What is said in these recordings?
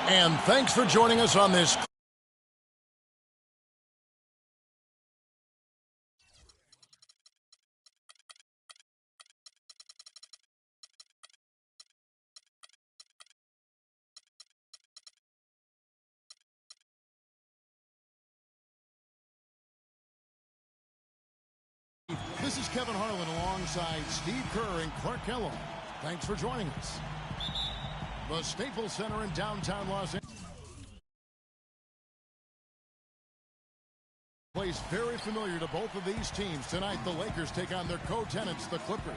And thanks for joining us on this. This is Kevin Harlan alongside Steve Kerr and Clark Kellogg. Thanks for joining us. The Staples Center in downtown Los Angeles. Place very familiar to both of these teams. Tonight, the Lakers take on their co-tenants, the Clippers.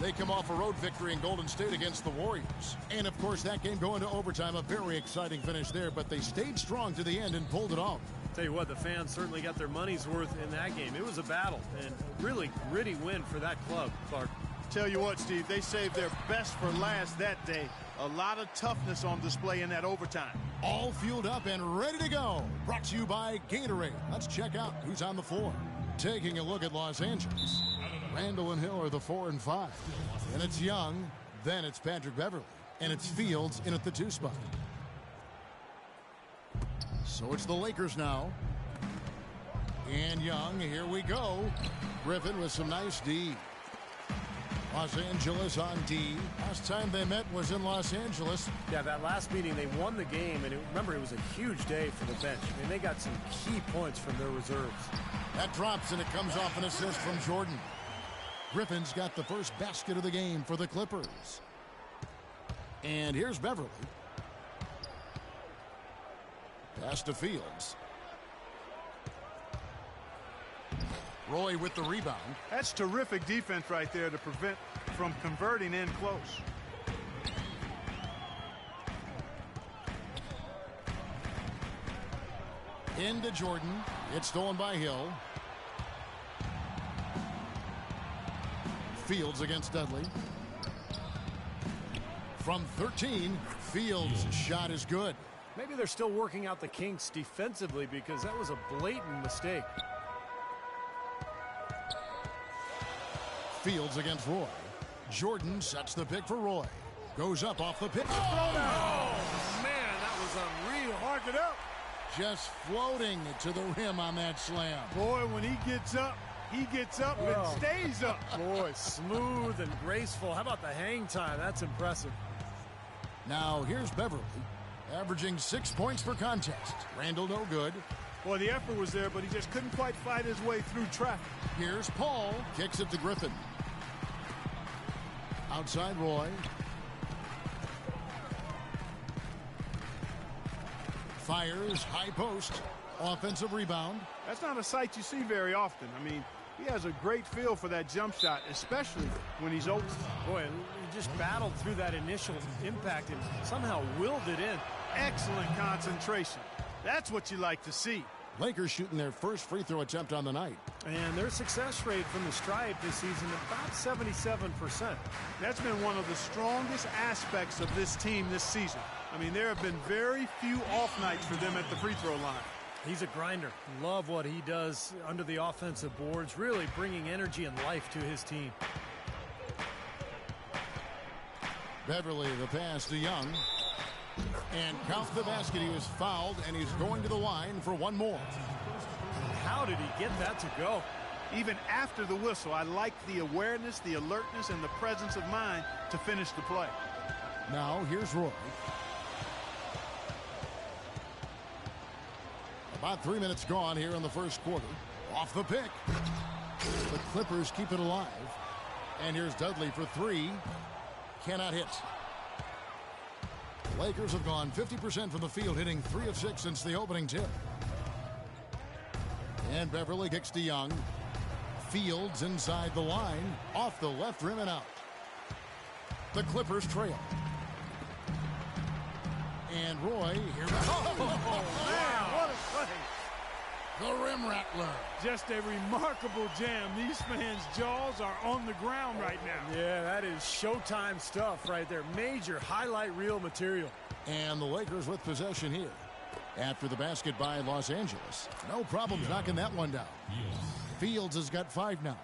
They come off a road victory in Golden State against the Warriors. And, of course, that game going to overtime, a very exciting finish there, but they stayed strong to the end and pulled it off. Tell you what, the fans certainly got their money's worth in that game. It was a battle and a really gritty win for that club, Clark. Tell you what, Steve, they saved their best for last that day. A lot of toughness on display in that overtime. All fueled up and ready to go. Brought to you by Gatorade. Let's check out who's on the floor. Taking a look at Los Angeles. Randall and Hill are the 4 and 5. And it's Young. Then it's Patrick Beverley. And it's Fields in at the 2 spot. So it's the Lakers now. And Young, here we go. Griffin with some nice D. Los Angeles on D. Last time they met was in Los Angeles. Yeah, that last meeting, they won the game, and remember, it was a huge day for the bench. I mean, they got some key points from their reserves. That drops, and it comes off an assist from Jordan. Griffin's got the first basket of the game for the Clippers. And here's Beverley. Pass to Fields. Roy with the rebound. That's terrific defense right there to prevent from converting in close. Into Jordan. It's stolen by Hill. Fields against Dudley. From 13, Fields' shot is good. Maybe they're still working out the kinks defensively because that was a blatant mistake. Fields against Roy. Jordan sets the pick for Roy. Goes up off the pick. Oh, man, that was unreal. Mark it up. Just floating to the rim on that slam. Boy, when he gets up and stays up. Boy, smooth and graceful. How about the hang time? That's impressive. Now, here's Beverley, averaging 6 points per contest. Randall no good. Boy, the effort was there, but he just couldn't quite fight his way through traffic. Here's Paul. Kicks it to Griffin. Outside Roy. Fires, high post. Offensive rebound. That's not a sight you see very often. I mean, he has a great feel for that jump shot, especially when he's open. Boy, he just battled through that initial impact and somehow willed it in. Excellent concentration. That's what you like to see. Lakers shooting their first free throw attempt on the night. And their success rate from the stripe this season about 77%. That's been one of the strongest aspects of this team this season. I mean, there have been very few off nights for them at the free throw line. He's a grinder. Love what he does under the offensive boards, really bringing energy and life to his team. Beverley, the pass to Young. And counts the basket. He was fouled, and he's going to the line for one more. How did he get that to go? Even after the whistle, I like the awareness, the alertness, and the presence of mind to finish the play. Now, here's Roy. About 3 minutes gone here in the first quarter. Off the pick. The Clippers keep it alive. And here's Dudley for 3. Cannot hit. Lakers have gone 50% from the field, hitting 3 of 6 since the opening tip. And Beverley kicks to Young. Fields inside the line, off the left rim and out. The Clippers trail. And Roy here. Oh, man, what a play. The rim rattler. Just a remarkable jam. These fans' jaws are on the ground right now. Yeah, that is Showtime stuff right there. Major highlight reel material. And the Lakers with possession here. After the basket by Los Angeles. No problems knocking that one down. Fields has got 5 now.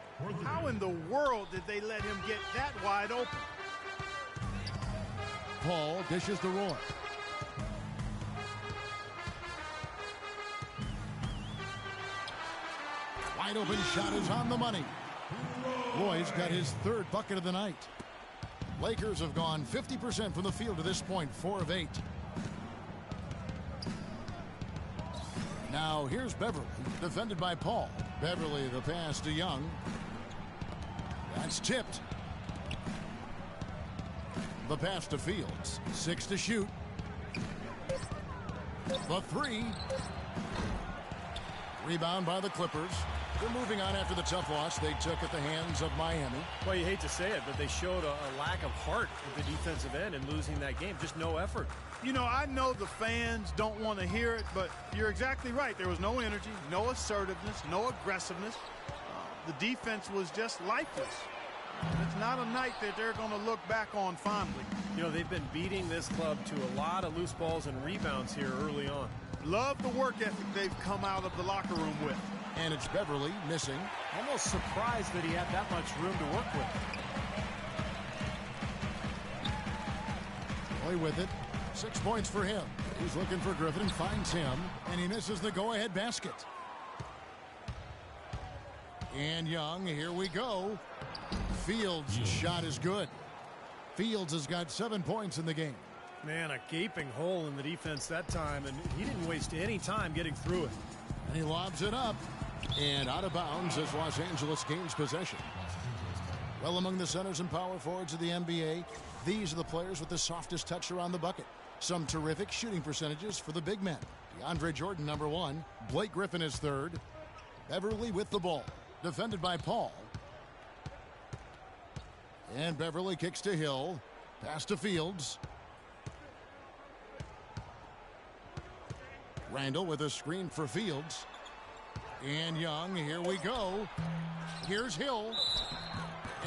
How in the world did they let him get that wide open? Paul dishes to Roy. Wide open shot is on the money. Roy's got his third bucket of the night. Lakers have gone 50% from the field to this point, 4 of 8. Now here's Beverly, defended by Paul. Beverly, the pass to Young. That's tipped. The pass to Fields. 6 to shoot. The 3. Rebound by the Clippers. They're moving on after the tough loss they took at the hands of Miami. Well, you hate to say it, but they showed a lack of heart at the defensive end in losing that game. Just no effort. You know, I know the fans don't want to hear it, but you're exactly right. There was no energy, no assertiveness, no aggressiveness. The defense was just lifeless. It's not a night that they're going to look back on fondly. You know, they've been beating this club to a lot of loose balls and rebounds here early on. Love the work ethic they've come out of the locker room with. And it's Beverly missing. Almost surprised that he had that much room to work with. Roy with it. 6 points for him. He's looking for Griffin and finds him. And he misses the go-ahead basket. And Young, here we go. Fields' shot is good. Fields has got 7 points in the game. Man, a gaping hole in the defense that time, and he didn't waste any time getting through it. And he lobs it up. And out of bounds as Los Angeles gains possession. Well, among the centers and power forwards of the NBA, these are the players with the softest touch around the bucket. Some terrific shooting percentages for the big men. DeAndre Jordan, number 1. Blake Griffin is 3rd. Beverly with the ball. Defended by Paul. And Beverly kicks to Hill. Pass to Fields. Randall with a screen for Fields. And Young, here we go. Here's Hill.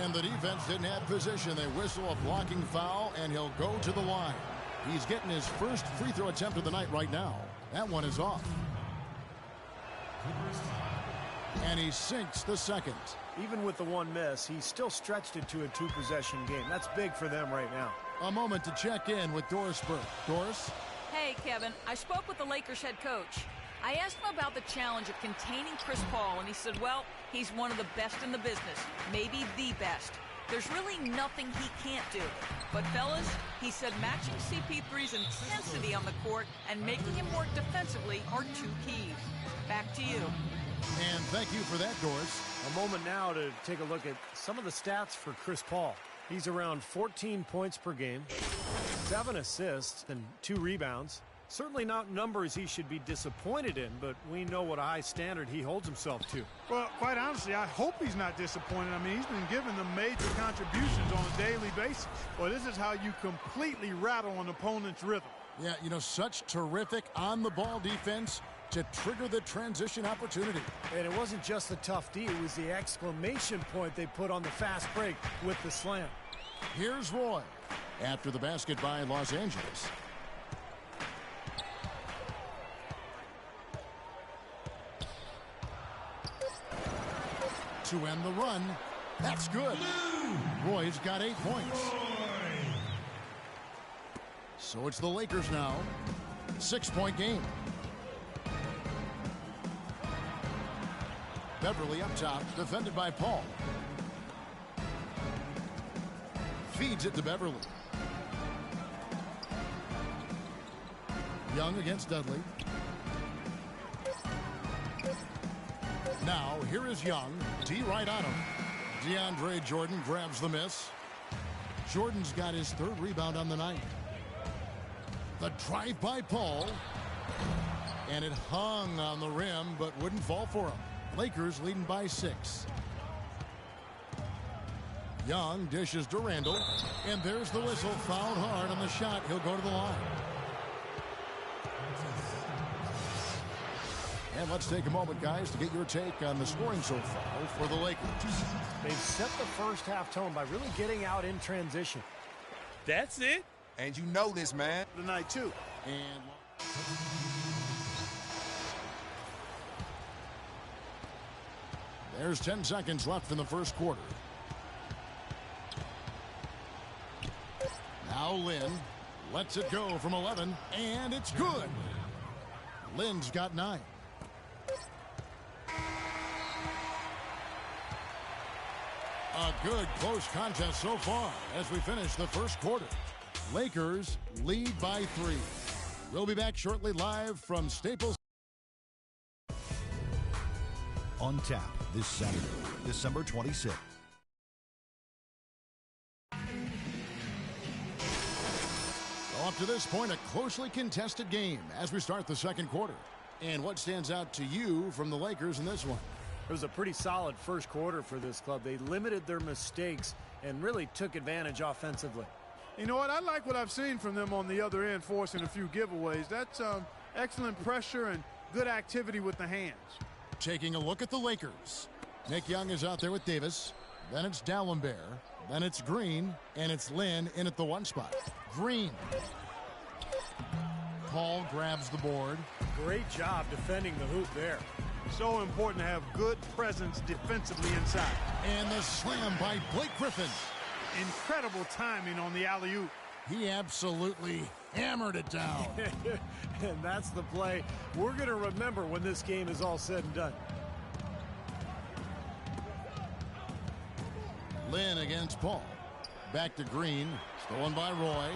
And the defense didn't have position. They whistle a blocking foul, and he'll go to the line. He's getting his first free throw attempt of the night right now. That one is off. And he sinks the second. Even with the one miss, he still stretched it to a 2-possession game. That's big for them right now. A moment to check in with Doris Burke. Doris? Hey, Kevin. I spoke with the Lakers head coach. I asked him about the challenge of containing Chris Paul, and he said, well, he's one of the best in the business, maybe the best. There's really nothing he can't do. But, fellas, he said matching CP3's intensity on the court and making him work defensively are 2 keys. Back to you. And thank you for that, Doris. A moment now to take a look at some of the stats for Chris Paul. He's around 14 points per game, 7 assists, and 2 rebounds. Certainly not numbers he should be disappointed in, but we know what a high standard he holds himself to. Well, quite honestly, I hope he's not disappointed. I mean, he's been giving them major contributions on a daily basis. Well, this is how you completely rattle an opponent's rhythm. Yeah, you know, such terrific on-the-ball defense to trigger the transition opportunity. And it wasn't just the tough D, it was the exclamation point they put on the fast break with the slam. Here's Roy after the basket by Los Angeles. To end the run. That's good. Roy's got 8 points. So it's the Lakers now. 6-point game. Beverly up top, defended by Paul. Feeds it to Beverly. Young against Dudley. Now, here is Young. D right on him. DeAndre Jordan grabs the miss. Jordan's got his 3rd rebound on the night. The drive by Paul. And it hung on the rim, but wouldn't fall for him. Lakers leading by 6. Young dishes to Randall. And there's the whistle. Fouled hard on the shot. He'll go to the line. And let's take a moment, guys, to get your take on the scoring so far for the Lakers. They've set the first half tone by really getting out in transition. That's it. And you know this, man. Tonight, too. And there's 10 seconds left in the first quarter. Now Lynn lets it go from 11, and it's good. Lynn's got 9. A good close contest so far as we finish the first quarter. Lakers lead by 3. We'll be back shortly live from Staples. On tap this Saturday, December 26th. Well, up to this point, a closely contested game as we start the second quarter. And what stands out to you from the Lakers in this one? It was a pretty solid first quarter for this club. They limited their mistakes and really took advantage offensively. You know what? I like what I've seen from them on the other end, forcing a few giveaways. That's excellent pressure and good activity with the hands. Taking a look at the Lakers. Nick Young is out there with Davis. Then it's Dalembert. Then it's Green. And it's Lynn in at the 1 spot. Green. Paul grabs the board. Great job defending the hoop there. So important to have good presence defensively inside. And the slam by Blake Griffin. Incredible timing on the alley-oop. He absolutely hammered it down. And that's the play we're going to remember when this game is all said and done. Lynn against Paul. Back to Green. Stolen by Roy.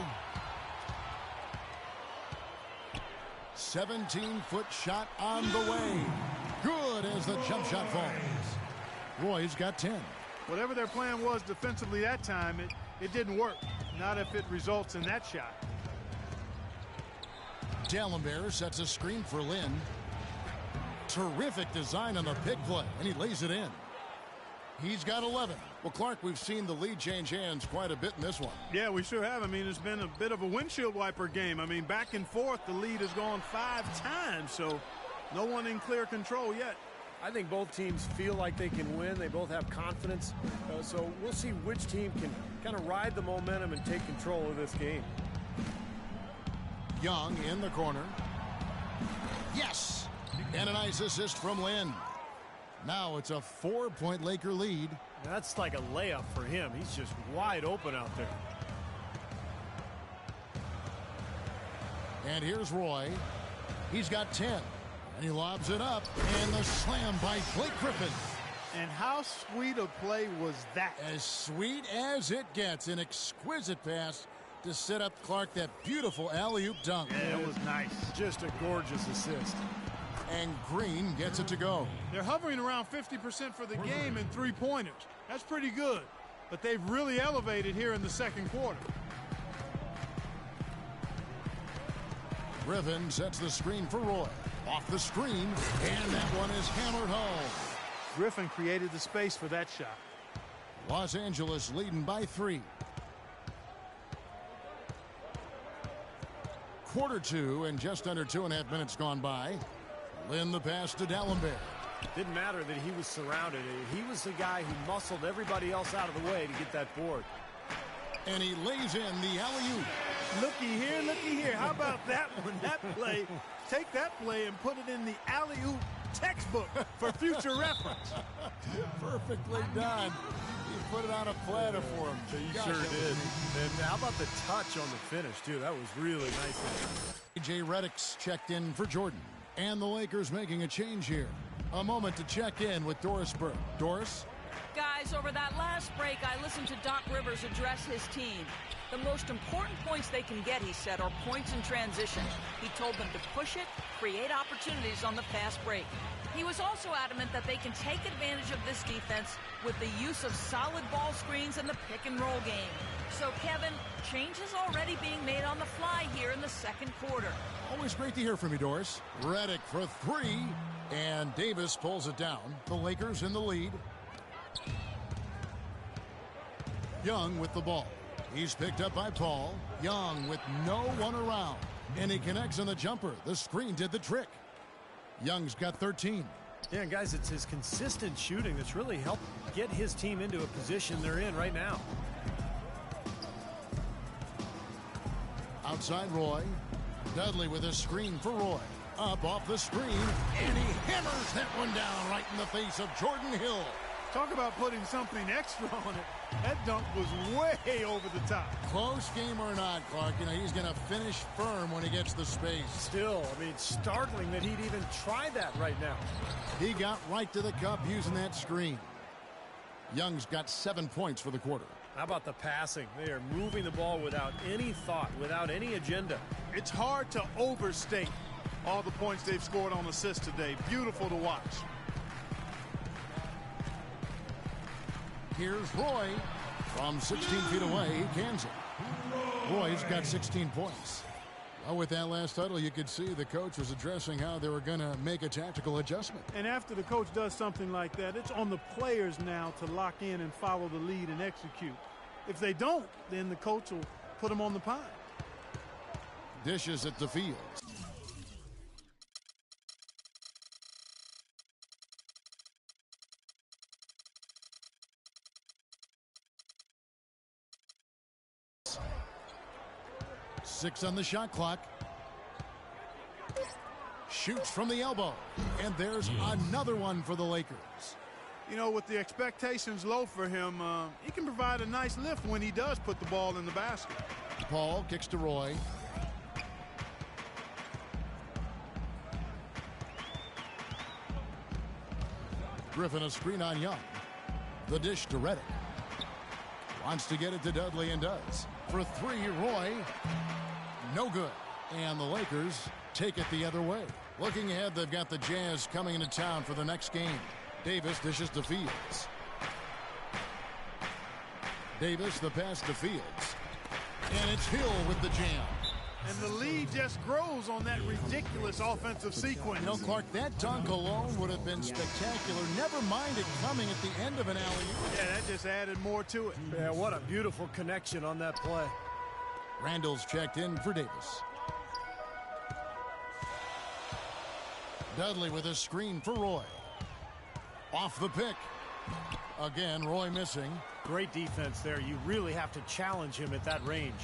17-foot shot on the way. Good as the jump shot falls. Roy's got 10. Whatever their plan was defensively that time, it didn't work. Not if it results in that shot. Dalembert sets a screen for Lynn. Terrific design on the pick play, and he lays it in. He's got 11. Well, Clark, we've seen the lead change hands quite a bit in this one. Yeah, we sure have. I mean, it's been a bit of a windshield wiper game. I mean, back and forth, the lead has gone 5 times, so no one in clear control yet. I think both teams feel like they can win. They both have confidence. So we'll see which team can kind of ride the momentum and take control of this game. Young in the corner. Yes! And a nice assist from Lynn. Now it's a 4-point Laker lead. That's like a layup for him. He's just wide open out there. And here's Roy. He's got 10. And he lobs it up. And the slam by Blake Griffin. And how sweet a play was that? As sweet as it gets. An exquisite pass to set up Clark that beautiful alley-oop dunk. Yeah, it was nice. Just a gorgeous assist. And Green gets it to go. They're hovering around 50% for the game in 3-pointers. That's pretty good. But they've really elevated here in the second quarter. Griffin sets the screen for Roy. Off the screen, and that one is hammered home. Griffin created the space for that shot. Los Angeles leading by 3. Quarter 2 and just under 2.5 minutes gone by. Lynn the pass to Dalembert. Didn't matter that he was surrounded. He was the guy who muscled everybody else out of the way to get that board. And he lays in the alley-oop. Looky here, looky here. How about that one? That play. Take that play and put it in the alley-oop textbook for future reference. Perfectly done. He put it on a platter for him. He sure did. And how about the touch on the finish, too? That was really nice. A.J. Redick's checked in for Jordan. And the Lakers making a change here. A moment to check in with Doris Burke. Doris? Guys, over that last break, I listened to Doc Rivers address his team. The most important points they can get, he said, are points in transition. He told them to push it, create opportunities on the fast break. He was also adamant that they can take advantage of this defense with the use of solid ball screens and the pick-and-roll game. So, Kevin, changes already being made on the fly here in the second quarter. Always great to hear from you, Doris. Redick for 3, and Davis pulls it down. The Lakers in the lead. Young with the ball. He's picked up by Paul. Young with no one around. And he connects on the jumper. The screen did the trick. Young's got 13. Yeah, guys, it's his consistent shooting that's really helped get his team into a position they're in right now. Outside Roy. Dudley with a screen for Roy. Up off the screen. And he hammers that one down right in the face of Jordan Hill. Talk about putting something extra on it. That dunk was way over the top. Close game or not, Clark, you know, he's going to finish firm when he gets the space. Still, I mean, startling that he'd even try that right now. He got right to the cup using that screen. Young's got 7 points for the quarter. How about the passing? They are moving the ball without any thought, without any agenda. It's hard to overstate all the points they've scored on assists today. Beautiful to watch. Here's Roy from 16 feet away. He cans it. Roy's got 16 points. Well, with that last huddle, you could see the coach was addressing how they were going to make a tactical adjustment. And after the coach does something like that, it's on the players now to lock in and follow the lead and execute. If they don't, then the coach will put them on the pine. Dishes at the field. Six on the shot clock. Shoots from the elbow. And there's another one for the Lakers. You know, with the expectations low for him, he can provide a nice lift when he does put the ball in the basket. Paul kicks to Roy. Griffin a screen on Young. The dish to Reddick. Wants to get it to Dudley and does. For three, Roy. No good. And the Lakers take it the other way. Looking ahead, they've got the Jazz coming into town for the next game. Davis dishes to Fields. Davis, the pass to Fields. And it's Hill with the jam. And the lead just grows on that ridiculous offensive sequence. You know, Clark, that dunk alone would have been spectacular. Never mind it coming at the end of an alley-oop. Yeah, that just added more to it. Yeah, what a beautiful connection on that play. Randall's checked in for Davis. Dudley with a screen for Roy. Off the pick. Again, Roy missing. Great defense there. You really have to challenge him at that range.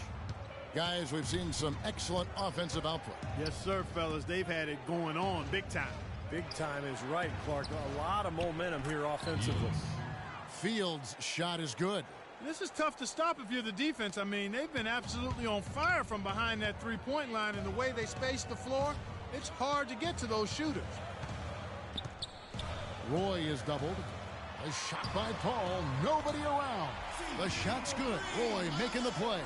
Guys, we've seen some excellent offensive output. Yes, sir, fellas. They've had it going on big time. Big time is right, Clark. A lot of momentum here offensively. Fields' shot is good. This is tough to stop if you're the defense. I mean, they've been absolutely on fire from behind that three-point line, and the way they space the floor, it's hard to get to those shooters. Roy is doubled. A shot by Paul. Nobody around. The shot's good. Roy making the play.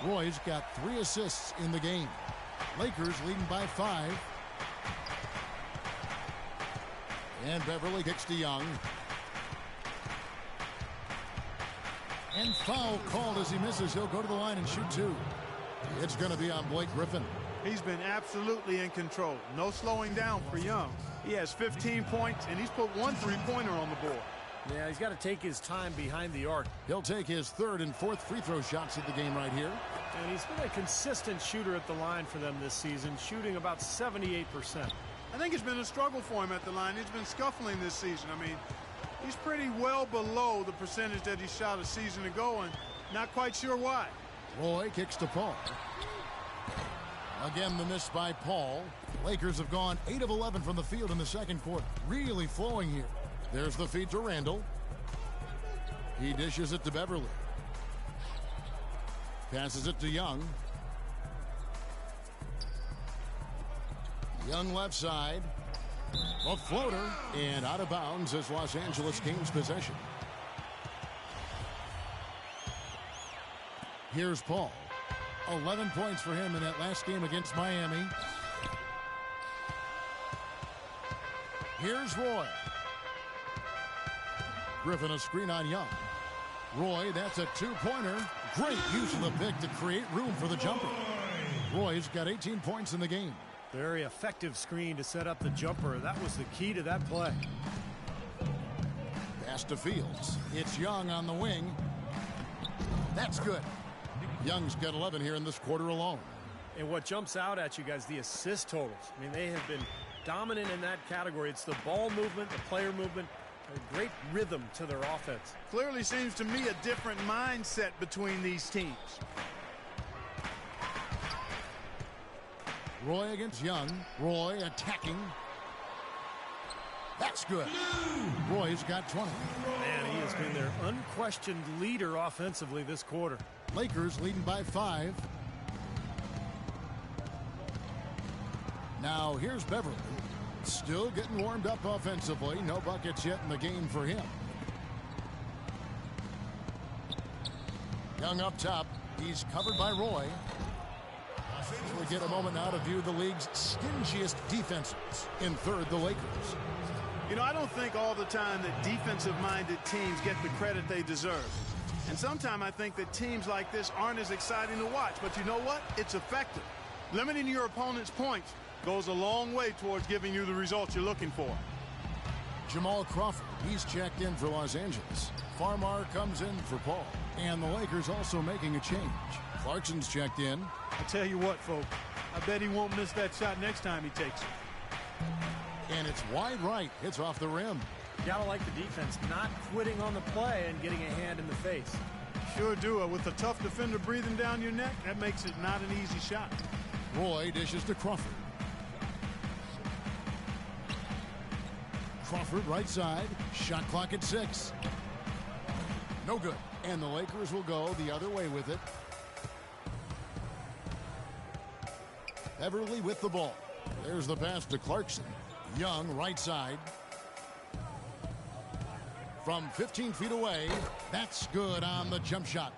Roy's got 3 assists in the game. Lakers leading by 5. And Beverly kicks to Young. And foul called as he misses. He'll go to the line and shoot 2. It's going to be on Blake Griffin. He's been absolutely in control. No slowing down for Young. He has 15 points, and he's put 1 three-pointer on the board. Yeah, he's got to take his time behind the arc. He'll take his 3rd and 4th free throw shots of the game right here. And he's been a consistent shooter at the line for them this season, shooting about 78%. I think it's been a struggle for him at the line. He's been scuffling this season. I mean, he's pretty well below the percentage that he shot a season ago, and not quite sure why. Roy kicks to Paul. Again, the miss by Paul. Lakers have gone 8 of 11 from the field in the second quarter. Really flowing here. There's the feed to Randall. He dishes it to Beverly. Passes it to Young. Young left side. A floater. And out of bounds as Los Angeles gains possession. Here's Paul. 11 points for him in that last game against Miami. Here's Roy. Griffin a screen on Young. Roy, that's a 2-pointer. Great use of the pick to create room for the jumper. Roy's got 18 points in the game. Very effective screen to set up the jumper. That was the key to that play. Pass to Fields. It's Young on the wing. That's good. Young's got 11 here in this quarter alone. And what jumps out at you guys, the assist totals. I mean, they have been dominant in that category. It's the ball movement, the player movement, a great rhythm to their offense. Clearly seems to me a different mindset between these teams. Roy against Young. Roy attacking. That's good. Roy's got 20. Man, he has been their unquestioned leader offensively this quarter. Lakers leading by 5. Now here's Beverly. Still getting warmed up offensively. No buckets yet in the game for him. Young up top. He's covered by Roy. We get a moment now to view the league's stingiest defenses. In third, the Lakers. You know, I don't think all the time that defensive-minded teams get the credit they deserve. And sometimes I think that teams like this aren't as exciting to watch. But you know what? It's effective. Limiting your opponent's points goes a long way towards giving you the results you're looking for. Jamal Crawford, he's checked in for Los Angeles. Farmar comes in for Paul. And the Lakers also making a change. Clarkson's checked in. I tell you what, folks, I bet he won't miss that shot next time he takes it. And it's wide right. It's off the rim. You gotta like the defense not quitting on the play and getting a hand in the face. Sure do. With a tough defender breathing down your neck, that makes it not an easy shot. Roy dishes to Crawford. Crawford right side. Shot clock at 6. No good. And the Lakers will go the other way with it. Beverly with the ball. There's the pass to Clarkson. Young right side. From 15 feet away. That's good on the jump shot.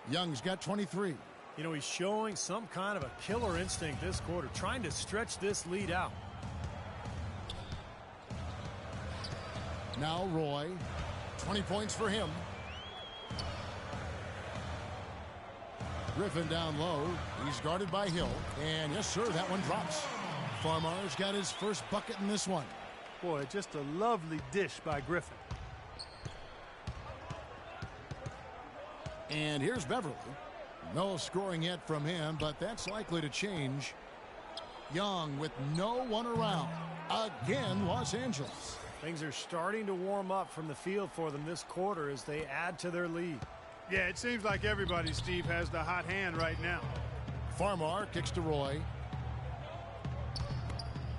Young's got 23. You know, he's showing some kind of a killer instinct this quarter, trying to stretch this lead out. Now Roy. 20 points for him. Griffin down low. He's guarded by Hill. And yes, sir, that one drops. Farmar's got his first bucket in this one. Boy, just a lovely dish by Griffin. And here's Beverly. No scoring yet from him, but that's likely to change. Young with no one around. Again, Los Angeles. Things are starting to warm up from the field for them this quarter as they add to their lead. Yeah, it seems like everybody, Steve, has the hot hand right now. Farmar kicks to Roy.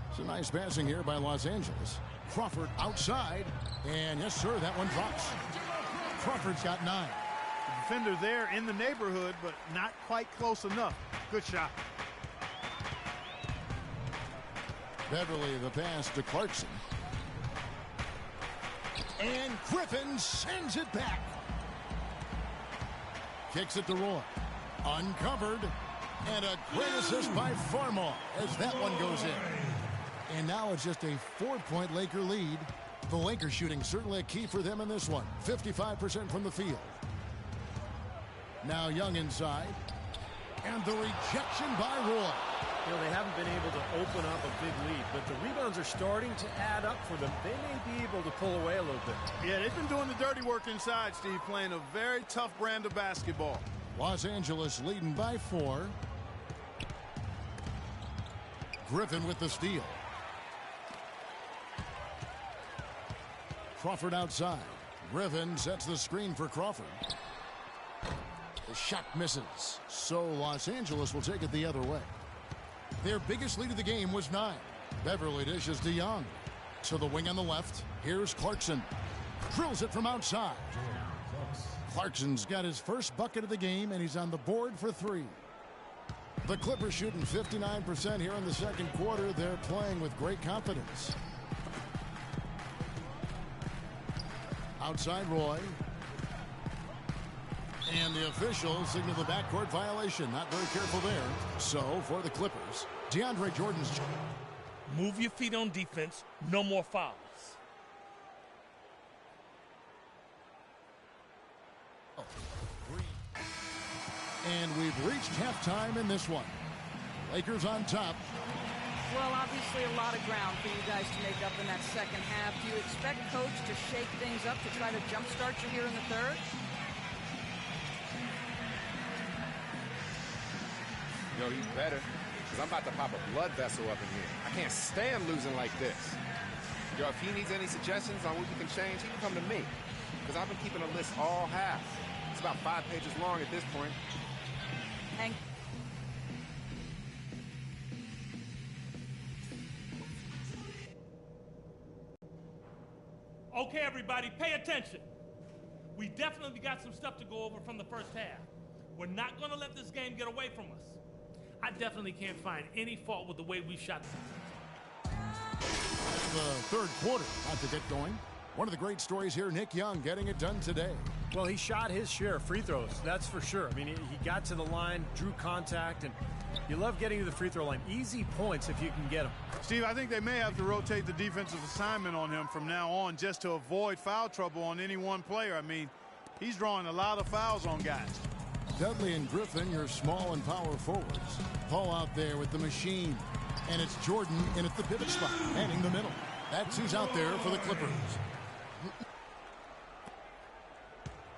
It's a nice passing here by Los Angeles. Crawford outside. And yes, sir, that one drops. Crawford's got 9. The defender there in the neighborhood, but not quite close enough. Good shot. Beverly the pass to Clarkson. And Griffin sends it back. Kicks it to Roy. Uncovered. And a great assist by Farmar as that one goes in. And now it's just a 4-point Laker lead. The Lakers shooting certainly a key for them in this one. 55% from the field. Now Young inside. And the rejection by Roy. You know, they haven't been able to open up a big lead, but the rebounds are starting to add up for them. They may be able to pull away a little bit. Yeah, they've been doing the dirty work inside, Steve, playing a very tough brand of basketball. Los Angeles leading by 4. Griffin with the steal. Crawford outside. Griffin sets the screen for Crawford. The shot misses. So Los Angeles will take it the other way. Their biggest lead of the game was 9. Beverly dishes to Young. To the wing on the left. Here's Clarkson. Drills it from outside. Clarkson's got his first bucket of the game, and he's on the board for 3. The Clippers shooting 59% here in the second quarter. They're playing with great confidence. Outside Roy. And the officials signal the backcourt violation. Not very careful there. So, for the Clippers, DeAndre Jordan's check. Move your feet on defense. No more fouls. And we've reached halftime in this one. Lakers on top. Well, obviously a lot of ground for you guys to make up in that second half. Do you expect Coach to shake things up to try to jumpstart you here in the third? Yo, he's better, because I'm about to pop a blood vessel up in here. I can't stand losing like this. Yo, if he needs any suggestions on what we can change, he can come to me, because I've been keeping a list all half. It's about 5 pages long at this point. Hank. Okay, everybody, pay attention. We definitely got some stuff to go over from the first half. We're not going to let this game get away from us. I definitely can't find any fault with the way we shot. The third quarter about to get going. One of the great stories here, Nick Young getting it done today. Well, he shot his share of free throws, that's for sure. I mean, he got to the line, drew contact, and you love getting to the free throw line. Easy points if you can get them. Steve, I think they may have to rotate the defensive assignment on him from now on just to avoid foul trouble on any one player. I mean, he's drawing a lot of fouls on guys. Dudley and Griffin, your small and power forwards. Paul out there with the machine. And it's Jordan in at the pivot spot, manning the middle. That's who's out there for the Clippers.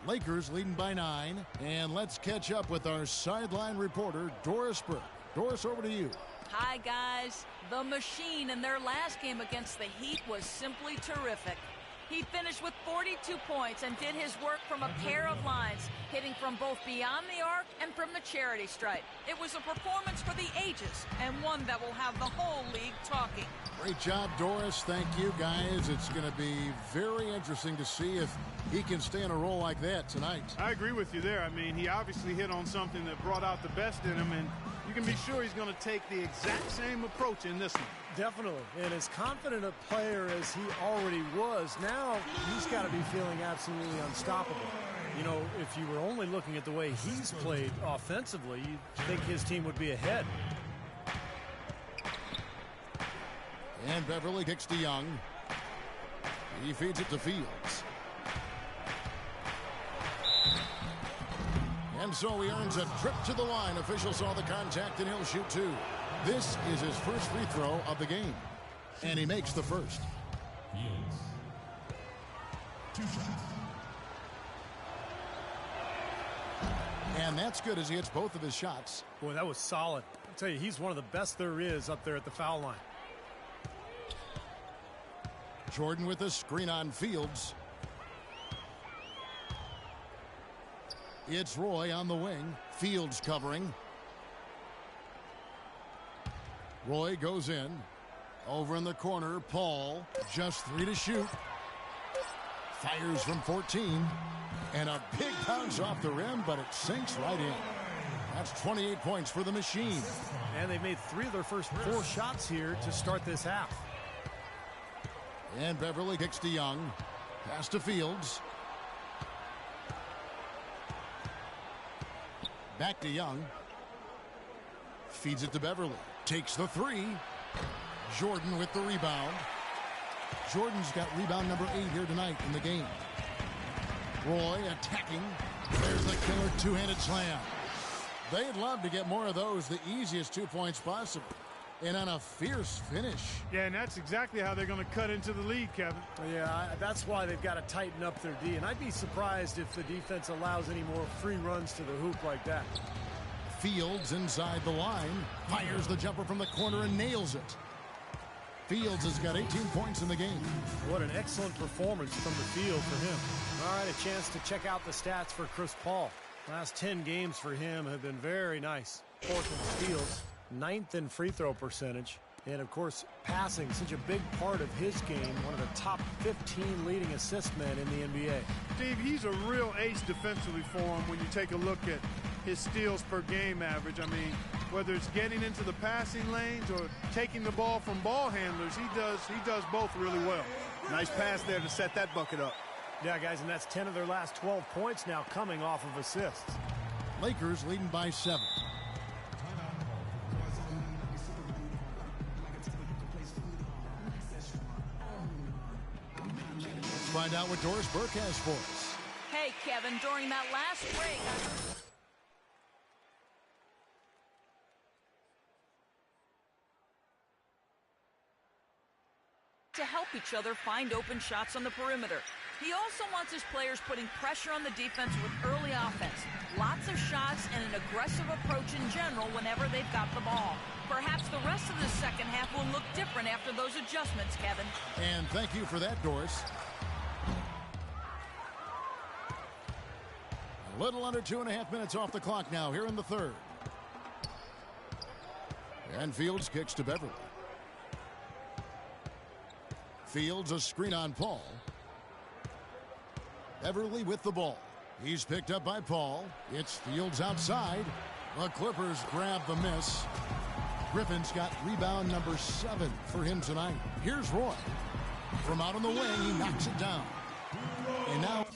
Lakers leading by 9. And let's catch up with our sideline reporter, Doris Burke. Doris, over to you. Hi, guys. The machine in their last game against the Heat was simply terrific. He finished with 42 points and did his work from a pair of lines, hitting from both beyond the arc and from the charity stripe. It was a performance for the ages, and one that will have the whole league talking. Great job, Doris. Thank you, guys. It's going to be very interesting to see if he can stay in a role like that tonight. I agree with you there. I mean, he obviously hit on something that brought out the best in him, and you can be sure he's going to take the exact same approach in this one. Definitely. And as confident a player as he already was, now he's got to be feeling absolutely unstoppable. You know, if you were only looking at the way he's played offensively, you'd think his team would be ahead. And Beverly kicks to Young. He feeds it to Fields. And so he earns a trip to the line. Official saw the contact, and he'll shoot 2. This is his first free throw of the game. And he makes the first. Fields. 2 shots. And that's good as he hits both of his shots. Boy, that was solid. I'll tell you, he's one of the best there is up there at the foul line. Jordan with a screen on Fields. It's Roy on the wing. Fields covering. Roy goes in. Over in the corner, Paul. Just 3 to shoot. Fires from 14. And a big bounce off the rim, but it sinks right in. That's 28 points for the machine. And they've made 3 of their first 4 shots here to start this half. And Beverly kicks to Young. Pass to Fields. Back to Young. Feeds it to Beverly. Takes the 3. Jordan with the rebound. Jordan's got rebound number 8 here tonight in the game. Roy attacking. There's the killer two-handed slam. They'd love to get more of those, the easiest 2 points possible. And on a fierce finish. Yeah, and that's exactly how they're going to cut into the lead, Kevin. Yeah, that's why they've got to tighten up their D. And I'd be surprised if the defense allows any more free runs to the hoop like that. Fields inside the line. Fires the jumper from the corner and nails it. Fields has got 18 points in the game. What an excellent performance from the field for him. All right, a chance to check out the stats for Chris Paul. Last 10 games for him have been very nice. 4th in steals, 9th in free throw percentage, and of course passing, such a big part of his game. One of the top 15 leading assist men in the NBA. Steve, he's a real ace defensively for him when you take a look at his steals per game average. I mean, whether it's getting into the passing lanes or taking the ball from ball handlers, he does both really well. Nice pass there to set that bucket up. Yeah, guys, and that's 10 of their last 12 points now coming off of assists. Lakers leading by 7. Let's find out what Doris Burke has for us. Hey, Kevin, during that last break, to help each other find open shots on the perimeter. He also wants his players putting pressure on the defense with early offense. Lots of shots and an aggressive approach in general whenever they've got the ball. Perhaps the rest of the second half will look different after those adjustments, Kevin. And thank you for that, Doris. A little under 2.5 minutes off the clock now here in the third. And Fields kicks to Beverly. Fields a screen on Paul. Beverly with the ball. He's picked up by Paul. It's Fields outside. The Clippers grab the miss. Griffin's got rebound number 7 for him tonight. Here's Roy. From out on the wing, he knocks it down. And now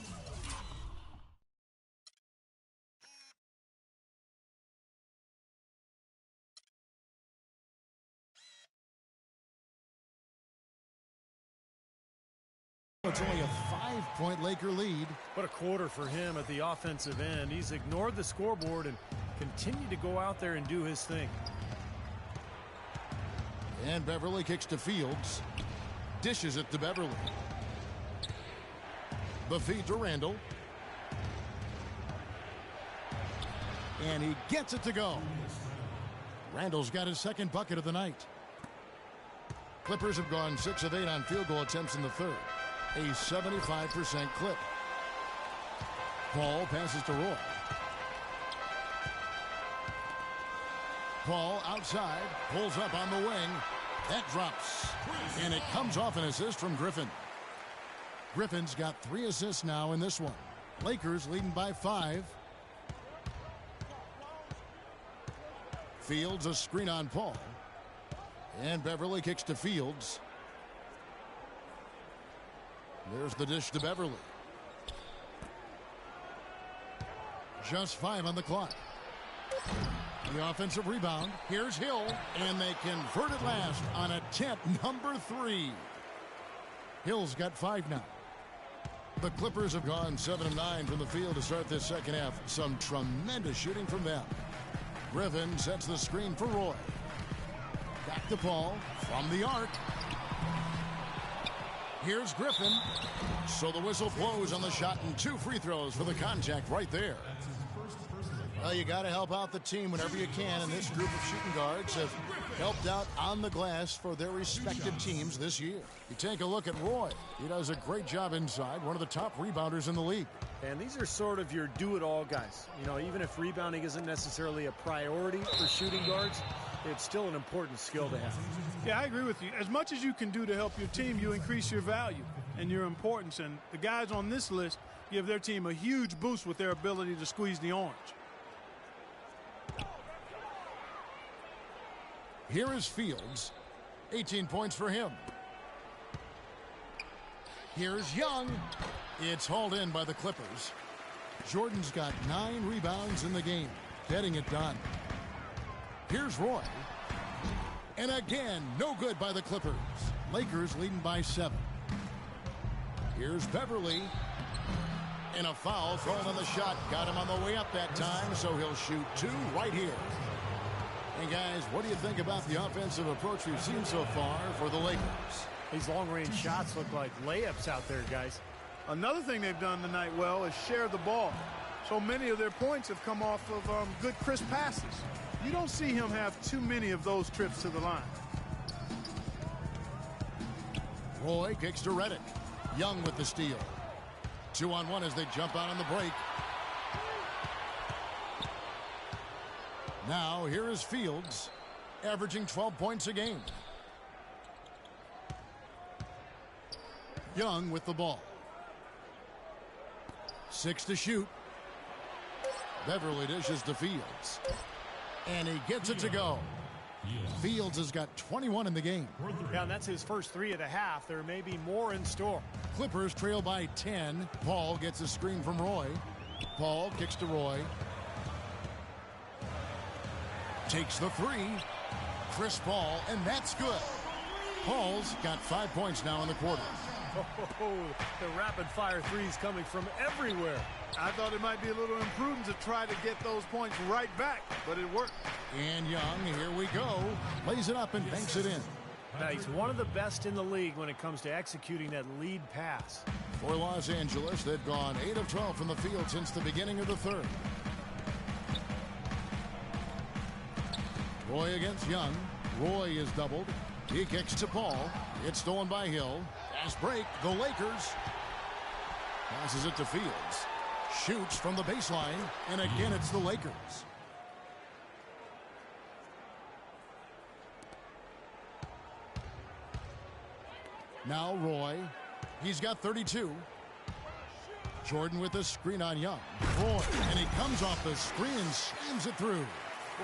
it's only a 5-point Laker lead. What a quarter for him at the offensive end. He's ignored the scoreboard and continued to go out there and do his thing. And Beverly kicks to Fields. Dishes it to Beverly. The feed to Randall. And he gets it to go. Randall's got his second bucket of the night. Clippers have gone 6 of 8 on field goal attempts in the third. A 75% clip. Paul passes to Roy. Paul outside, pulls up on the wing. That drops. And it comes off an assist from Griffin. Griffin's got 3 assists now in this one. Lakers leading by 5. Fields a screen on Paul. And Beverly kicks to Fields. There's the dish to Beverly. Just 5 on the clock. The offensive rebound. Here's Hill. And they convert it last on attempt number 3. Hill's got 5 now. The Clippers have gone 7 of 9 from the field to start this second half. Some tremendous shooting from them. Griffin sets the screen for Roy. Back to Paul from the arc. Here's Griffin. So the whistle blows on the shot and 2 free throws for the contact right there. Well, you got to help out the team whenever you can, and this group of shooting guards have helped out on the glass for their respective teams this year. You take a look at Roy. He does a great job inside, one of the top rebounders in the league. And these are sort of your do-it-all guys. You know, even if rebounding isn't necessarily a priority for shooting guards, it's still an important skill to have. Yeah, I agree with you. As much as you can do to help your team, you increase your value and your importance. And the guys on this list give their team a huge boost with their ability to squeeze the orange. Here is Fields. 18 points for him. Here's Young. It's hauled in by the Clippers. Jordan's got 9 rebounds in the game, getting it done. Here's Roy. And again, no good by the Clippers. Lakers leading by 7. Here's Beverly. And a foul thrown on the shot. Got him on the way up that time, so he'll shoot 2 right here. And guys, what do you think about the offensive approach we've seen so far for the Lakers? These long-range shots look like layups out there, guys. Another thing they've done tonight well is share the ball. So many of their points have come off of good crisp passes. You don't see him have too many of those trips to the line. Roy kicks to Reddick. Young with the steal. 2-on-1 as they jump out on the break. Now here is Fields, averaging 12 points a game. Young with the ball. 6 to shoot. Beverly dishes to Fields. And he gets it to go. Fields has got 21 in the game. Yeah, and that's his first 3 of the half. There may be more in store. Clippers trail by 10. Paul gets a screen from Roy. Paul kicks to Roy. Takes the 3. Chris Paul, and that's good. Paul's got 5 points now in the quarter. Oh, the rapid-fire threes coming from everywhere. I thought it might be a little imprudent to try to get those points right back, but it worked. And Young, here we go. Lays it up and banks it in. Now, he's one of the best in the league when it comes to executing that lead pass. For Los Angeles, they've gone 8 of 12 from the field since the beginning of the third. Roy against Young. Roy is doubled. He kicks to Paul. It's stolen by Hill. Fast break. The Lakers. Passes it to Fields. Shoots from the baseline. And again, it's the Lakers. Now Roy. He's got 32. Jordan with a screen on Young. Roy. And he comes off the screen and slams it through.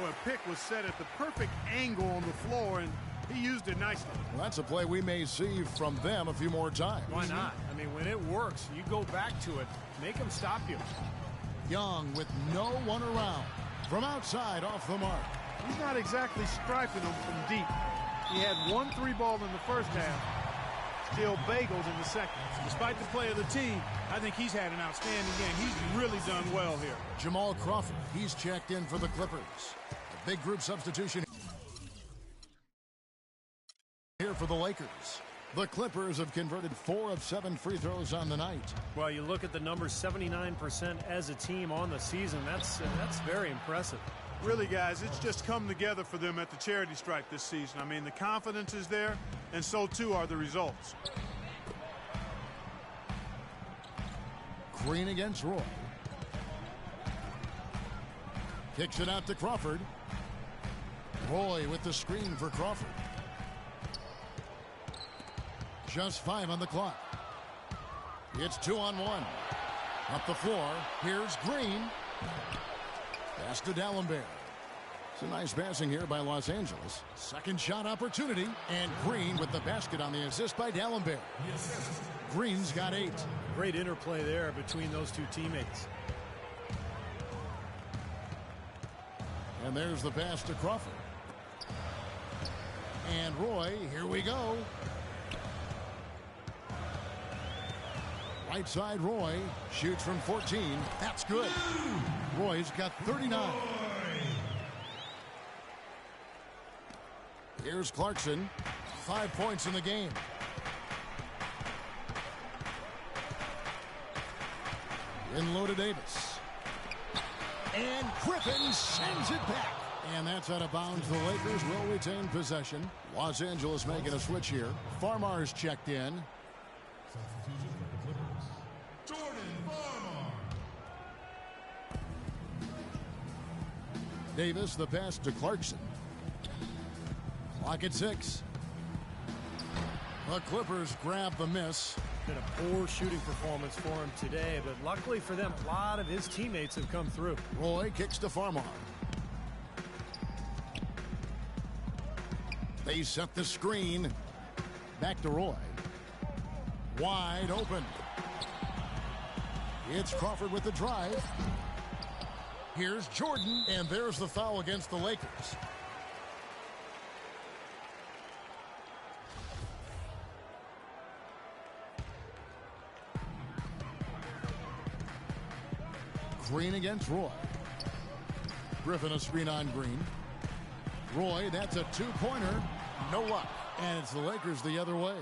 Boy, a pick was set at the perfect angle on the floor, and he used it nicely. Well, that's a play we may see from them a few more times. Why not? I mean, when it works, you go back to it. Make them stop you. Young with no one around. From outside, off the mark. He's not exactly striping them from deep. He had 1 3 ball in the first half. Still bagels in the second. Despite the play of the team, I think he's had an outstanding game. He's really done well here. Jamal Crawford, he's checked in for the Clippers. A big group substitution here for the Lakers. The Clippers have converted 4 of 7 free throws on the night. Well, you look at the numbers, 79% as a team on the season. That's very impressive. Really, guys, it's just come together for them at the charity stripe this season. I mean, the confidence is there, and so too are the results. Green against Roy. Kicks it out to Crawford. Roy with the screen for Crawford. Just 5 on the clock. It's 2-on-1. Up the floor. Here's Green. Pass to D'Alembert. It's a nice passing here by Los Angeles. Second shot opportunity. And Green with the basket on the assist by D'Alembert. Green's got 8. Great interplay there between those two teammates. And there's the pass to Crawford. And Roy, here we go. Right side Roy shoots from 14. That's good. Roy's got 39. Here's Clarkson. 5 points in the game. In low to Davis. And Griffin sends it back. And that's out of bounds. The Lakers will retain possession. Los Angeles making a switch here. Farmar's checked in. Substitution for the Clippers. Jordan Farmar. Davis, the pass to Clarkson. Clock at 6. The Clippers grab the miss. Been a poor shooting performance for him today, but luckily for them, a lot of his teammates have come through. Roy kicks to Farmar. They set the screen. Back to Roy. Wide open. It's Crawford with the drive. Here's Jordan, and there's the foul against the Lakers. Green against Roy. Griffin a screen on Green. Roy, that's a 2-pointer. No luck. And it's the Lakers the other way.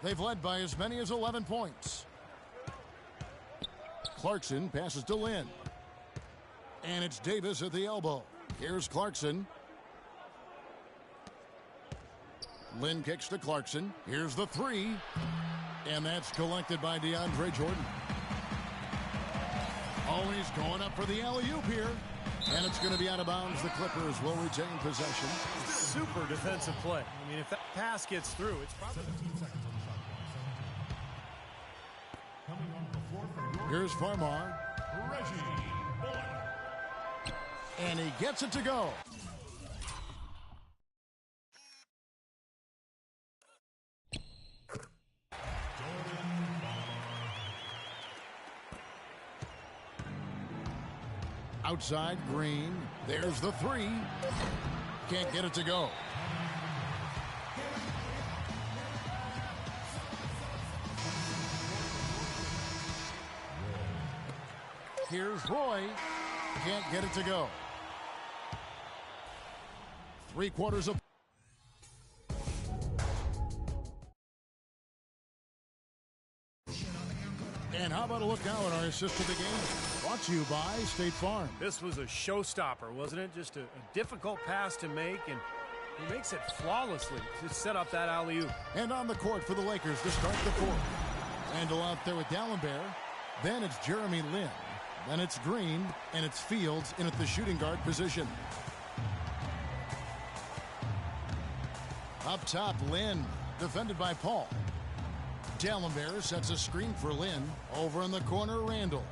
They've led by as many as 11 points. Clarkson passes to Lynn. And it's Davis at the elbow. Here's Clarkson. Lynn kicks to Clarkson. Here's the 3. And that's collected by DeAndre Jordan. Oh, he's going up for the alley-oop here. And it's going to be out of bounds. The Clippers will retain possession. Super defensive play. I mean, if that pass gets through, it's probably... 17 seconds on the shot clock. Coming on the floor for Here's Farmar. Reggie Bullock. And he gets it to go. Outside, Green. There's the 3. Can't get it to go. Here's Roy. Can't get it to go. 3/4 of... And how about a look now at our assist to the game? Brought to you by State Farm. This was a showstopper, wasn't it? Just a difficult pass to make, and he makes it flawlessly to set up that alley-oop. And on the court for the Lakers to start the fourth. Randall out there with D'Alembert. Then it's Jeremy Lin. Then it's Green, and it's Fields in at the shooting guard position. Up top, Lin, defended by Paul. D'Alembert sets a screen for Lin. Over in the corner, Randall.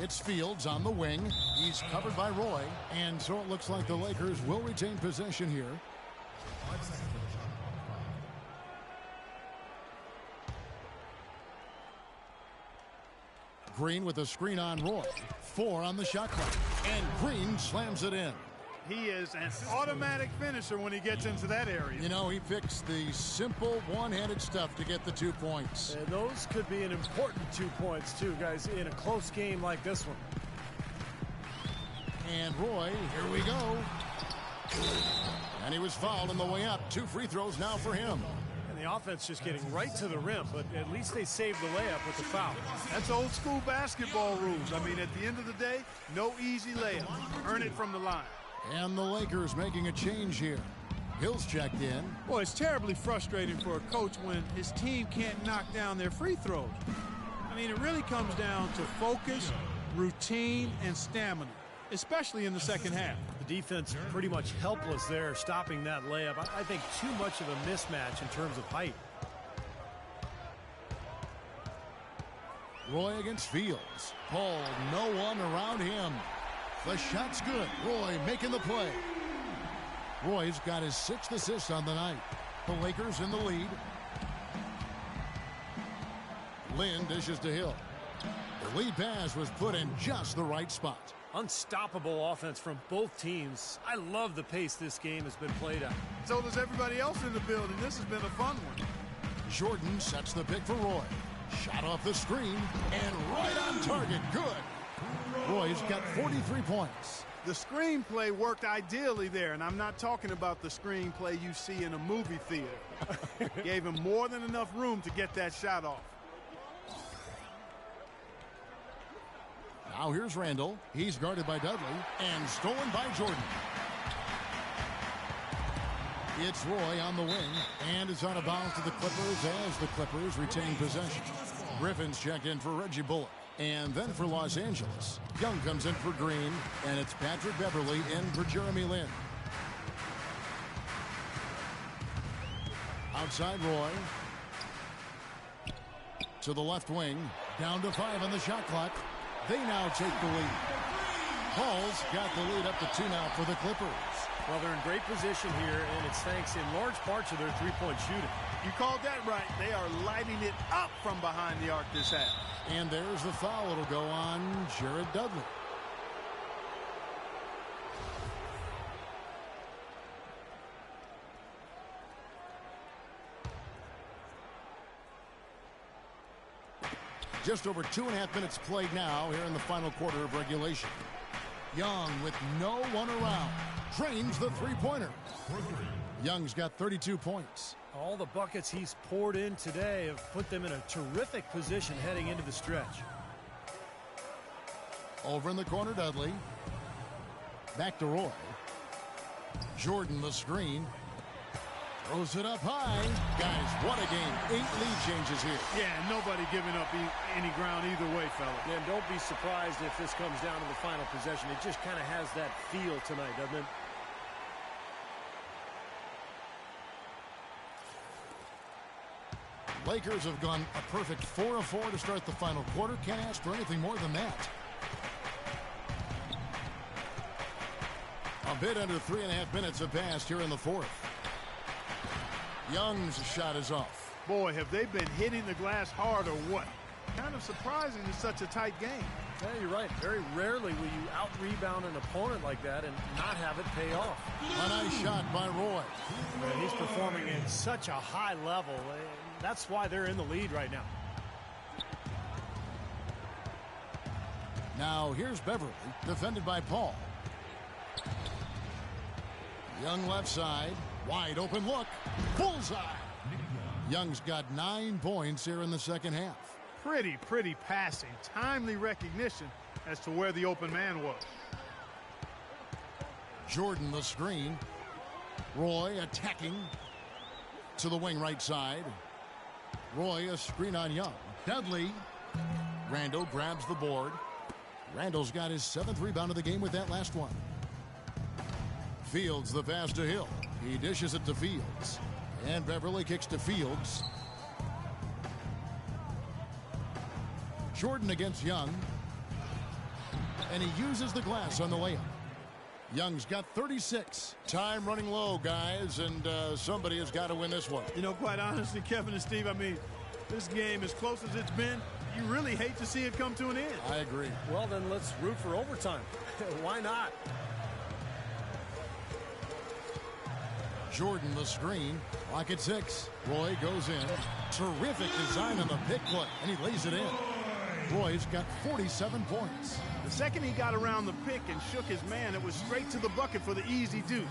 It's Fields on the wing. He's covered by Roy. And so it looks like the Lakers will retain possession here. 5 seconds on the shot clock. Green with a screen on Roy. 4 on the shot clock. And Green slams it in. He is an automatic finisher when he gets into that area. You know, he fixed the simple one-handed stuff to get the 2 points. And those could be an important 2 points, too, guys, in a close game like this one. And Roy, here we go. And he was fouled on the way up. 2 free throws now for him. And the offense just getting right to the rim, but at least they saved the layup with the foul. That's old school basketball rules. I mean, at the end of the day, no easy layup. Earn it from the line. And the Lakers making a change here. Hill's checked in. Boy, it's terribly frustrating for a coach when his team can't knock down their free throws. I mean, it really comes down to focus, routine, and stamina, especially in the second half. The defense pretty much helpless there, stopping that layup. I think too much of a mismatch in terms of height. Roy against Fields. Paul, no one around him. The shot's good. Roy making the play. Roy's got his 6th assist on the night. The Lakers in the lead. Lynn dishes to Hill. The lead pass was put in just the right spot. Unstoppable offense from both teams. I love the pace this game has been played at. So does everybody else in the building. This has been a fun one. Jordan sets the pick for Roy. Shot off the screen and right on target. Good. Roy's got 43 points. The screenplay worked ideally there, and I'm not talking about the screenplay you see in a movie theater. Gave him more than enough room to get that shot off. Now here's Randall. He's guarded by Dudley and stolen by Jordan. It's Roy on the wing, and it's out of bounds to the Clippers as the Clippers retain possession. Griffin's checked in for Reggie Bullock. And then for Los Angeles, Young comes in for Green, and it's Patrick Beverly in for Jeremy Lin. Outside Roy. To the left wing. Down to 5 on the shot clock. They now take the lead. Paul's got the lead up to 2 now for the Clippers. Well, they're in great position here, and it's thanks in large part to their three-point shooting. You called that right. They are lighting it up from behind the arc this half. And there's the foul. It'll go on Jared Dudley. Just over 2.5 minutes played now here in the final quarter of regulation. Young with no one around. Drains the three-pointer. Young's got 32 points. All the buckets he's poured in today have put them in a terrific position heading into the stretch. Over in the corner, Dudley. Back to Roy. Jordan the screen. Throws it up high. Guys, what a game. 8 lead changes here. Yeah, nobody giving up any ground either way, fella. Yeah, and don't be surprised if this comes down to the final possession. It just kind of has that feel tonight, doesn't it? Lakers have gone a perfect 4 of 4 to start the final quarter. Can't ask for anything more than that. A bit under 3.5 minutes have passed here in the fourth. Young's shot is off. Boy, have they been hitting the glass hard or what? Kind of surprising in such a tight game. Yeah, you're right. Very rarely will you out-rebound an opponent like that and not have it pay off. A nice shot by Roy. And he's performing at such a high level. That's why they're in the lead right now. Now here's Beverly, defended by Paul. Young left side. Wide open look. Bullseye. Young's got 9 points here in the second half. Pretty passing. Timely recognition as to where the open man was. Jordan the screen. Roy attacking to the wing right side. Roy a screen on Young. Dudley. Randall grabs the board. Randall's got his 7th rebound of the game with that last one. Fields the pass to Hill. He dishes it to Fields. And Beverly kicks to Fields. Jordan against Young. And he uses the glass on the layup. Young's got 36. Time running low, guys, and somebody has got to win this one. You know, quite honestly, Kevin and Steve, I mean, this game, as close as it's been, you really hate to see it come to an end. I agree. Well, then let's root for overtime. Why not? Jordan the screen. Clock at 6. Roy goes in. Terrific design on the pick play, and he lays it in. Roy's got 47 points. The second he got around the pick and shook his man, it was straight to the bucket for the easy deuce.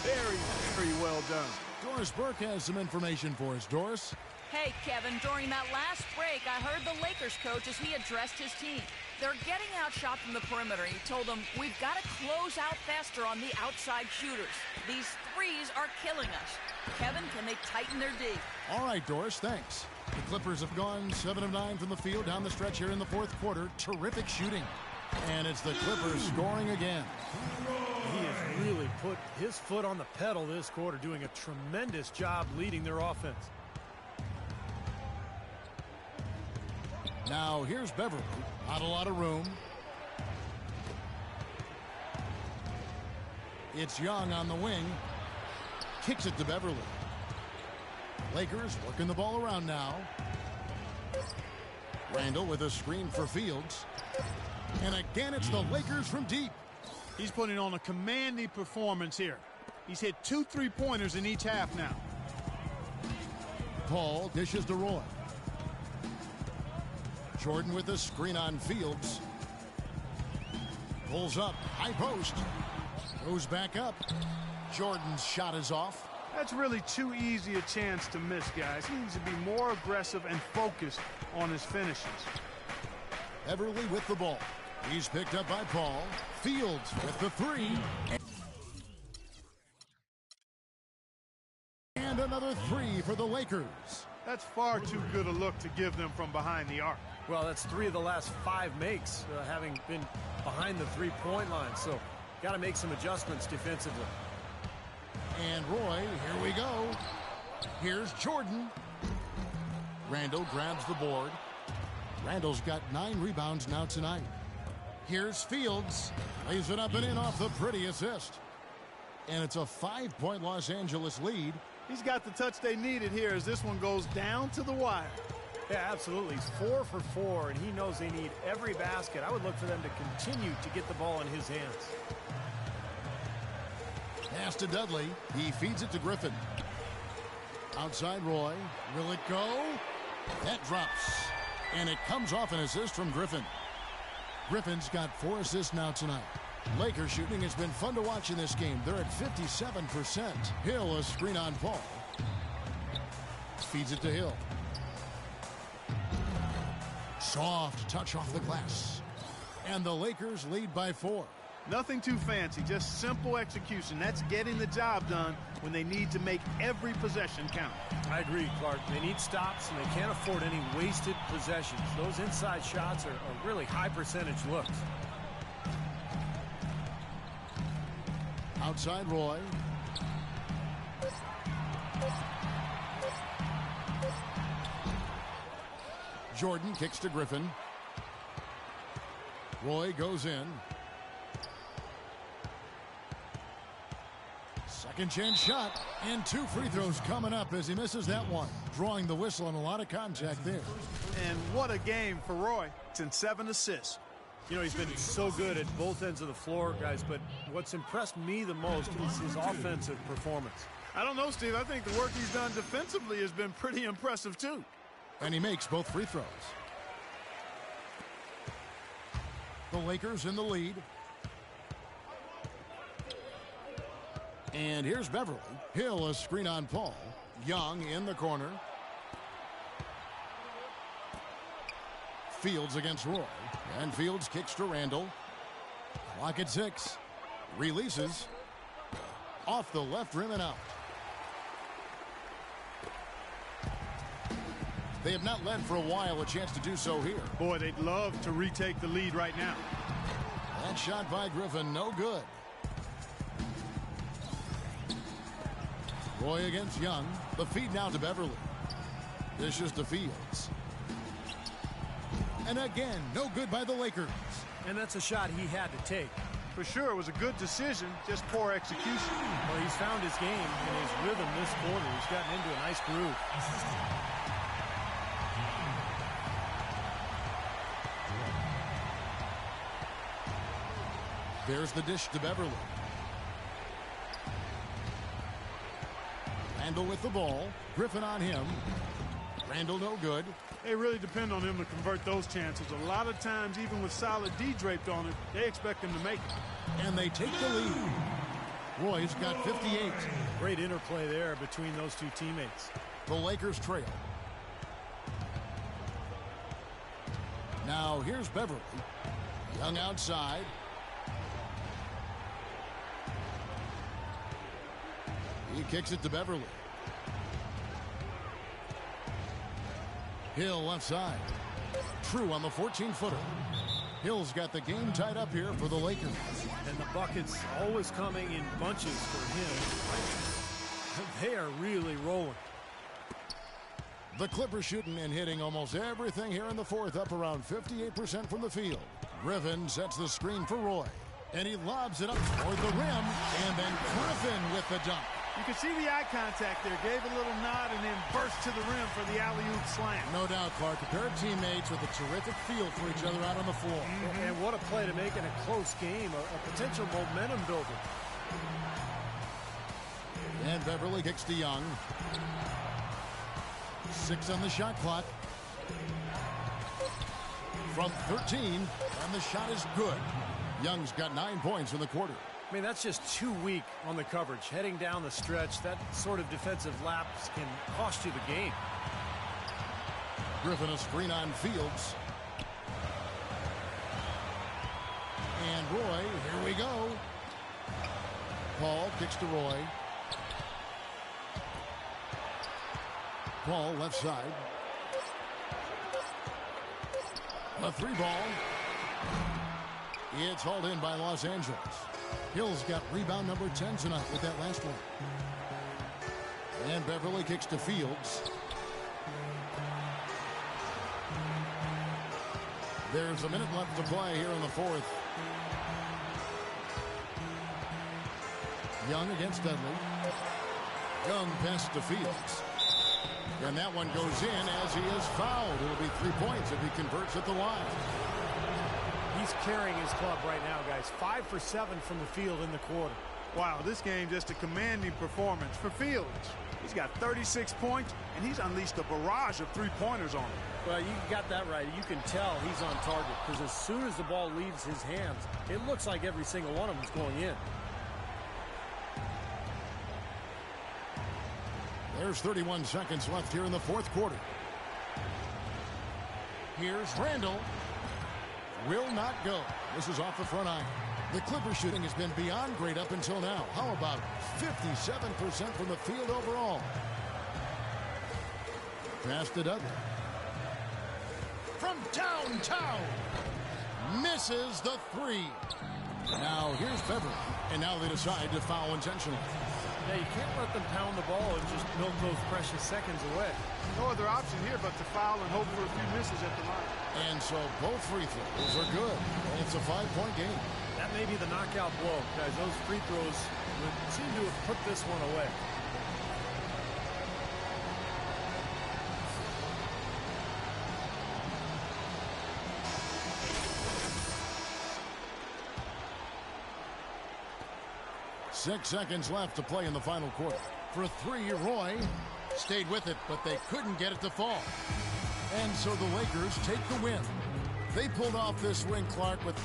Very, very well done. Doris Burke has some information for us. Doris? Hey, Kevin, during that last break, I heard the Lakers coach as he addressed his team. They're getting outshot from the perimeter. He told them, we've got to close out faster on the outside shooters. These threes are killing us. Kevin, can they tighten their D? All right, Doris, thanks. The Clippers have gone 7 of 9 from the field down the stretch here in the fourth quarter. Terrific shooting. And it's the Clippers scoring again. He has really put his foot on the pedal this quarter, doing a tremendous job leading their offense. Now here's Beverly. Not a lot of room. It's Young on the wing. Kicks it to Beverly. Lakers working the ball around now. Randall with a screen for Fields. And again, it's the Lakers from deep. He's putting on a commanding performance here. He's hit 2 3-pointers in each half now. Paul dishes to Roy. Jordan with a screen on Fields. Pulls up, high post. Goes back up. Jordan's shot is off. That's really too easy a chance to miss, guys. He needs to be more aggressive and focused on his finishes. Everly with the ball. He's picked up by Paul. Fields with the 3. And another 3 for the Lakers. That's far too good a look to give them from behind the arc. Well, that's 3 of the last 5 makes, having been behind the 3-point line. So, got to make some adjustments defensively. And Roy, here we go. Here's Jordan. Randall grabs the board. Randall's got 9 rebounds now tonight. Here's Fields. Lays it up and in off the pretty assist. And it's a 5-point Los Angeles lead. He's got the touch they needed here as this one goes down to the wire. Yeah, absolutely. He's 4 for 4, and he knows they need every basket. I would look for them to continue to get the ball in his hands. Pass to Dudley. He feeds it to Griffin. Outside Roy. Will it go? That drops. And it comes off an assist from Griffin. Griffin's got 4 assists now tonight. Lakers shooting has been fun to watch in this game. They're at 57%. Hill a screen on Paul. Feeds it to Hill. Soft touch off the glass. And the Lakers lead by 4. Nothing too fancy, just simple execution. That's getting the job done when they need to make every possession count. I agree, Clark. They need stops, and they can't afford any wasted possessions. Those inside shots are really high percentage looks. Outside Roy. Jordan kicks to Griffin. Roy goes in. Second chance shot, and 2 free throws coming up as he misses that one. Drawing the whistle and a lot of contact there. And what a game for Roy. It's in 7 assists. You know, he's been so good at both ends of the floor, guys, but what's impressed me the most is his offensive performance. I don't know, Steve. I think the work he's done defensively has been pretty impressive, too. And he makes both free throws. The Lakers in the lead. And here's Beverly. Hill a screen on Paul. Young in the corner. Fields against Roy. And Fields kicks to Randall. Clock at 6. Releases. Off the left rim and out. They have not led for a while. A chance to do so here. Boy, they'd love to retake the lead right now. That shot by Griffin, no good. Roy against Young. The feed now to Beverly. Dishes to Fields. And again, no good by the Lakers. And that's a shot he had to take. For sure, it was a good decision, just poor execution. Well, he's found his game and his rhythm this quarter. He's gotten into a nice groove. There's the dish to Beverly. Randall with the ball. Griffin on him. Randall no good. They really depend on him to convert those chances. A lot of times, even with solid D draped on it, they expect him to make it. And they take the lead. Roy's got 58. Great interplay there between those two teammates. The Lakers trail. Now here's Beverly. Young outside. He kicks it to Beverly. Hill left side. True on the 14-footer. Hill's got the game tied up here for the Lakers. And the buckets always coming in bunches for him. They are really rolling. The Clippers shooting and hitting almost everything here in the fourth, up around 58% from the field. Griffin sets the screen for Roy. And he lobs it up toward the rim. And then Griffin with the dunk. You can see the eye contact there. Gave a little nod and then burst to the rim for the alley-oop slam. No doubt, Clark. A pair of teammates with a terrific feel for each other out on the floor. And what a play to make in a close game. A potential momentum builder. And Beverly kicks to Young. 6 on the shot clock. From 13, and the shot is good. Young's got 9 points in the quarter. I mean, that's just too weak on the coverage. Heading down the stretch, that sort of defensive lapse can cost you the game. Griffin a screen on Fields. And Roy, here we go. Paul kicks to Roy. Paul left side. A 3-ball. It's hauled in by Los Angeles. Hill's got rebound number 10 tonight with that last one. And Beverly kicks to Fields. There's a minute left to play here in the fourth. Young against Dudley. Young passes to Fields. And that one goes in as he is fouled. It'll be 3 points if he converts at the line. He's carrying his club right now, guys. 5 for 7 from the field in the quarter. Wow, this game just a commanding performance for Fields. He's got 36 points, and he's unleashed a barrage of three-pointers on him. Well, you got that right. You can tell he's on target because as soon as the ball leaves his hands, it looks like every single one of them is going in. There's 31 seconds left here in the fourth quarter. Here's Randall. Will not go. This is off the front iron. The Clippers shooting has been beyond great up until now. How about 57% from the field overall? Pass to Dudley. From downtown. Misses the 3. Now here's Beverly. And now they decide to foul intentionally. Yeah, you can't let them pound the ball and just milk those precious seconds away. No other option here but to foul and hope for a few misses at the line. And so both free throws are good. And it's a 5-point game. That may be the knockout blow, guys. Those free throws would seem to have put this one away. Six seconds left to play in the final quarter. For 3, Roy stayed with it, but they couldn't get it to fall. And so the Lakers take the win. They pulled off this win, Clark, with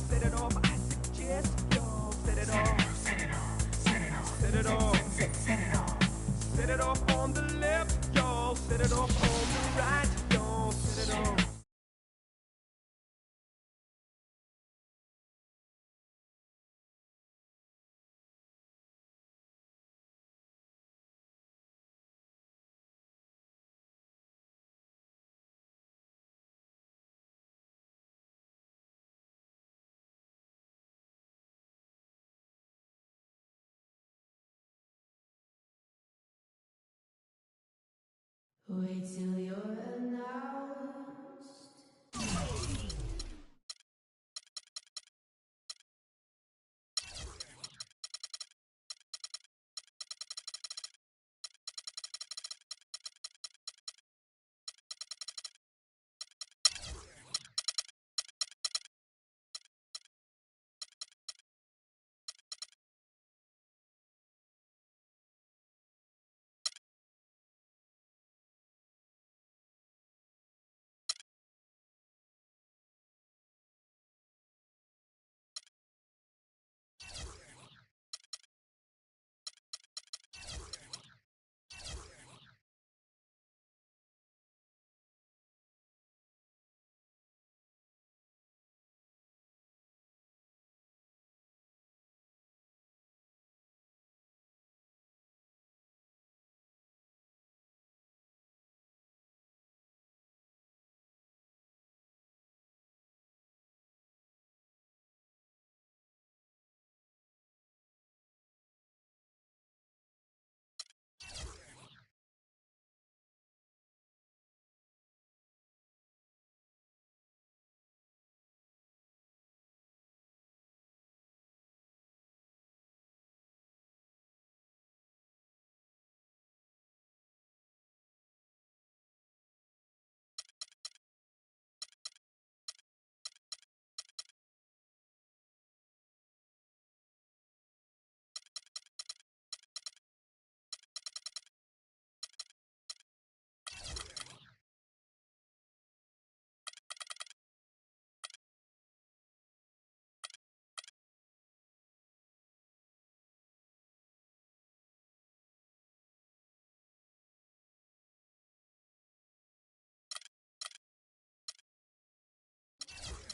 set it off. I suggest y'all set it off. Set it off. Set it off. Set it off. Set it off. Set it off on the left, y'all. Set it off on the right, y'all. Set it off. Wait till you're announced.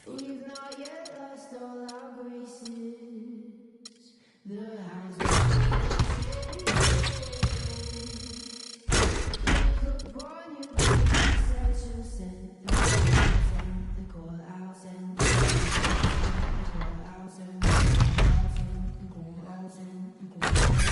We've not yet lost all our graces. The hounds look upon you, says you'll send the call out and the call out and the call out and the call out.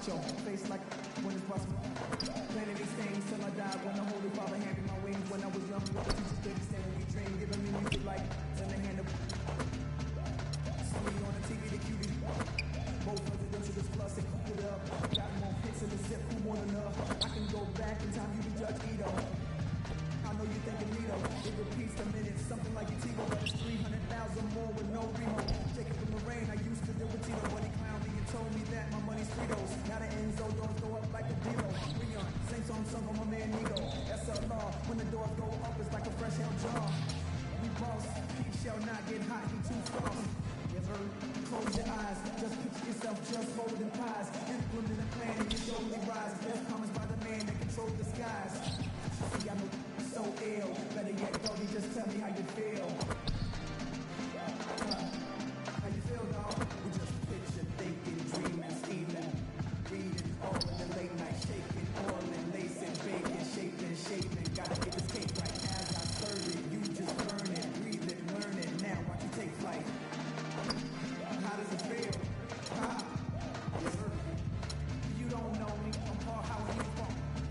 macho, face like when it's busting. Planning these things till I die. When the Holy Father handed my wings. When I was young, what the teachers did stand when we dream, giving me music like in the hand of. See me on the TV, the cutie. Both presidential is plus and cook it up. Got more hits in the zip, who want enough? I can go back in time, you can judge Edo. I know you thinking Nito. It repeats the minutes, something like your Tigo, but it's 300,000 more with no remote. Jacob from the rain, I used to deal with Tito, but he clowned me and told me that my money's Fritos. Now the Enzo doors go up like a Dilo. Rion, same song sung on my man Nigo. SLR, when the doors go up, it's like a fresh hell jar. We boss, he shall not get hot, he too frost. Yes, sir. Close your eyes, just picture yourself just holding pies. Implement a plan and you surely rise. Death comes by the man that controls the skies. See, I know so ill. Better yet, doggy, just tell me how you feel. How you feel, dog? We just picture, thinking, dreaming, scheming, reading, all in the late night, shaking, oiling, lacing, baking, shaping. Gotta get this cake right as I serve it. You just burn it, breathe it, learn it. Now watch you take flight. How does it feel? Yes, sir. You don't know me. I'm Paul Howard, you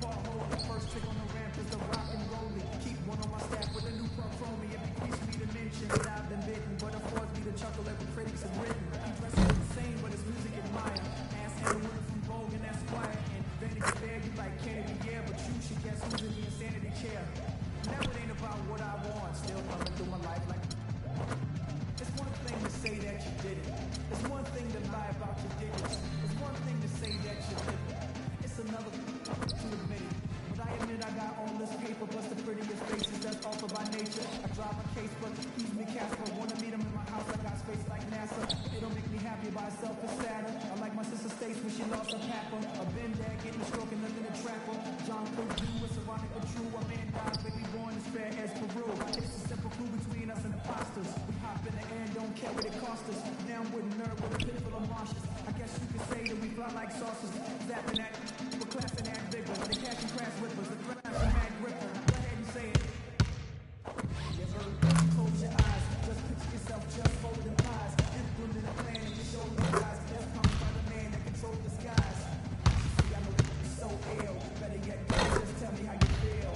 Paul Holy. First chick on the ramp is the rock and rolling. Keep one on my staff with a new pump from me. It increased me to mention that I've been bitten, but affords me to chuckle at what critics have written. He dresses insane, but his music admire. Ass and a woman from Vogue and that's quiet. And Vanity Fair, you like Kennedy, yeah, but you should guess who's in the insanity chair. Now it ain't about what I want. Still coming through my life like. It's one thing to say that you did it. It's one thing to lie about your digits. It's one thing to say that you did it. It's another to admit it. But I admit I got all this paper, plus the prettiest faces that's offered by nature. I drive a case, but he's me Casper. Wanna meet him in my house, I got space like NASA. It don't make me happy by itself, it's sadder. I like my sister Stace when she lost her papa. I've been there, getting a stroke and nothing to trap her. John Purdue, it's ironic but true. A man dies, baby born as fair as Peru. It's a simple clue between us and imposters. We hop in the air and don't care what it costs us. Now I'm with a nerd with a pit full of marshes. I guess you could say that we fly like saucers. Zapping that, we're classing that vigor. The cash and crash whippers, the thrash and mad gripper. Go ahead and say it. Yes, sir. Close your eyes, just picture yourself just holding pies. Implement a plan and you show the guys. Death comes by the man that controls the skies. See, I know you're so ill. Better yet, just tell me how you feel.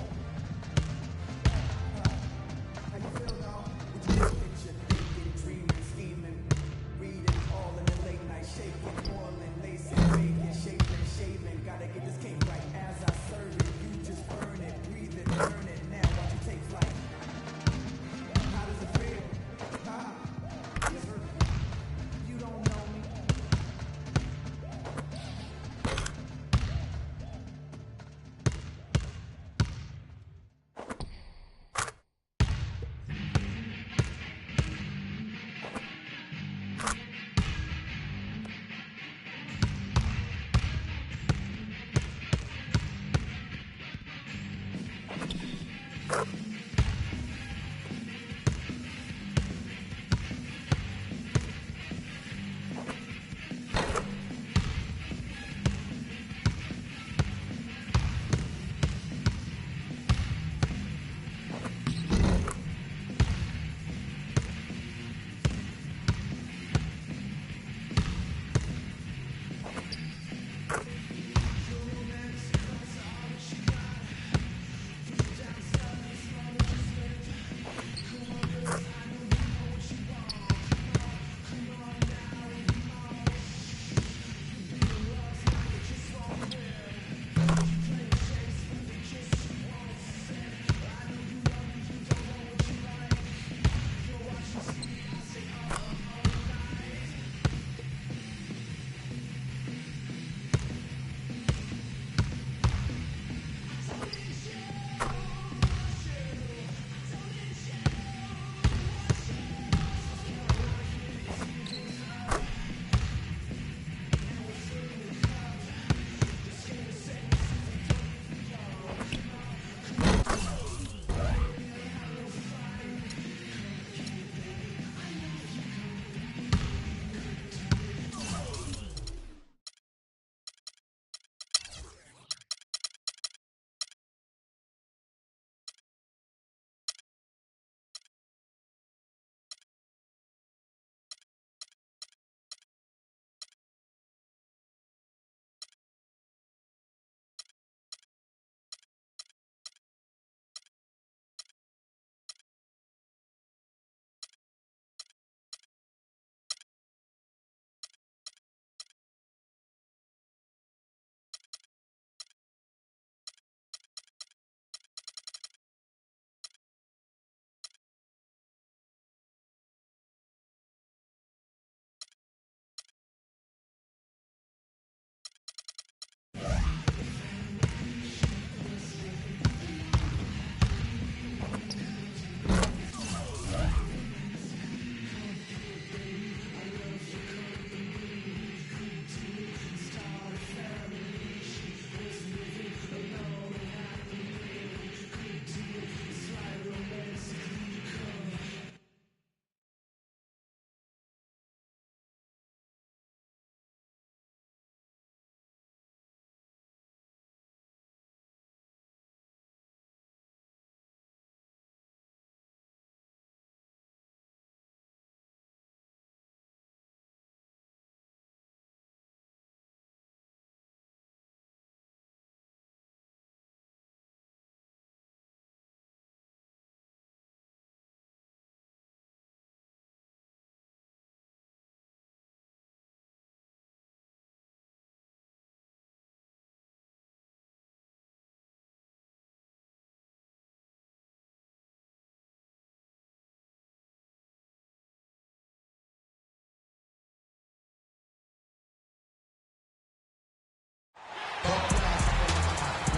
How you feel, dog? We just picture, thinking, dreaming, scheming, reading, all in the late night, shaking, oiling, lacing, baking, shaping, shaving. Gotta get this cake right as I serve it.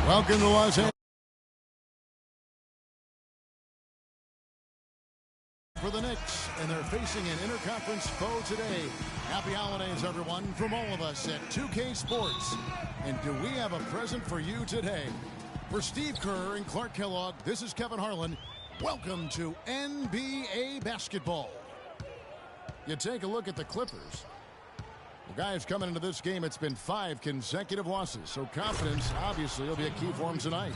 Welcome to Los Angeles. For the Knicks, and they're facing an interconference foe today. Happy holidays, everyone, from all of us at 2K Sports. And do we have a present for you today? For Steve Kerr and Clark Kellogg, this is Kevin Harlan. Welcome to NBA basketball. You take a look at the Clippers. The guys coming into this game, it's been 5 consecutive losses, so confidence obviously will be a key for them tonight.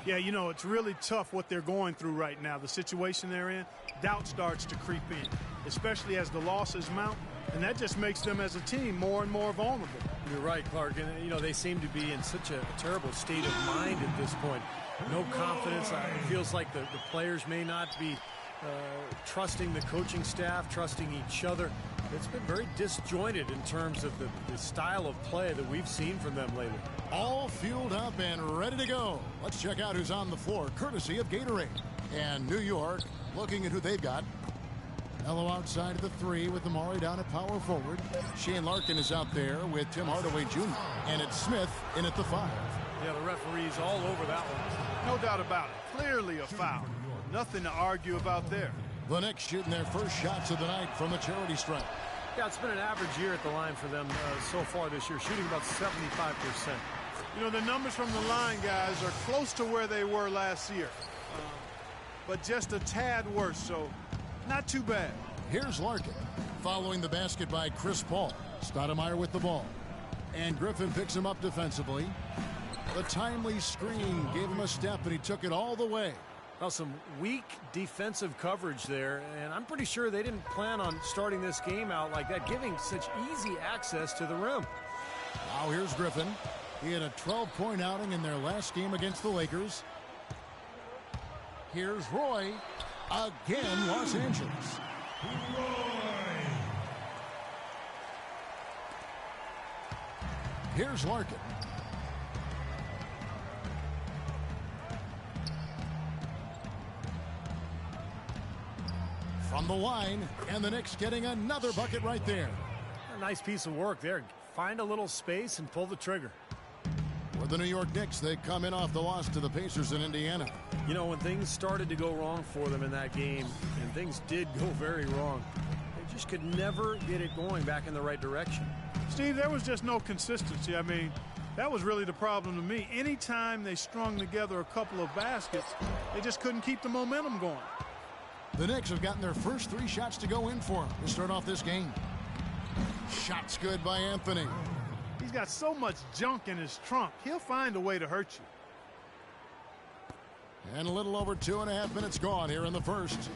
Yeah, you know, it's really tough what they're going through right now. The situation they're in, doubt starts to creep in, especially as the losses mount, and that just makes them as a team more and more vulnerable. You're right, Clark, and you know, they seem to be in such a terrible state of mind at this point. No confidence. It feels like the players may not be trusting the coaching staff, trusting each other. It's been very disjointed in terms of the style of play that we've seen from them lately. All fueled up and ready to go. Let's check out who's on the floor, courtesy of Gatorade. And New York, looking at who they've got. Mello outside of the 3 with Amari down at power forward. Shane Larkin is out there with Tim Hardaway Jr. And it's Smith in at the 5. Yeah, the referee's all over that one. No doubt about it. Clearly a foul. Nothing to argue about there. The Knicks shooting their first shots of the night from the charity stripe. Yeah, it's been an average year at the line for them so far this year, shooting about 75%. You know, the numbers from the line, guys, are close to where they were last year. But just a tad worse, so not too bad. Here's Larkin, following the basket by Chris Paul. Stoudemire with the ball. And Griffin picks him up defensively. The timely screen gave him a step, and he took it all the way. Well, some weak defensive coverage there, and I'm pretty sure they didn't plan on starting this game out like that, giving such easy access to the rim. Now here's Griffin. He had a 12-point outing in their last game against the Lakers. Here's Roy. Again, Los Angeles. Here's Larkin. From the line, and the Knicks getting another bucket right there. A nice piece of work there. Find a little space and pull the trigger. For the New York Knicks, they come in off the loss to the Pacers in Indiana. You know, when things started to go wrong for them in that game, and things did go very wrong, they just could never get it going back in the right direction. Steve, there was just no consistency. I mean, that was really the problem to me. Anytime they strung together a couple of baskets, they just couldn't keep the momentum going. The Knicks have gotten their first 3 shots to go in for them to start off this game. Shots good by Anthony. He's got so much junk in his trunk. He'll find a way to hurt you. And a little over 2.5 minutes gone here in the first.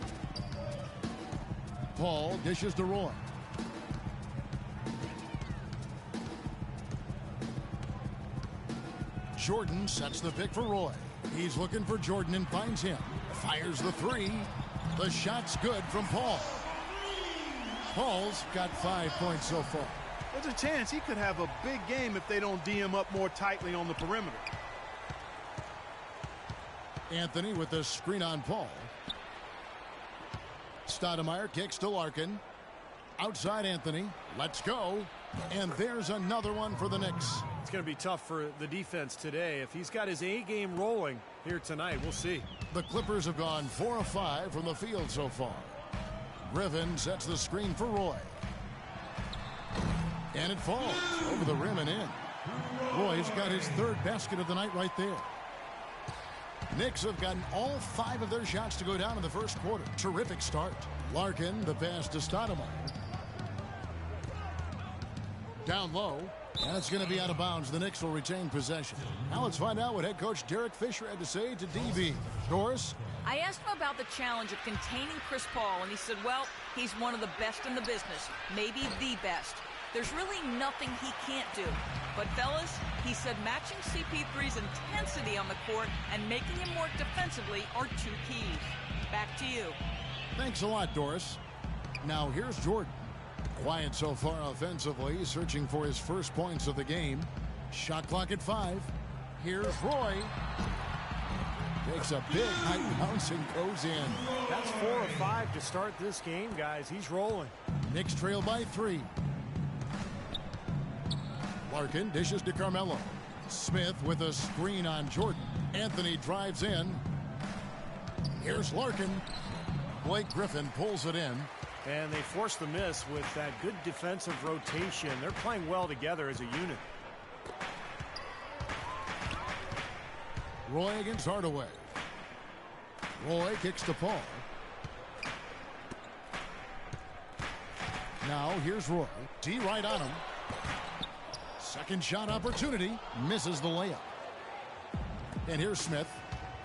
Paul dishes to Roy. Jordan sets the pick for Roy. He's looking for Jordan and finds him. Fires the 3. The shot's good from Paul. Paul's got 5 points so far. There's a chance he could have a big game if they don't D him up more tightly on the perimeter. Anthony with the screen on Paul. Stoudemire kicks to Larkin. Outside Anthony. Let's go. And there's another one for the Knicks. It's going to be tough for the defense today. If he's got his A game rolling here tonight, we'll see. The Clippers have gone 4 of 5 from the field so far. Griffin sets the screen for Roy. And it falls over the rim and in. Roy's got his 3rd basket of the night right there. Knicks have gotten all 5 of their shots to go down in the first quarter. Terrific start. Larkin, the pass to Stoudemire. Down low. And it's going to be out of bounds. The Knicks will retain possession. Now let's find out what head coach Derek Fisher had to say to DB. Doris? I asked him about the challenge of containing Chris Paul, and he said, well, he's one of the best in the business, maybe the best. There's really nothing he can't do. But, fellas, he said matching CP3's intensity on the court and making him work defensively are 2 keys. Back to you. Thanks a lot, Doris. Now here's Jordan. Quiet so far offensively, searching for his first points of the game. Shot clock at 5. Here's Roy. Takes a big height bounce and goes in. That's 4 of 5 to start this game, guys. He's rolling. Knicks trail by 3. Larkin dishes to Carmelo. Smith with a screen on Jordan. Anthony drives in. Here's Larkin. Blake Griffin pulls it in. And they force the miss with that good defensive rotation. They're playing well together as a unit. Roy against Hardaway. Roy kicks to Paul. Now here's Roy. D right on him. Second shot opportunity. Misses the layup. And here's Smith.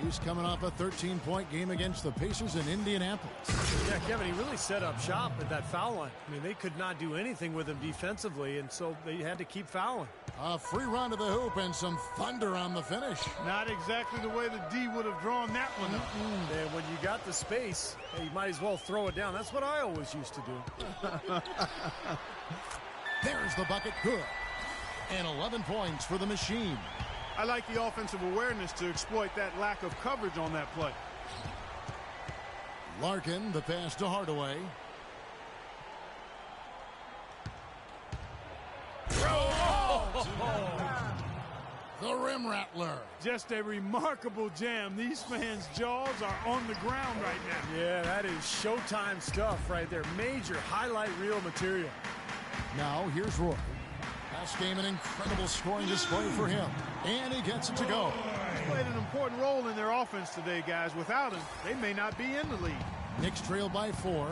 He's coming off a 13-point game against the Pacers in Indianapolis. Yeah, Kevin, he really set up shop at that foul line. I mean, they could not do anything with him defensively, and so they had to keep fouling. A free run to the hoop and some thunder on the finish. Not exactly the way the D would have drawn that one up. And when you got the space, hey, you might as well throw it down. That's what I always used to do. There's the bucket. Good. And 11 points for the Machine. I like the offensive awareness to exploit that lack of coverage on that play. Larkin, the pass to Hardaway. The rim rattler. Just a remarkable jam. These fans' jaws are on the ground right now. Yeah, that is Showtime stuff right there. Major highlight reel material. Now here's Roy. Last game, an incredible scoring display for him. And he gets it to go. He's played an important role in their offense today, guys. Without him, they may not be in the lead. Knicks trail by 4.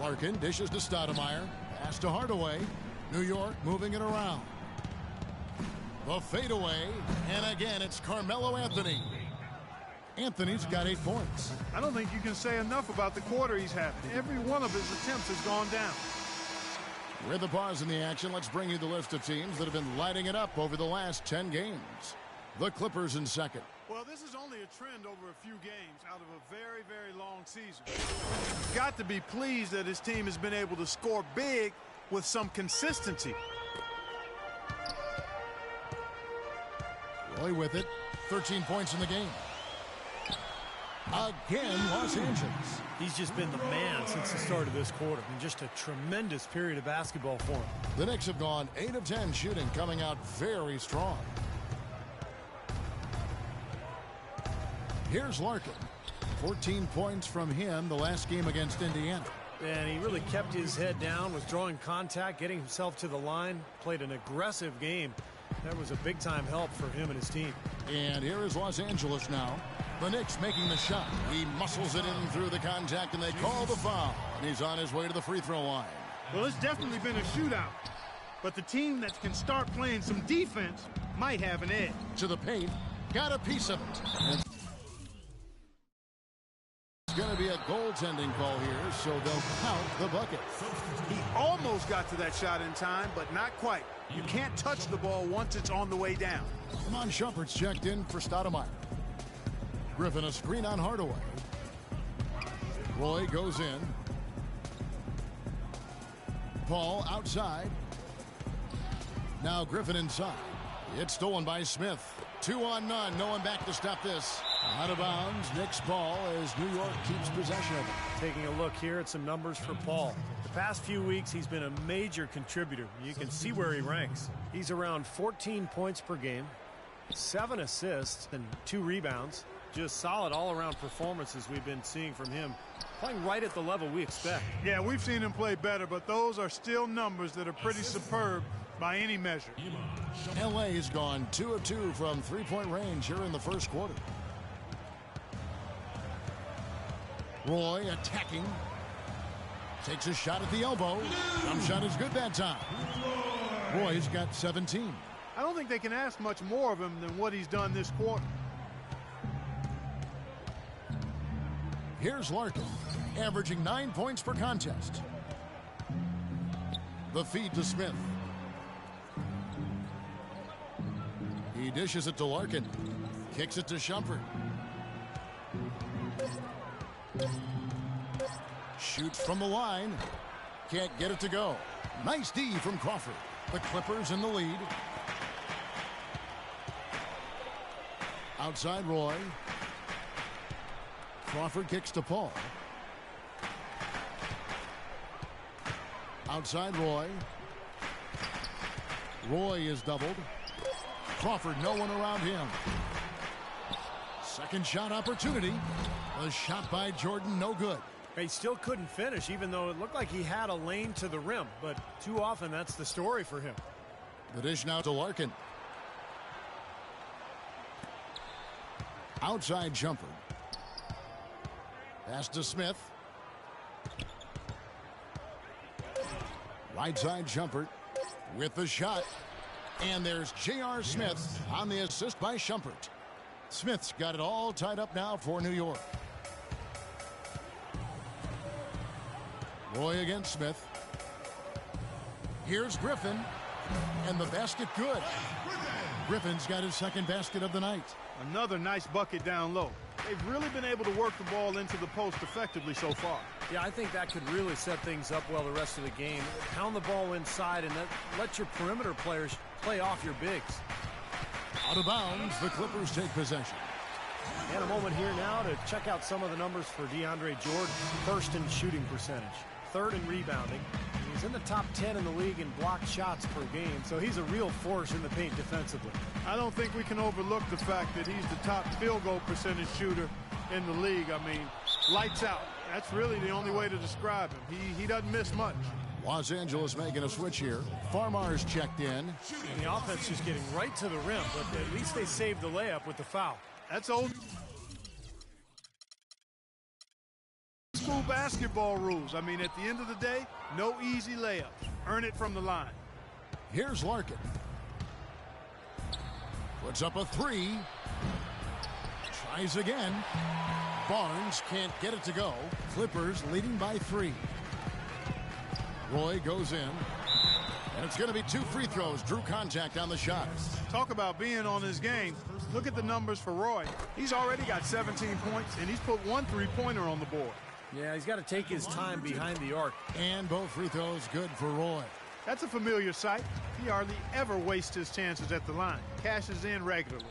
Larkin dishes to Stoudemire. Pass to Hardaway. New York moving it around. The fadeaway. And again, it's Carmelo Anthony. Anthony's got 8 points. I don't think you can say enough about the quarter he's having. Every one of his attempts has gone down. With a pause in the action, let's bring you the list of teams that have been lighting it up over the last 10 games. The Clippers in second. Well, this is only a trend over a few games out of a very, very long season. You've got to be pleased that his team has been able to score big with some consistency. Roy with it. 13 points in the game. Again, Los Angeles. He's just been the man since the start of this quarter. And just a tremendous period of basketball for him. The Knicks have gone 8 of 10 shooting, coming out very strong. Here's Larkin. 14 points from him the last game against Indiana. And he really kept his head down, was drawing contact, getting himself to the line, played an aggressive game. That was a big-time help for him and his team. And here is Los Angeles now. The Knicks making the shot. He muscles it in through the contact, and they call the foul. And he's on his way to the free throw line. Well, it's definitely been a shootout. But the team that can start playing some defense might have an edge. To the paint. Got a piece of it. And it's going to be a goaltending call here, so they'll count the bucket. He almost got to that shot in time, but not quite. You can't touch the ball once it's on the way down. Iman Shumpert's checked in for Stoudemire. Griffin a screen on Hardaway. Roy goes in. Paul outside. Now Griffin inside. It's stolen by Smith. 2 on none. No one back to stop this. Out of bounds. Knicks ball as New York keeps possession of it. Taking a look here at some numbers for Paul. The past few weeks, he's been a major contributor. You can see where he ranks. He's around 14 points per game, 7 assists, and 2 rebounds. Just solid all-around performances we've been seeing from him. Playing right at the level we expect. Yeah, we've seen him play better, but those are still numbers that are pretty superb by any measure. LA's gone 2 of 2 from three-point range here in the first quarter. Roy attacking. Takes a shot at the elbow. Jump shot is good that time. Roy's got 17. I don't think they can ask much more of him than what he's done this quarter. Here's Larkin, averaging 9 points per contest. The feed to Smith. He dishes it to Larkin. Kicks it to Shumpert. Shoots from the line. Can't get it to go. Nice D from Crawford. The Clippers in the lead. Outside Roy. Crawford kicks to Paul. Outside Roy. Roy is doubled. Crawford, no one around him. Second shot opportunity. A shot by Jordan, no good. He still couldn't finish, even though it looked like he had a lane to the rim. But too often, that's the story for him. The dish now to Larkin. Outside jumper. Pass to Smith. Right side jumper with the shot. And there's J.R. Smith on the assist by Shumpert. Smith's got it all tied up now for New York. Roy against Smith. Here's Griffin. And the basket good. Griffin's got his second basket of the night. Another nice bucket down low. They've really been able to work the ball into the post effectively so far. Yeah, I think that could really set things up well the rest of the game. Pound the ball inside and let your perimeter players play off your bigs. Out of bounds, the Clippers take possession. And a moment here now to check out some of the numbers for DeAndre Jordan. First in shooting percentage, third in rebounding. He's in the top 10 in the league in blocked shots per game, so he's a real force in the paint defensively. I don't think we can overlook the fact that he's the top field goal percentage shooter in the league. I mean, lights out. That's really the only way to describe him. He doesn't miss much. Los Angeles making a switch here. Farmar's checked in. And the offense just getting right to the rim, but at least they saved the layup with the foul. That's old school basketball rules. I mean, at the end of the day, no easy layup. Earn it from the line. Here's Larkin. Puts up a three. Tries again. Barnes can't get it to go. Clippers leading by 3. Roy goes in. And it's going to be 2 free throws. Drew contact on the shot. Talk about being on his game. Look at the numbers for Roy. He's already got 17 points, and he's put 1 3-pointer on the board. Yeah, he's got to take his time behind the arc. And both free throws good for Roy. That's a familiar sight. He hardly ever wastes his chances at the line. Cashes in regularly.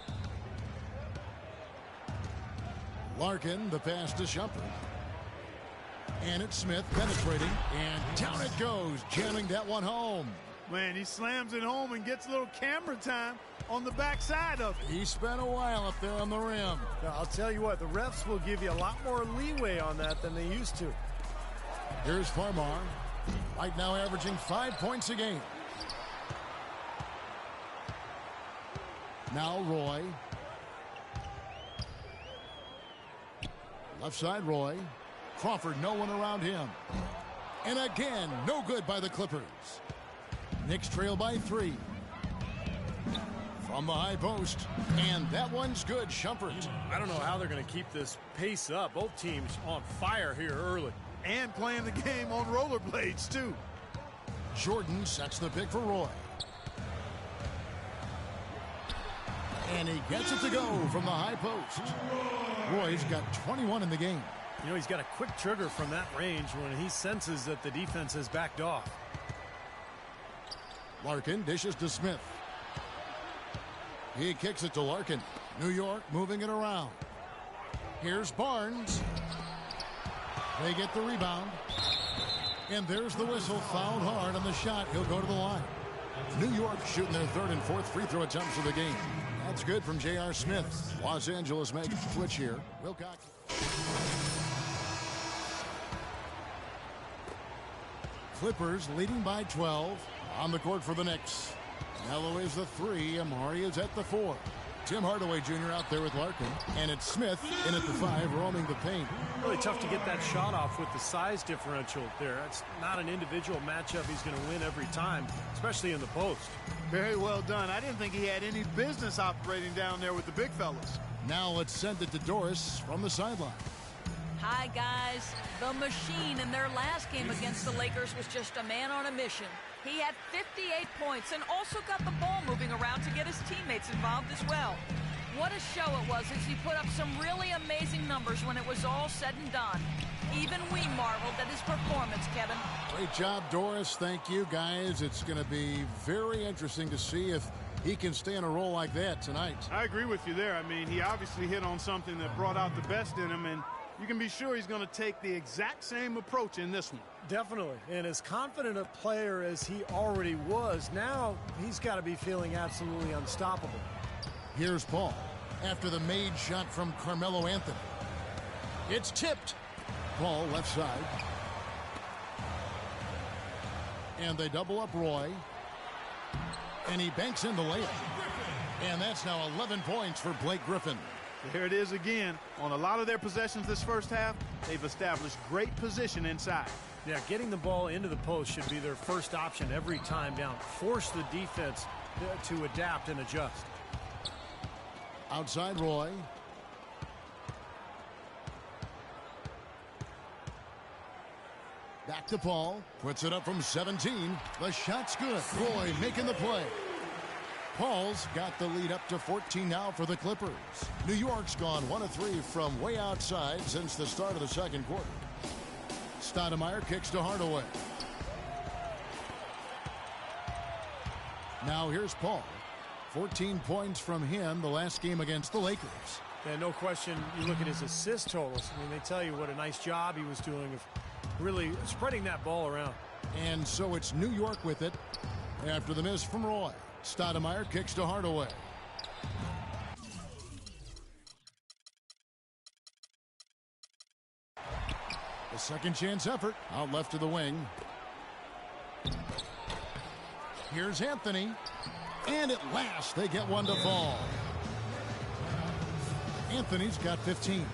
Larkin, the pass to Shumpert. And it's Smith penetrating. And down it goes, jamming that one home. Man, he slams it home and gets a little camera time on the backside of it. He spent a while up there on the rim. Now, I'll tell you what, the refs will give you a lot more leeway on that than they used to. Here's Farmar. Right now averaging 5 points a game. Now Roy. Left side Roy. Crawford, no one around him. And again, no good by the Clippers. Knicks trail by 3. From the high post. And that one's good, Shumpert. I don't know how they're going to keep this pace up. Both teams on fire here early. And playing the game on rollerblades, too. Jordan sets the pick for Roy. And he gets it to go from the high post. Roy's got 21 in the game. You know, he's got a quick trigger from that range when he senses that the defense has backed off. Larkin dishes to Smith. He kicks it to Larkin. New York moving it around. Here's Barnes. They get the rebound. And there's the whistle. Fouled hard on the shot. He'll go to the line. New York shooting their 3rd and 4th free throw attempts of the game. That's good from J.R. Smith. Los Angeles makes a switch here. Wilcox. Clippers leading by 12. On the court for the Knicks. Mello is the 3. Amari is at the 4. Tim Hardaway Jr. out there with Larkin. And it's Smith in at the 5, roaming the paint. Really tough to get that shot off with the size differential there. It's not an individual matchup he's going to win every time, especially in the post. Very well done. I didn't think he had any business operating down there with the big fellas. Now let's send it to Doris from the sideline. Hi, guys. The Machine in their last game against the Lakers was just a man on a mission. He had 58 points and also got the ball moving around to get his teammates involved as well. What a show it was as he put up some really amazing numbers when it was all said and done. Even we marveled at his performance, Kevin. Great job, Doris. Thank you, guys. It's going to be very interesting to see if he can stay in a role like that tonight. I agree with you there. I mean, he obviously hit on something that brought out the best in him, and You can be sure he's going to take the exact same approach in this one. Definitely. And as confident a player as he already was, now he's got to be feeling absolutely unstoppable. Here's Paul after the made shot from Carmelo Anthony. It's tipped. Paul left side. And they double up Roy. And he banks in the layup. And that's now 11 points for Blake Griffin. There it is again. On a lot of their possessions this first half, they've established great position inside. Yeah, getting the ball into the post should be their first option every time down. Force the defense to adapt and adjust. Outside Roy. Back to Paul. Puts it up from 17. The shot's good. Roy making the play. Paul's got the lead up to 14 now for the Clippers. New York's gone 1 of 3 from way outside since the start of the second quarter. Stoudemire kicks to Hardaway. Now here's Paul. 14 points from him the last game against the Lakers. And no question, you look at his assist totals. I mean, they tell you what a nice job he was doing of really spreading that ball around. And so it's New York with it after the miss from Roy. Stoudemire kicks to Hardaway. A second chance effort out left to the wing. Here's Anthony. And at last they get one to fall. Anthony's got 15.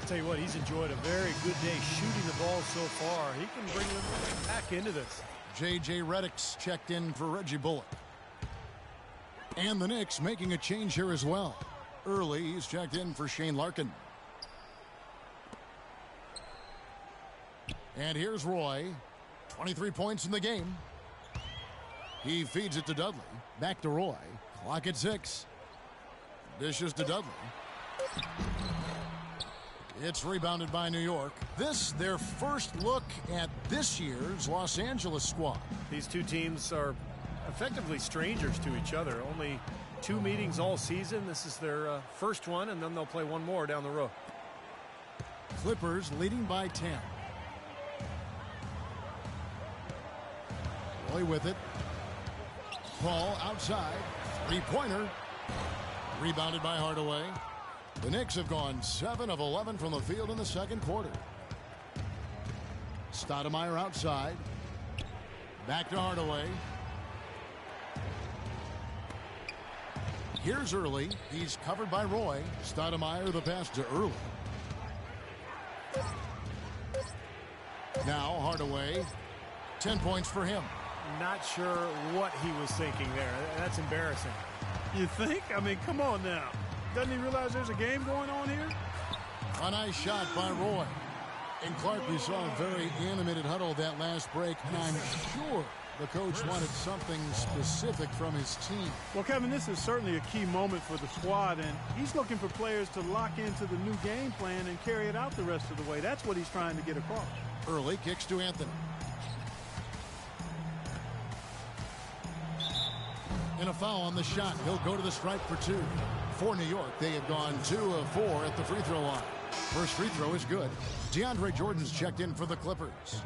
I'll tell you what, he's enjoyed a very good day shooting the ball so far. He can bring them back into this. J.J. Redick's checked in for Reggie Bullock. And the Knicks making a change here as well. Early, he's checked in for Shane Larkin. And here's Roy. 23 points in the game. He feeds it to Dudley. Back to Roy. Clock at 6. Dishes to Dudley. It's rebounded by New York. This, their first look at this year's Los Angeles squad. These two teams are effectively strangers to each other. Only 2 meetings all season. This is their first one, and then they'll play one more down the road. Clippers leading by 10. Roy with it. Paul outside. Three-pointer. Rebounded by Hardaway. The Knicks have gone 7 of 11 from the field in the second quarter. Stoudemire outside. Back to Hardaway. Here's Early. He's covered by Roy. Stoudemire the pass to Early. Now Hardaway. 10 points for him. Not sure what he was thinking there. That's embarrassing. You think? I mean, come on now. Doesn't he realize there's a game going on here? A nice shot by Roy. And Clark, we saw a very animated huddle that last break, and I'm sure the coach wanted something specific from his team. Well, Kevin, this is certainly a key moment for the squad, and he's looking for players to lock into the new game plan and carry it out the rest of the way. That's what he's trying to get across. Early kicks to Anthony. And a foul on the shot. He'll go to the stripe for 2. For New York, they have gone 2 of 4 at the free throw line. First free throw is good. DeAndre Jordan's checked in for the Clippers.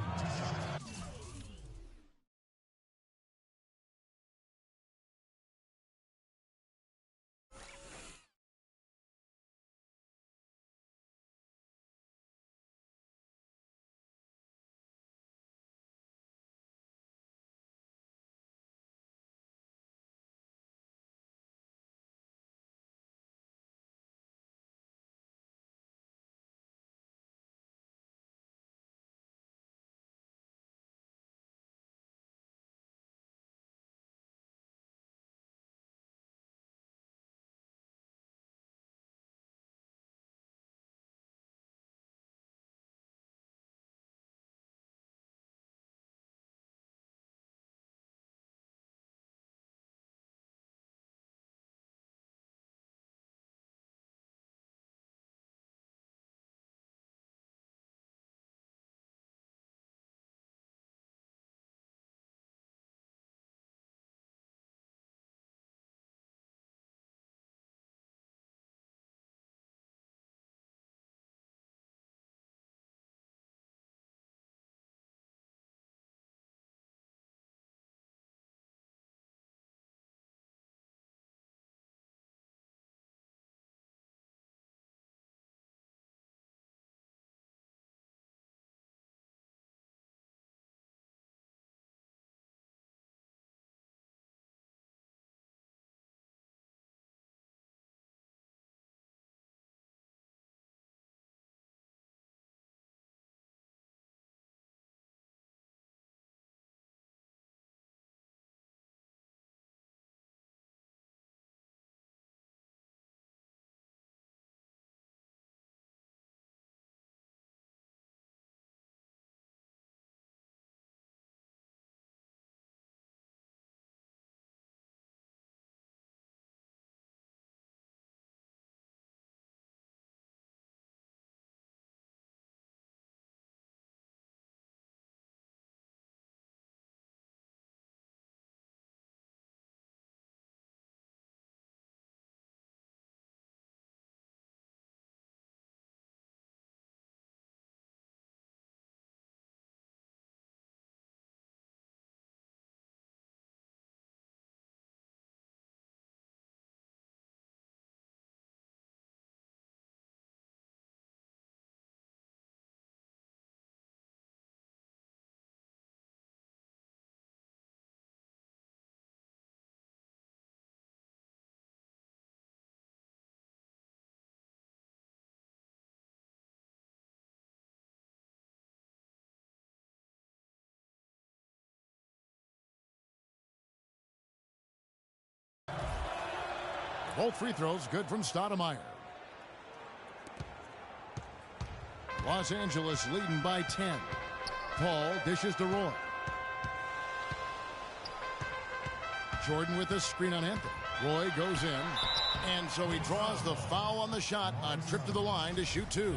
Both free throws good from Stoudemire. Los Angeles leading by 10. Paul dishes to Roy. Jordan with a screen on Anthony. Roy goes in, and so he draws the foul on the shot. A trip to the line to shoot two.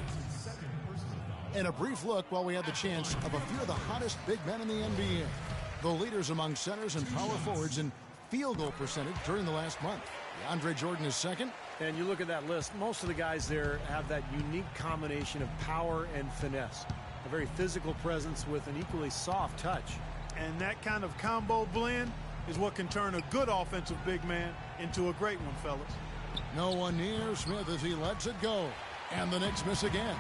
And a brief look while we had the chance of a few of the hottest big men in the NBA. The leaders among centers and power forwards in field goal percentage during the last month. DeAndre Jordan is second. And you look at that list, most of the guys there have that unique combination of power and finesse. A very physical presence with an equally soft touch. And that kind of combo blend is what can turn a good offensive big man into a great one, fellas. No one near Smith as he lets it go. And the Knicks miss again.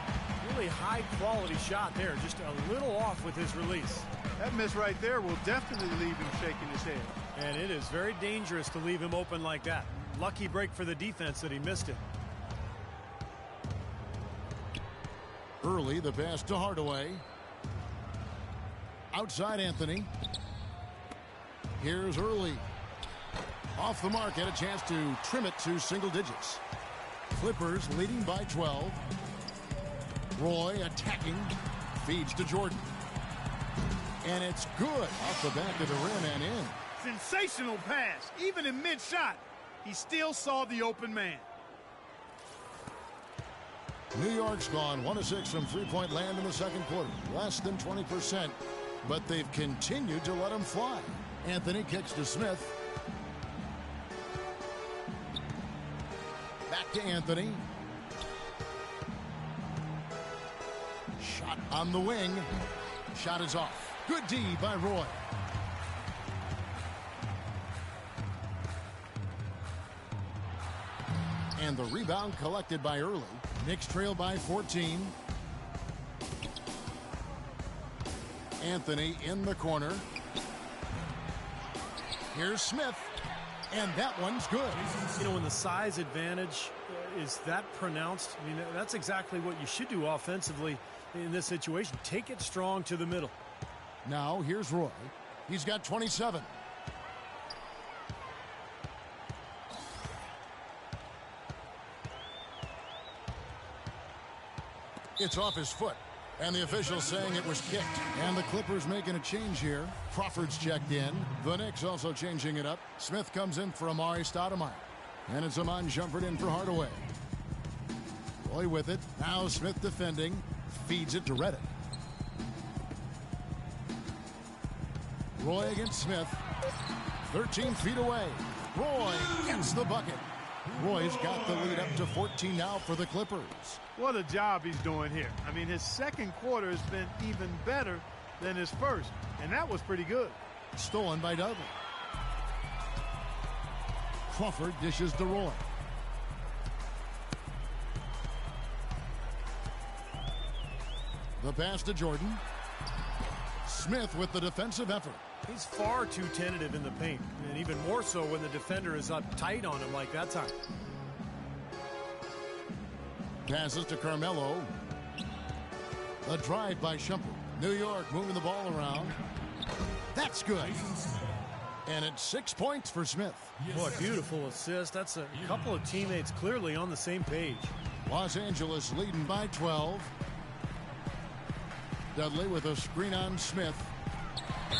Really high-quality shot there, just a little off with his release. That miss right there will definitely leave him shaking his head. And it is very dangerous to leave him open like that. Lucky break for the defense that he missed it. Early, the pass to Hardaway. Outside Anthony. Here's Early. Off the mark, had a chance to trim it to single digits. Clippers leading by 12. Roy attacking. Feeds to Jordan. And it's good off the back of the rim and in. Sensational pass. Even in mid-shot, he still saw the open man. New York's gone 1 of 6 from three-point land in the second quarter. Less than 20%. But they've continued to let him fly. Anthony kicks to Smith. Back to Anthony. Shot on the wing. Shot is off. Good D by Roy. And the rebound collected by Early. Knicks trail by 14. Anthony in the corner. Here's Smith. And that one's good. You know, when the size advantage is that pronounced, I mean, that's exactly what you should do offensively in this situation. Take it strong to the middle. Now, here's Roy. He's got 27. It's off his foot. And the officials saying it was kicked. And the Clippers making a change here. Crawford's checked in. The Knicks also changing it up. Smith comes in for Amari Stoudemire. And it's Amon Shumpert in for Hardaway. Roy with it. Now Smith defending. Feeds it to Reddick. Roy against Smith. 13 feet away. Roy gets the bucket. Roy's got the lead up to 14 now for the Clippers. What a job he's doing here. I mean, his second quarter has been even better than his first, and that was pretty good. Stolen by Dudley. Crawford dishes to Roy. The pass to Jordan. Smith with the defensive effort. He's far too tentative in the paint, and even more so when the defender is up tight on him like that time. Passes to Carmelo. A drive by Shumpert. New York moving the ball around. That's good. And it's 6 points for Smith. What a beautiful assist. That's a couple of teammates clearly on the same page. Los Angeles leading by 12. Dudley with a screen on Smith.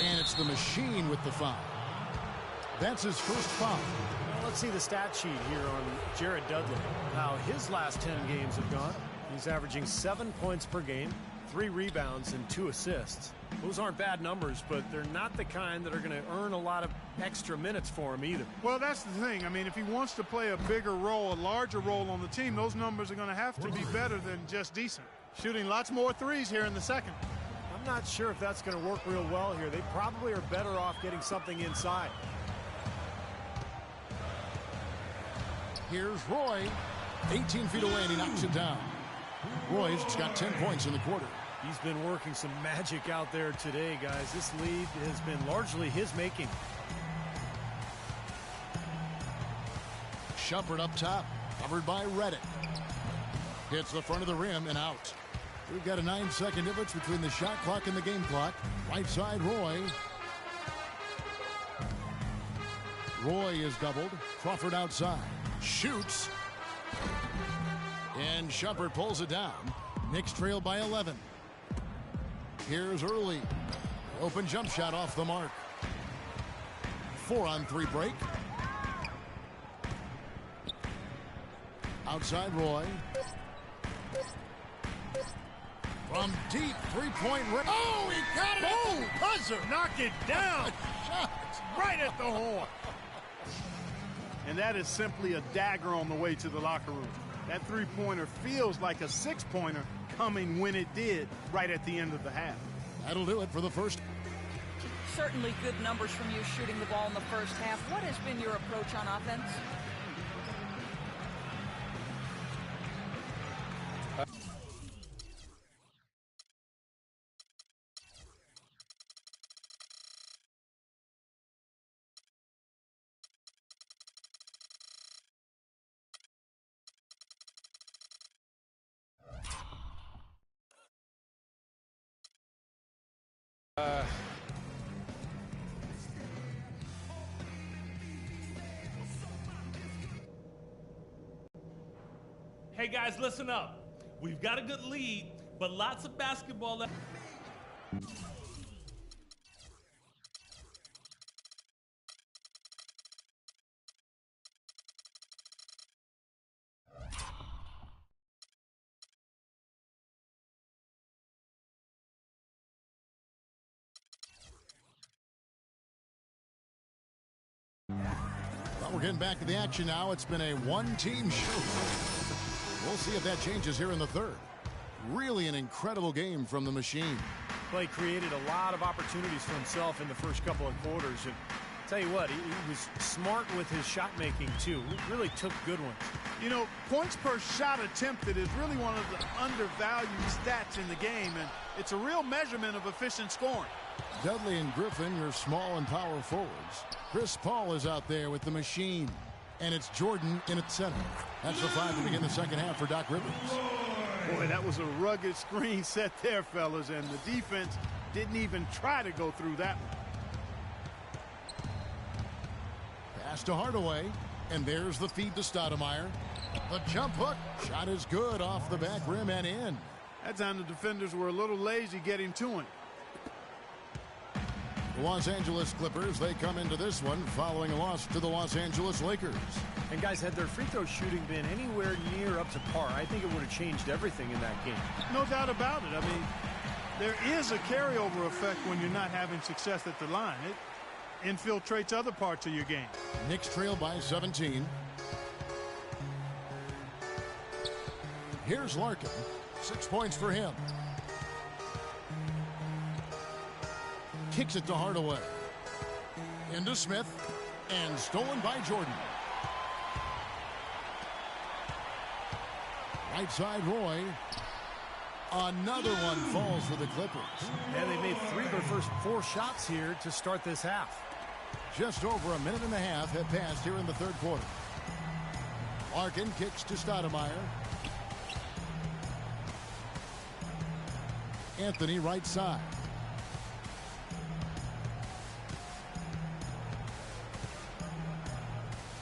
And it's the machine with the foul. That's his first foul. Well, let's see the stat sheet here on Jared Dudley. How his last 10 games have gone. He's averaging 7 points per game, 3 rebounds, and 2 assists. Those aren't bad numbers, but they're not the kind that are going to earn a lot of extra minutes for him either. Well, that's the thing. I mean, if he wants to play a bigger role, a larger role on the team, those numbers are going to have to be better than just decent. Shooting lots more threes here in the second. I'm not sure if that's going to work real well here. They probably are better off getting something inside. Here's Roy. 18 feet away, and he knocks it down. Roy's got 10 points in the quarter. He's been working some magic out there today, guys. This lead has been largely his making. Shumpert up top, covered by Reddick. Hits the front of the rim and out. We've got a 9-second difference between the shot clock and the game clock. Right side, Roy. Roy is doubled. Crawford outside. Shoots. And Shumpert pulls it down. Knicks trail by 11. Here's Early. Open jump shot off the mark. 4-on-3 break. Outside Roy. From deep three-point range. Oh, he got it! Boom! Buzzer! Knock it down! Right at the horn. And that is simply a dagger on the way to the locker room. That three-pointer feels like a six-pointer coming when it did right at the end of the half. That'll do it for the first. Certainly good numbers from you shooting the ball in the first half. What has been your approach on offense? Hey guys, listen up. We've got a good lead, but lots of basketball left. Well, we're getting back to the action now. It's been a one-team show. We'll see if that changes here in the third. Really an incredible game from the machine. Clay created a lot of opportunities for himself in the first couple of quarters. And I'll tell you what, he was smart with his shot making too. He really took good ones. You know, points per shot attempted is really one of the undervalued stats in the game, and it's a real measurement of efficient scoring. Dudley and Griffin, your small and power forwards. Chris Paul is out there with the machine. And it's Jordan in at center. That's the five to begin the second half for Doc Rivers. Boy, that was a rugged screen set there, fellas, and the defense didn't even try to go through that one. Pass to Hardaway, and there's the feed to Stoudemire. The jump hook shot is good off the back rim and in. That time the defenders were a little lazy getting to him. The Los Angeles Clippers, they come into this one following a loss to the Los Angeles Lakers. And guys, had their free throw shooting been anywhere near up to par, I think it would have changed everything in that game. No doubt about it. I mean, there is a carryover effect when you're not having success at the line. It infiltrates other parts of your game. Knicks trail by 17. Here's Larkin. 6 points for him. Kicks it to Hardaway. Into Smith. And stolen by Jordan. Right side Roy. Another one falls for the Clippers. And they made 3 of their first 4 shots here to start this half. Just over a minute and a half have passed here in the third quarter. Larkin kicks to Stoudemire. Anthony right side.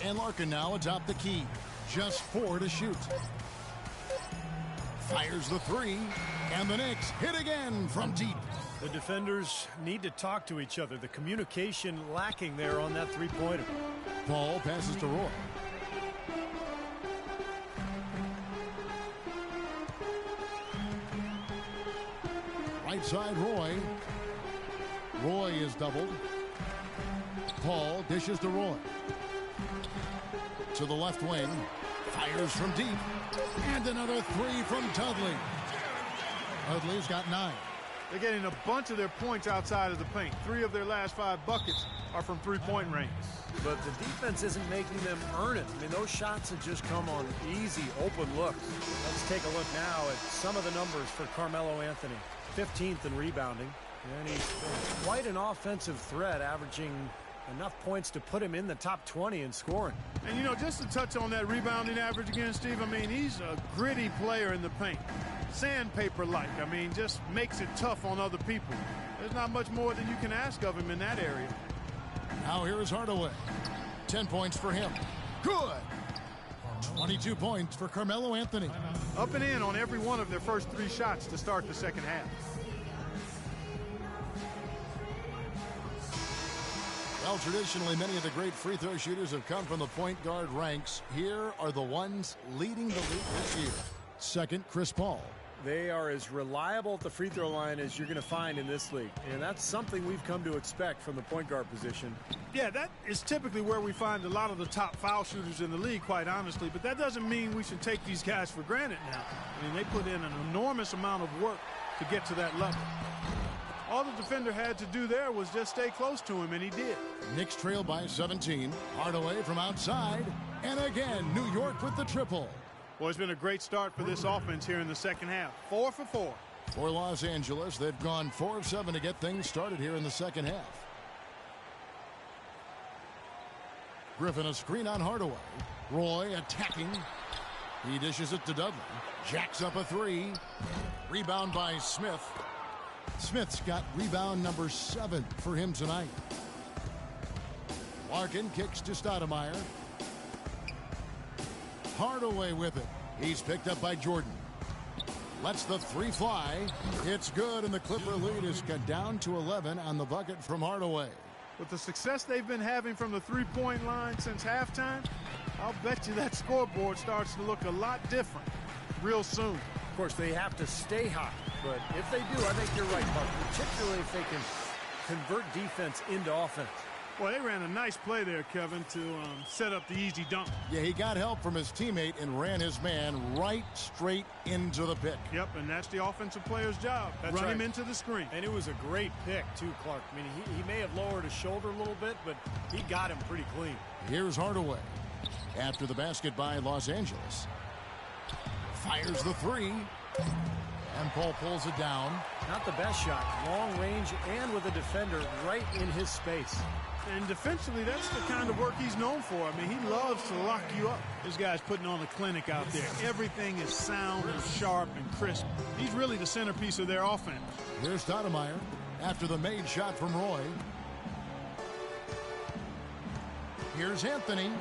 And Larkin now atop the key. Just 4 to shoot. Fires the 3. And the Knicks hit again from deep. The defenders need to talk to each other. The communication lacking there on that three-pointer. Paul passes to Roy. Right side Roy. Roy is doubled. Paul dishes to Roy. To the left wing. Fires from deep. And another 3 from Dudley. Dudley's got 9. They're getting a bunch of their points outside of the paint. 3 of their last 5 buckets are from three-point range. But the defense isn't making them earn it. I mean, those shots have just come on easy, open looks. Let's take a look now at some of the numbers for Carmelo Anthony. 15th in rebounding. And he's quite an offensive threat, averaging enough points to put him in the top 20 in scoring. And, you know, just to touch on that rebounding average again, Steve, I mean, he's a gritty player in the paint. Sandpaper-like. I mean, just makes it tough on other people. There's not much more than you can ask of him in that area. Now here is Hardaway. 10 points for him. Good. 22 points for Carmelo Anthony. Up and in on every one of their first 3 shots to start the second half. Well, traditionally, many of the great free throw shooters have come from the point guard ranks. Here are the ones leading the league this year. Second, Chris Paul. They are as reliable at the free throw line as you're going to find in this league. And that's something we've come to expect from the point guard position. Yeah, that is typically where we find a lot of the top foul shooters in the league, quite honestly. But that doesn't mean we should take these guys for granted now. I mean, they put in an enormous amount of work to get to that level. All the defender had to do there was just stay close to him, and he did. Knicks trail by 17. Hardaway from outside. And again, New York with the triple. Well, it's been a great start for this offense here in the second half. 4 for 4. For Los Angeles, they've gone 4 of 7 to get things started here in the second half. Griffin a screen on Hardaway. Roy attacking. He dishes it to Dudley. Jacks up a 3. Rebound by Smith. Smith's got rebound number 7 for him tonight. Larkin kicks to Stoudemire. Hardaway with it. He's picked up by Jordan. Lets the 3 fly. It's good, and the Clipper lead is cut down to 11 on the bucket from Hardaway. With the success they've been having from the three-point line since halftime, I'll bet you that scoreboard starts to look a lot different real soon. Of course, they have to stay hot, but if they do, I think you're right, Mark, particularly if they can convert defense into offense. Well, they ran a nice play there, Kevin, to set up the easy dunk. Yeah, he got help from his teammate and ran his man right straight into the pick. Yep, and that's the offensive player's job. Run him into the screen. And it was a great pick, too, Clark. I mean, he may have lowered his shoulder a little bit, but he got him pretty clean. Here's Hardaway. After the basket by Los Angeles. Fires the 3. And Paul pulls it down. Not the best shot. Long range and with a defender right in his space. And defensively, that's the kind of work he's known for. I mean, he loves to lock you up. This guy's putting on a clinic out there. Everything is sound and sharp and crisp. He's really the centerpiece of their offense. Here's Stoudemire after the made shot from Roy. Here's Anthony.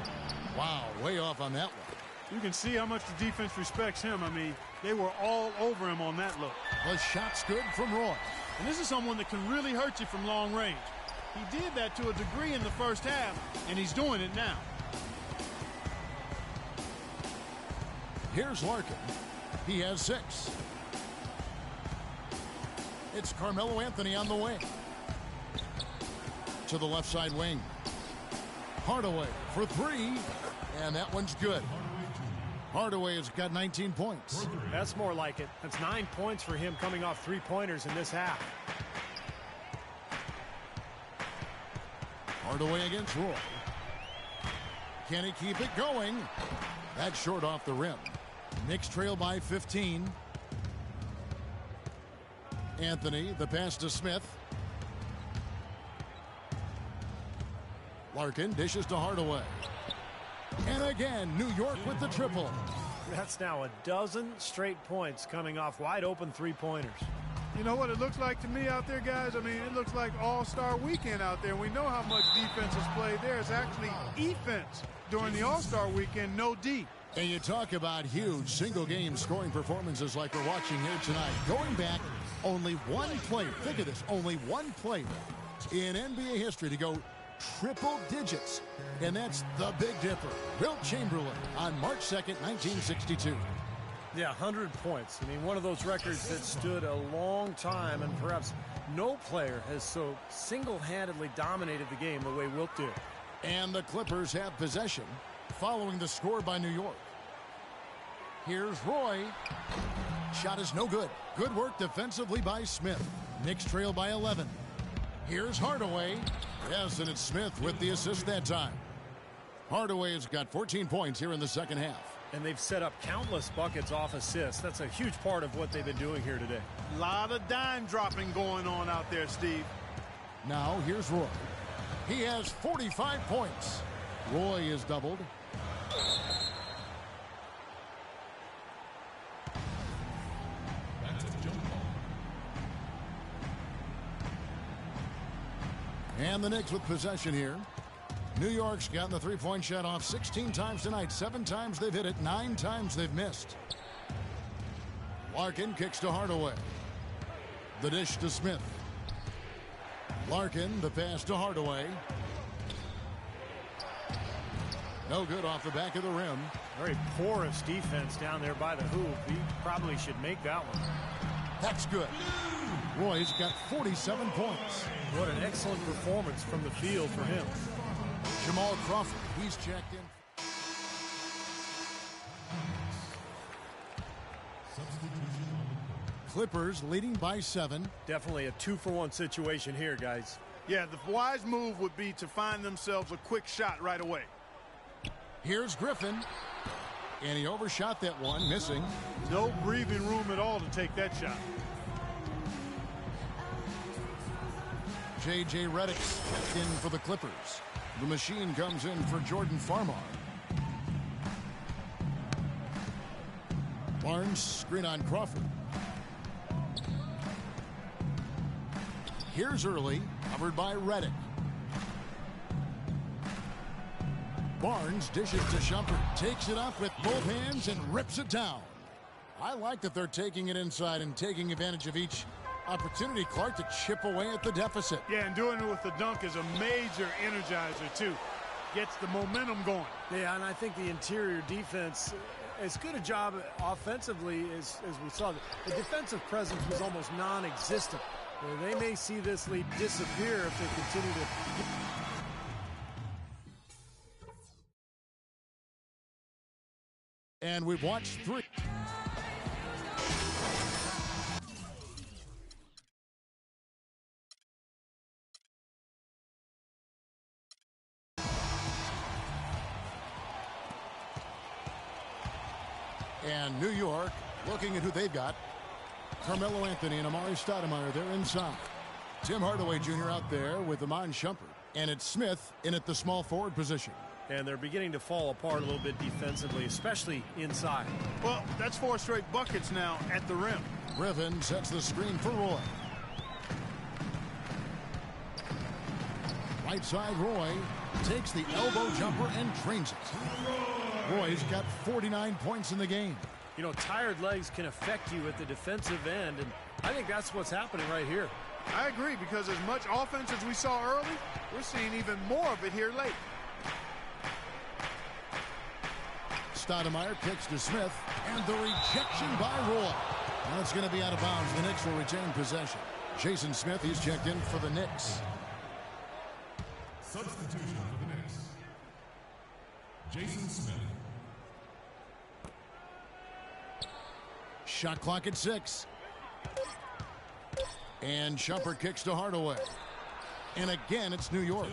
Wow, way off on that one. You can see how much the defense respects him. I mean, they were all over him on that look. The shot's good from Roy. And this is someone that can really hurt you from long range. He did that to a degree in the first half, and he's doing it now. Here's Larkin. He has 6. It's Carmelo Anthony on the wing. To the left side wing. Hardaway for 3. And that one's good. Hardaway has got 19 points. That's more like it. That's 9 points for him coming off 3-pointers in this half. Hardaway against Roy. Can he keep it going? That's short off the rim. Knicks trail by 15. Anthony, the pass to Smith. Larkin dishes to Hardaway. And again, New York with the triple. That's now a dozen straight points coming off wide open 3-pointers. You know what it looks like to me out there, guys? I mean, it looks like All-Star Weekend out there. We know how much defense is played there. It's actually defense during the All-Star Weekend, no D. And you talk about huge single-game scoring performances like we're watching here tonight. Going back, only one player, think of this, only one player in NBA history to go triple digits. And that's the Big Dipper, Wilt Chamberlain, on March 2nd, 1962. Yeah, 100 points. I mean, one of those records that stood a long time, and perhaps no player has so single-handedly dominated the game the way Wilt did. And the Clippers have possession following the score by New York. Here's Roy. Shot is no good. Good work defensively by Smith. Knicks trail by 11. Here's Hardaway. Yes, and it's Smith with the assist that time. Hardaway has got 14 points here in the second half. And they've set up countless buckets off assists. That's a huge part of what they've been doing here today. A lot of dime dropping going on out there, Steve. Now here's Roy. He has 45 points. Roy is doubled. And the Knicks with possession here. New York's gotten the three-point shot off 16 times tonight. 7 times they've hit it, 9 times they've missed. Larkin kicks to Hardaway. The dish to Smith. Larkin, the pass to Hardaway. No good off the back of the rim. Very porous defense down there by the hoop. He probably should make that one. That's good. Roy's got 47 points. What an excellent performance from the field for him. Jamal Crawford, he's checked in. Clippers leading by 7. Definitely a 2-for-1 situation here, guys. Yeah, the wise move would be to find themselves a quick shot right away. Here's Griffin. And he overshot that one, missing. No breathing room at all to take that shot. J.J. Redick's checked in for the Clippers. The machine comes in for Jordan Farmar. Barnes screen on Crawford. Here's Early, covered by Redick. Barnes dishes to Shumpert, takes it up with both hands and rips it down. I like that they're taking it inside and taking advantage of each opportunity, Clark, to chip away at the deficit. Yeah, and doing it with the dunk is a major energizer, too. Gets the momentum going. Yeah, and I think the interior defense, as good a job offensively as we saw. The defensive presence was almost non-existent. They may see this lead disappear if they continue to... And we've watched 3. And New York looking at who they've got. Carmelo Anthony and Amari Stoudemire, they're inside. Tim Hardaway Jr. out there with Iman Shumpert. And it's Smith in at the small forward position. And they're beginning to fall apart a little bit defensively, especially inside. Well, that's 4 straight buckets now at the rim. Griffin sets the screen for Roy. Right side, Roy takes the elbow jumper and drains it. Roy's got 49 points in the game. You know, tired legs can affect you at the defensive end, and I think that's what's happening right here. I agree, because as much offense as we saw early, we're seeing even more of it here late. Stoudemire kicks to Smith, and the rejection by Roy. That's going to be out of bounds. The Knicks will retain possession. Jason Smith, he's checked in for the Knicks. Substitution for the Knicks. Jason Smith. Shot clock at 6. And Shumpert kicks to Hardaway. And again, it's New York.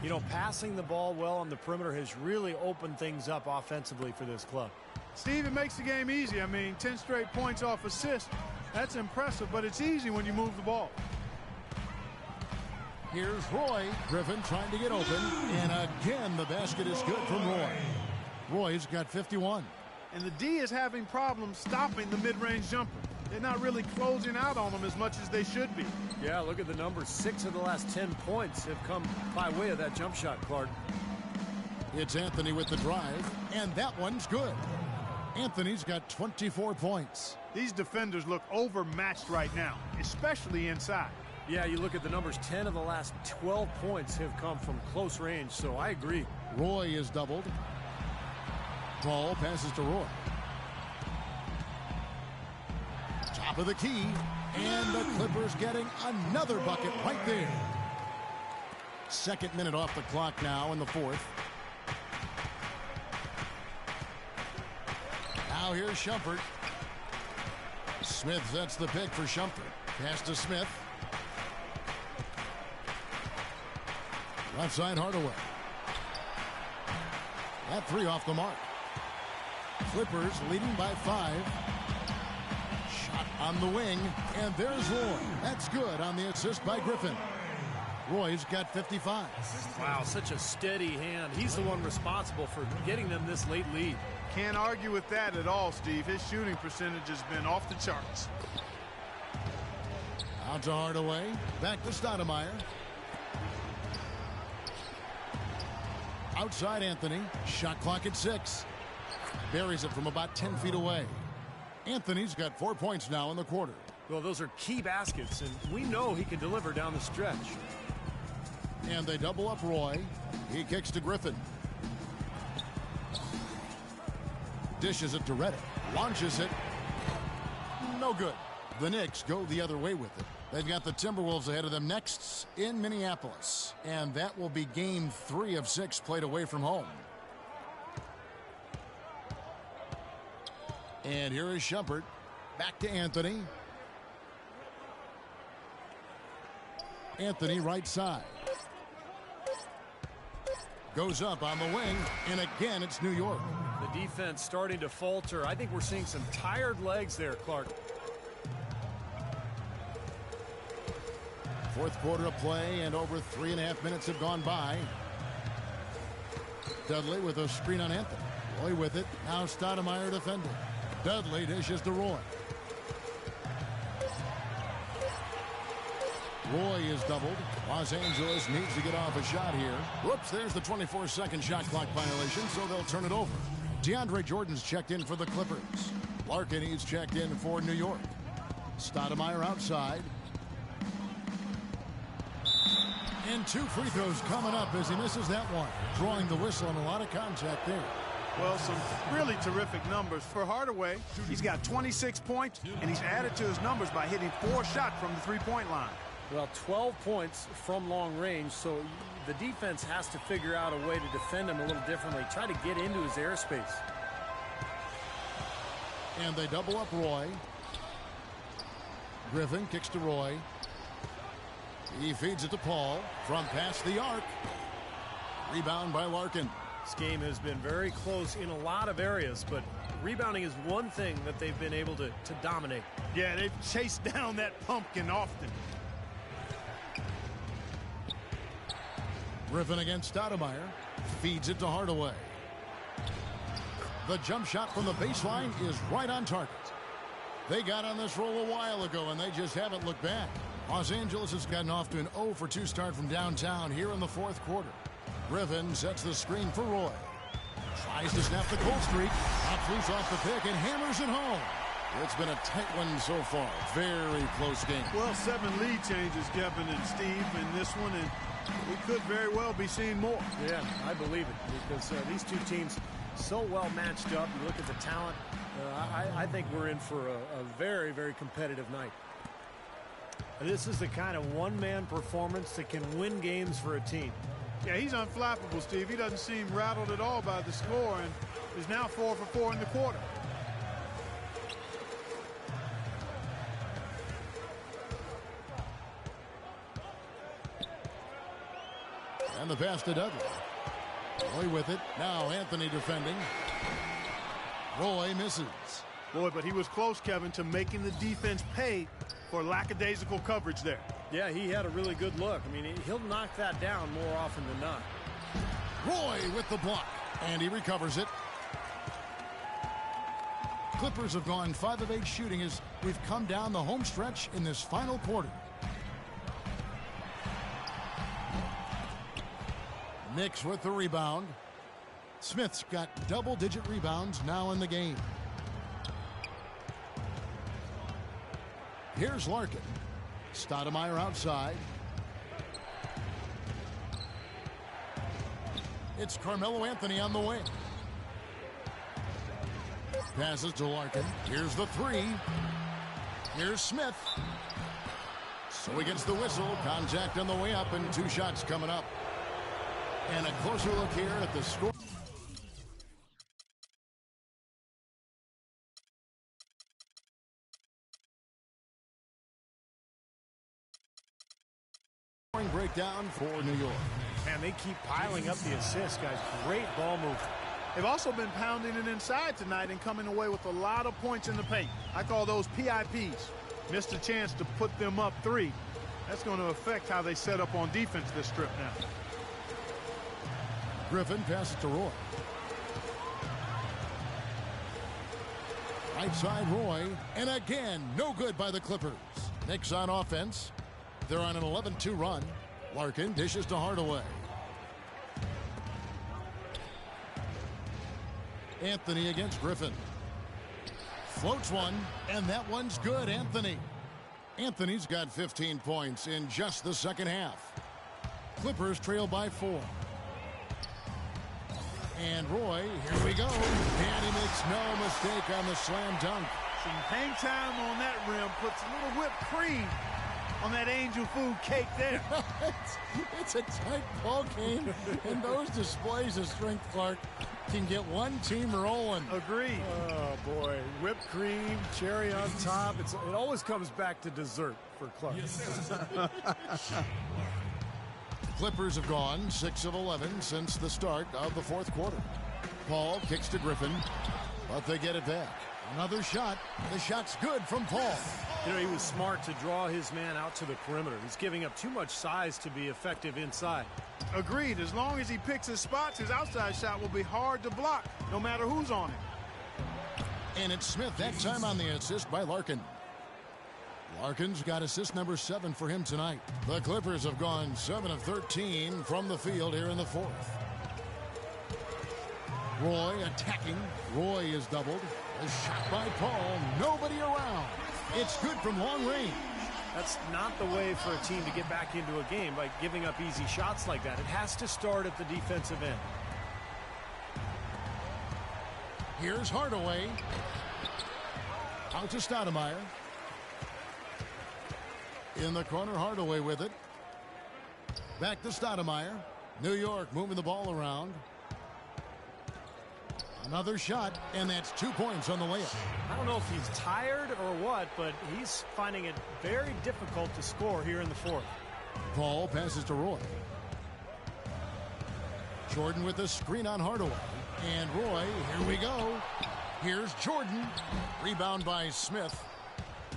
You know, passing the ball well on the perimeter has really opened things up offensively for this club. Steve, it makes the game easy. I mean, 10 straight points off assist. That's impressive, but it's easy when you move the ball. Here's Roy. Griffin trying to get open. And again, the basket is good from Roy. Roy's got 51. And the D is having problems stopping the mid-range jumper. They're not really closing out on them as much as they should be. Yeah, look at the numbers. 6 of the last 10 points have come by way of that jump shot, Clark. It's Anthony with the drive, and that one's good. Anthony's got 24 points. These defenders look overmatched right now, especially inside. Yeah, you look at the numbers. 10 of the last 12 points have come from close range, so I agree. Roy is doubled. Ball passes to Roy. Top of the key, and the Clippers getting another bucket right there. Second minute off the clock now in the fourth. Now here's Shumpert. Smith sets the pick for Shumpert. Pass to Smith. Left side Hardaway. That 3 off the mark. Clippers leading by 5. Shot on the wing, and there's Roy. That's good on the assist by Griffin. Roy's got 55. Wow, such a steady hand. He's the one responsible for getting them this late lead. Can't argue with that at all, Steve. His shooting percentage has been off the charts. Out to Hardaway. Back to Stoudemire. Outside Anthony. Shot clock at 6. Buries it from about 10 feet away. Anthony's got 4 points now in the quarter. Well, those are key baskets, and we know he can deliver down the stretch. And they double up Roy. He kicks to Griffin. Dishes it to Reddick. Launches it. No good. The Knicks go the other way with it. They've got the Timberwolves ahead of them next in Minneapolis. And that will be game 3 of 6 played away from home. And here is Shumpert. Back to Anthony. Anthony right side. Goes up on the wing, and again it's New York. The defense starting to falter. I think we're seeing some tired legs there, Clark. Fourth quarter of play, and over 3.5 minutes have gone by. Dudley with a screen on Anthony. Roy with it. Now Stoudemire defending. Dudley dishes to Roy. Roy is doubled. Los Angeles needs to get off a shot here. Whoops, there's the 24-second shot clock violation, so they'll turn it over. DeAndre Jordan's checked in for the Clippers. Larkin is checked in for New York. Stoudemire outside. And 2 free throws coming up as he misses that one. Drawing the whistle and a lot of contact there. Well, some really terrific numbers for Hardaway. He's got 26 points, and he's added to his numbers by hitting 4 shots from the three-point line. Well, 12 points from long range, so the defense has to figure out a way to defend him a little differently. Try to get into his airspace. And they double up Roy. Griffin kicks to Roy. He feeds it to Paul from past the arc. Rebound by Larkin. This game has been very close in a lot of areas, but rebounding is one thing that they've been able to dominate. Yeah, they've chased down that pumpkin often. Griffin against Stoudemire. Feeds it to Hardaway. The jump shot from the baseline is right on target. They got on this roll a while ago, and they just haven't looked back. Los Angeles has gotten off to an 0 for 2 start from downtown here in the fourth quarter. Griffin sets the screen for Roy. Tries to snap the cold streak. Pops loose off the pick and hammers it home. It's been a tight one so far. Very close game. Well, 7 lead changes, Kevin and Steve, in this one, and we could very well be seeing more. Yeah, I believe it, because these two teams so well matched up. You look at the talent. I think we're in for a very, very competitive night. This is the kind of one-man performance that can win games for a team. Yeah, he's unflappable, Steve. He doesn't seem rattled at all by the score, and is now 4 for 4 in the quarter. And the pass to Dudley. Roy with it. Now Anthony defending. Roy misses. Boy, but he was close, Kevin, to making the defense pay for lackadaisical coverage there. Yeah, he had a really good look. I mean, he'll knock that down more often than not. Roy with the block. And he recovers it. Clippers have gone 5 of 8 shooting as we've come down the home stretch in this final quarter. Knicks with the rebound. Smith's got double-digit rebounds now in the game. Here's Larkin. Stoudemire outside. It's Carmelo Anthony on the wing. Passes to Larkin. Here's the 3. Here's Smith. So he gets the whistle. Contact on the way up and 2 shots coming up. And a closer look here at the score. Breakdown for New York. Man, they keep piling up the assists, guys. Great ball move. They've also been pounding it inside tonight and coming away with a lot of points in the paint. I call those PIPs. Missed a chance to put them up 3. That's going to affect how they set up on defense this trip now. Griffin passes to Roy. Right side Roy. And again, no good by the Clippers. Knicks on offense. They're on an 11-2 run. Larkin dishes to Hardaway. Anthony against Griffin. Floats one, and that one's good, Anthony. Anthony's got 15 points in just the second half. Clippers trail by 4. And Roy, here we go. And he makes no mistake on the slam dunk. Some hang time on that rim puts a little whipped cream on that angel food cake there. it's a tight ball game, and those displays of strength, Clark, can get one team rolling. Agreed. Oh, boy. Whipped cream, cherry on top. It always comes back to dessert for Clark. Clippers have gone 6 of 11 since the start of the fourth quarter. Paul kicks to Griffin, but they get it back. Another shot. The shot's good from Paul. You know, he was smart to draw his man out to the perimeter. He's giving up too much size to be effective inside. Agreed. As long as he picks his spots, his outside shot will be hard to block, no matter who's on it. And it's Smith that time on the assist by Larkin. Larkin's got assist number 7 for him tonight. The Clippers have gone 7 of 13 from the field here in the fourth. Roy attacking. Roy is doubled. A shot by Paul. Nobody around. It's good from long range. That's not the way for a team to get back into a game by giving up easy shots like that. It has to start at the defensive end. Here's Hardaway. Out to Stoudemire. In the corner, Hardaway with it. Back to Stoudemire. New York moving the ball around. Another shot, and that's 2 points on the layup. I don't know if he's tired or what, but he's finding it very difficult to score here in the fourth. Paul passes to Roy. Jordan with a screen on Hardaway. And Roy, here we go. Here's Jordan. Rebound by Smith.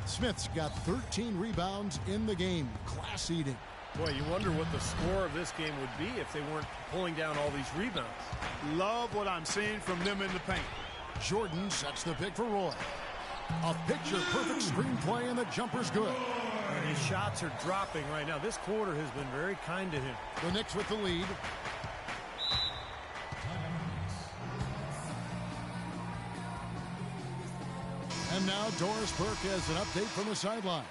Smith's got 13 rebounds in the game. Class eating. Boy, you wonder what the score of this game would be if they weren't pulling down all these rebounds. Love what I'm seeing from them in the paint. Jordan sets the pick for Roy. A picture-perfect screenplay, and the jumper's good. And his shots are dropping right now. This quarter has been very kind to him. The Knicks with the lead. And now Doris Burke has an update from the sideline.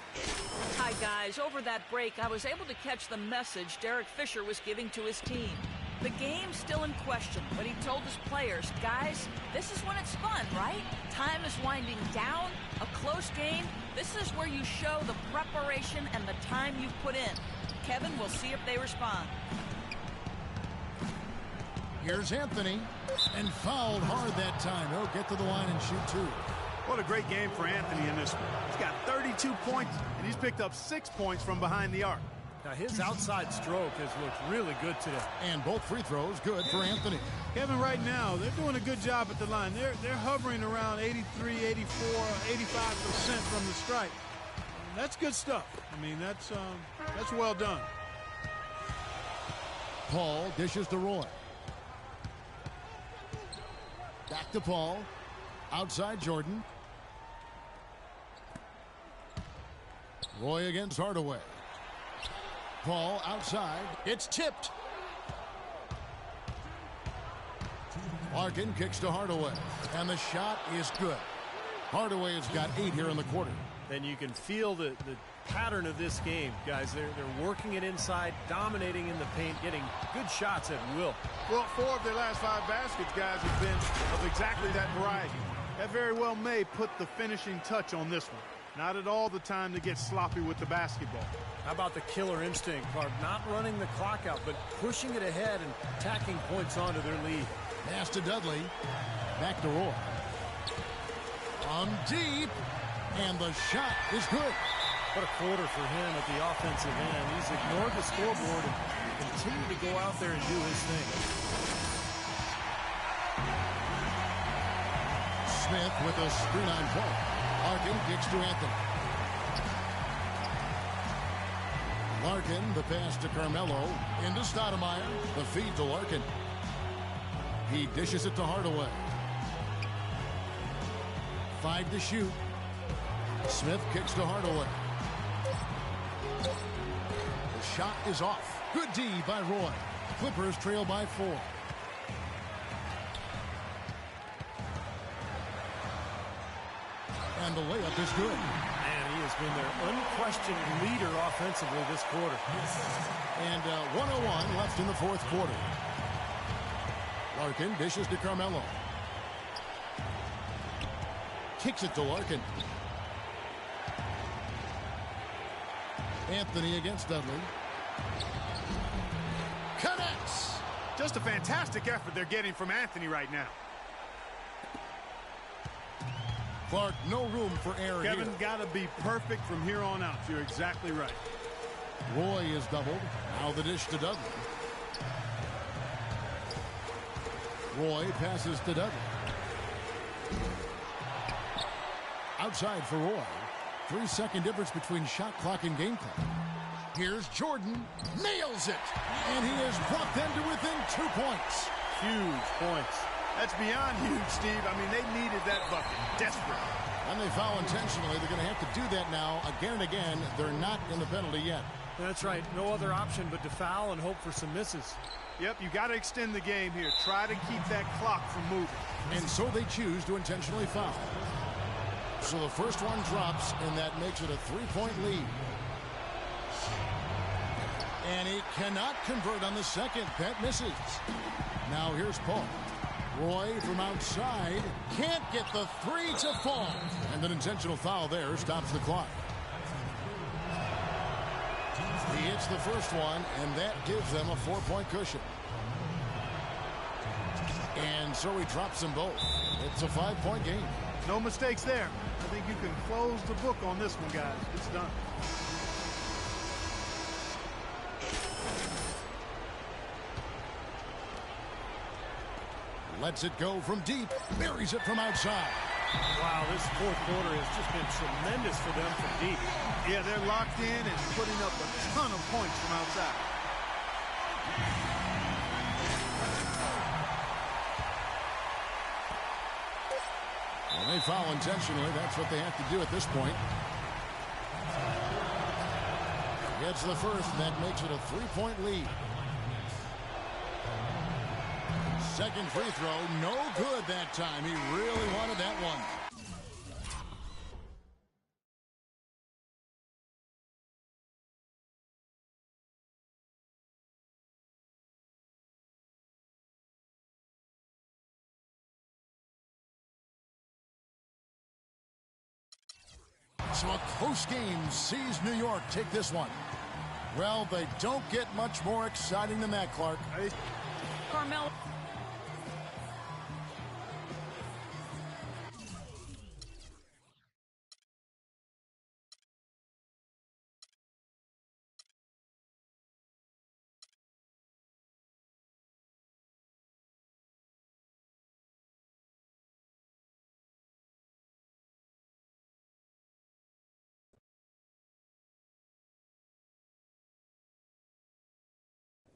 Hi, guys. Over that break, I was able to catch the message Derek Fisher was giving to his team. The game's still in question, but he told his players, guys, this is when it's fun, right? Time is winding down, a close game. This is where you show the preparation and the time you've put in. Kevin, we'll see if they respond. Here's Anthony, and fouled hard that time. He'll get to the line and shoot 2. What a great game for Anthony in this one. He's got 32 points, and he's picked up 6 points from behind the arc. Now, his outside stroke has looked really good today. And both free throws good for Anthony. Kevin, right now, they're doing a good job at the line. They're hovering around 83, 84, 85% from the stripe. That's good stuff. I mean, that's well done. Paul dishes to Roy. Back to Paul. Outside Jordan. Roy against Hardaway. Paul outside. It's tipped. Larkin kicks to Hardaway. And the shot is good. Hardaway has got 8 here in the quarter. And you can feel the pattern of this game, guys. They're working it inside, dominating in the paint, getting good shots at will. Well, 4 of their last 5 baskets, guys, have been of exactly that variety. That very well may put the finishing touch on this one. Not at all the time to get sloppy with the basketball. How about the killer instinct, Clark? Not running the clock out, but pushing it ahead and tacking points onto their lead. Pass to Dudley. Back to Roy. From deep. And the shot is good. What a quarter for him at the offensive end. He's ignored the scoreboard and continued to go out there and do his thing. Smith with a screen on Paul. Larkin kicks to Anthony. Larkin, the pass to Carmelo. Into Stoudemire. The feed to Larkin. He dishes it to Hardaway. 5 to shoot. Smith kicks to Hardaway. The shot is off. Good D by Roy. Clippers trail by 4. And the layup is good. And he has been their unquestioned leader offensively this quarter. And 1:01 left in the fourth quarter. Larkin dishes to Carmelo. Kicks it to Larkin. Anthony against Dudley. Connects. Just a fantastic effort they're getting from Anthony right now. Clark, no room for error Kevin, here. got to be perfect from here on out. You're exactly right. Roy is doubled. Now the dish to Dudley. Roy passes to Dudley. Outside for Roy. 3-second difference between shot clock and game clock. Here's Jordan. Nails it. And he has brought them to within 2 points. Huge points. That's beyond huge, Steve. I mean, they needed that bucket. Desperate. And they foul intentionally. They're going to have to do that now again and again. They're not in the penalty yet. That's right. No other option but to foul and hope for some misses. Yep, you got to extend the game here. Try to keep that clock from moving. And so they choose to intentionally foul. So the first one drops, and that makes it a 3-point lead. And he cannot convert on the second. That misses. Now here's Paul. Roy from outside can't get the three to fall. And an intentional foul there stops the clock. He hits the first one, and that gives them a 4-point cushion. And so he drops them both. It's a 5-point game. No mistakes there. I think you can close the book on this one, guys. It's done. Lets it go from deep. Buries it from outside. Wow, this fourth quarter has just been tremendous for them from deep. Yeah, they're locked in and putting up a ton of points from outside. Well, they foul intentionally. That's what they have to do at this point. Gets the first, and that makes it a 3-point lead. Second free throw, no good that time. He really wanted that one. So a close game sees New York take this one. Well, they don't get much more exciting than that, Clark. Carmelo.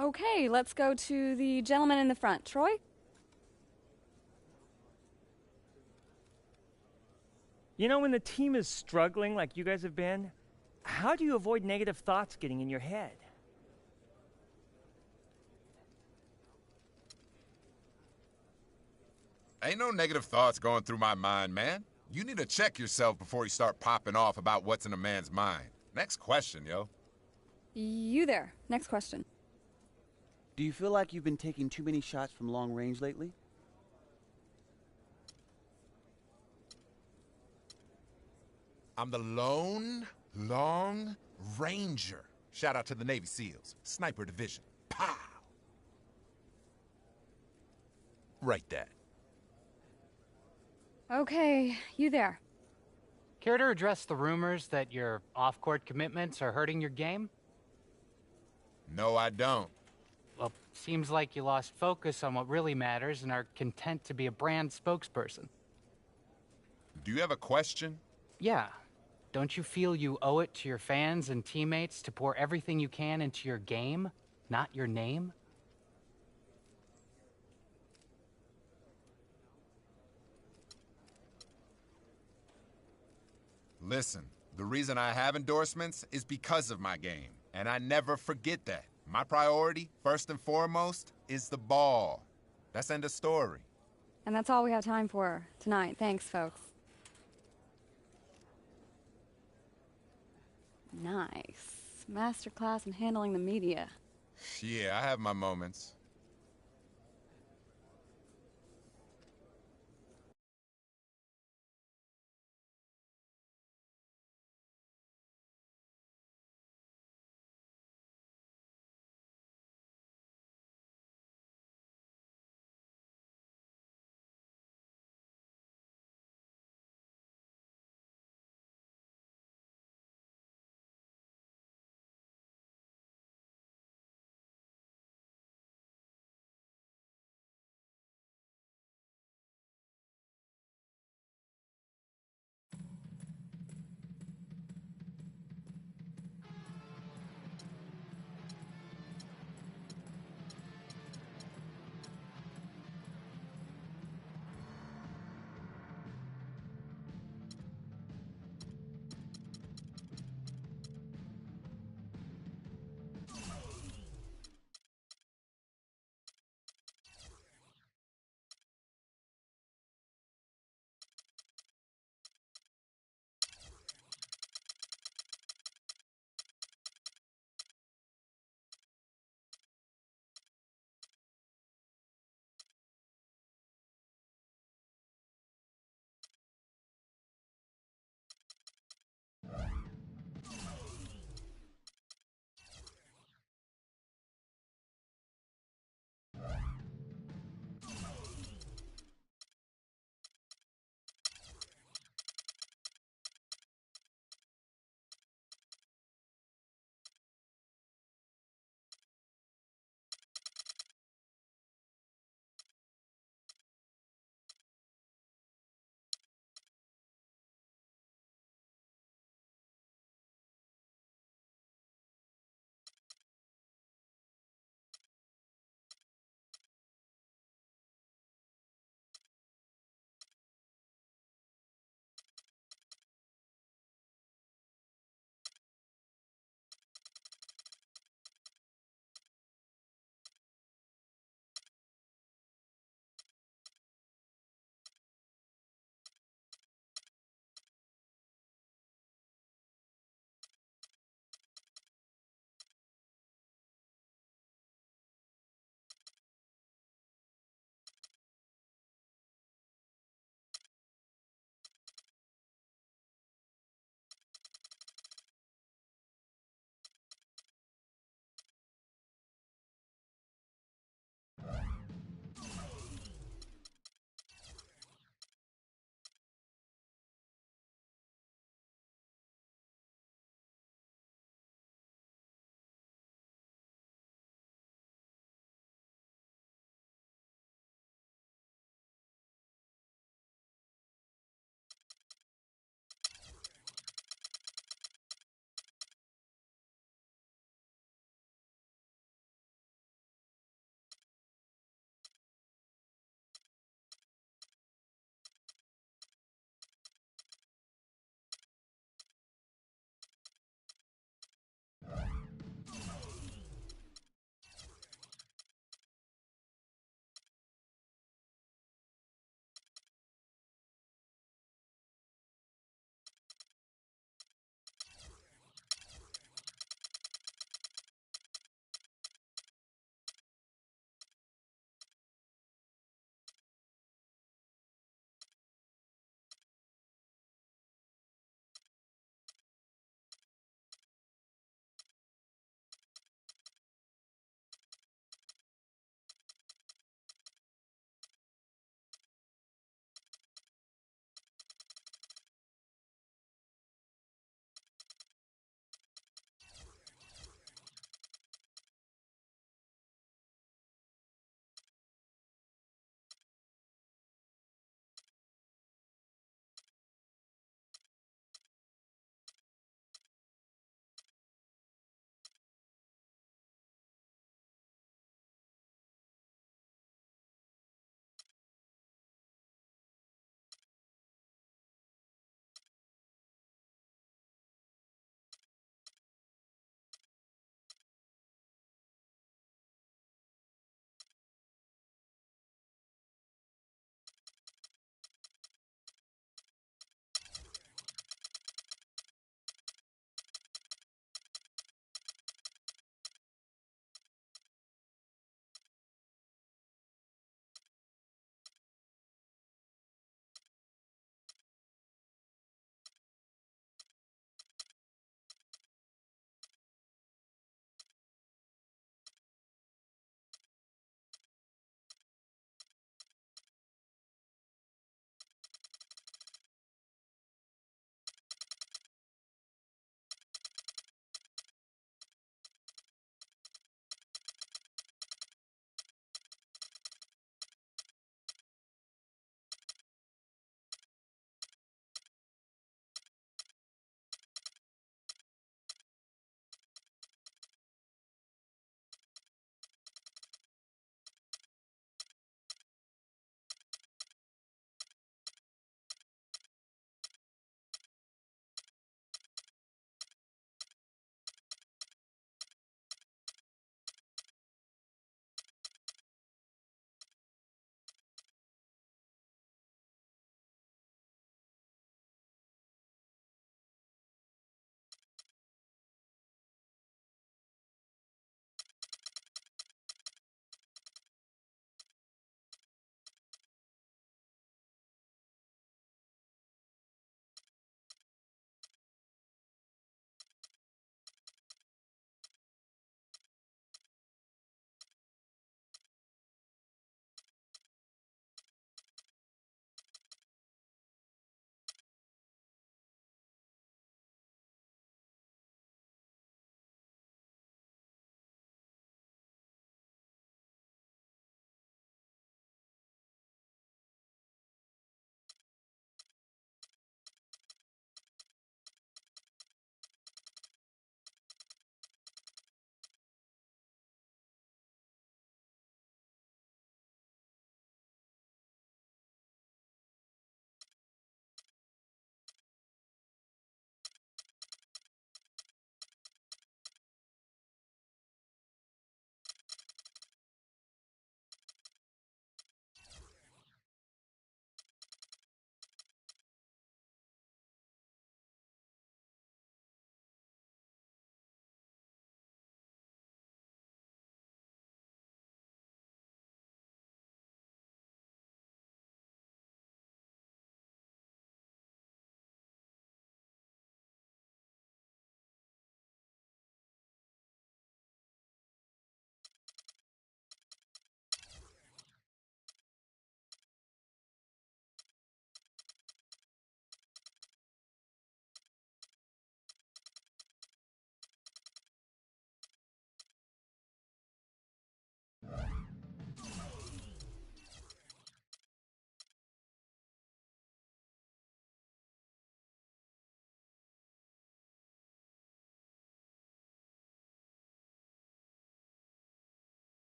Okay, let's go to the gentleman in the front. Troy? You know, when the team is struggling like you guys have been, how do you avoid negative thoughts getting in your head? Ain't no negative thoughts going through my mind, man. You need to check yourself before you start popping off about what's in a man's mind. Next question, yo. You there. Next question. Do you feel like you've been taking too many shots from long range lately? I'm the lone long ranger. Shout out to the Navy SEALs. Sniper division. Pow! Write that. Okay, you there. Care to address the rumors that your off-court commitments are hurting your game? No, I don't. Well, seems like you lost focus on what really matters and are content to be a brand spokesperson. Do you have a question? Yeah. Don't you feel you owe it to your fans and teammates to pour everything you can into your game, not your name? Listen, the reason I have endorsements is because of my game, and I never forget that. My priority, first and foremost, is the ball. That's end of story. And that's all we have time for tonight. Thanks, folks. Nice. Masterclass in handling the media. Yeah, I have my moments.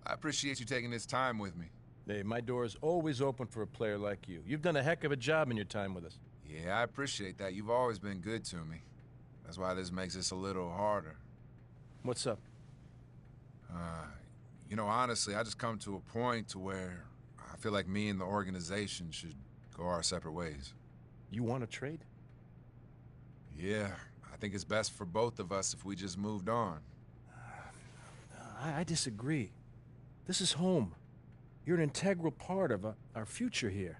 I appreciate you taking this time with me. Hey, my door is always open for a player like you. You've done a heck of a job in your time with us. Yeah, I appreciate that. You've always been good to me. That's why this makes this a little harder. What's up? You know, honestly, I just come to a point to where I feel like me and the organization should go our separate ways. You want to trade? Yeah, I think it's best for both of us if we just moved on. I disagree. This is home. You're an integral part of our future here.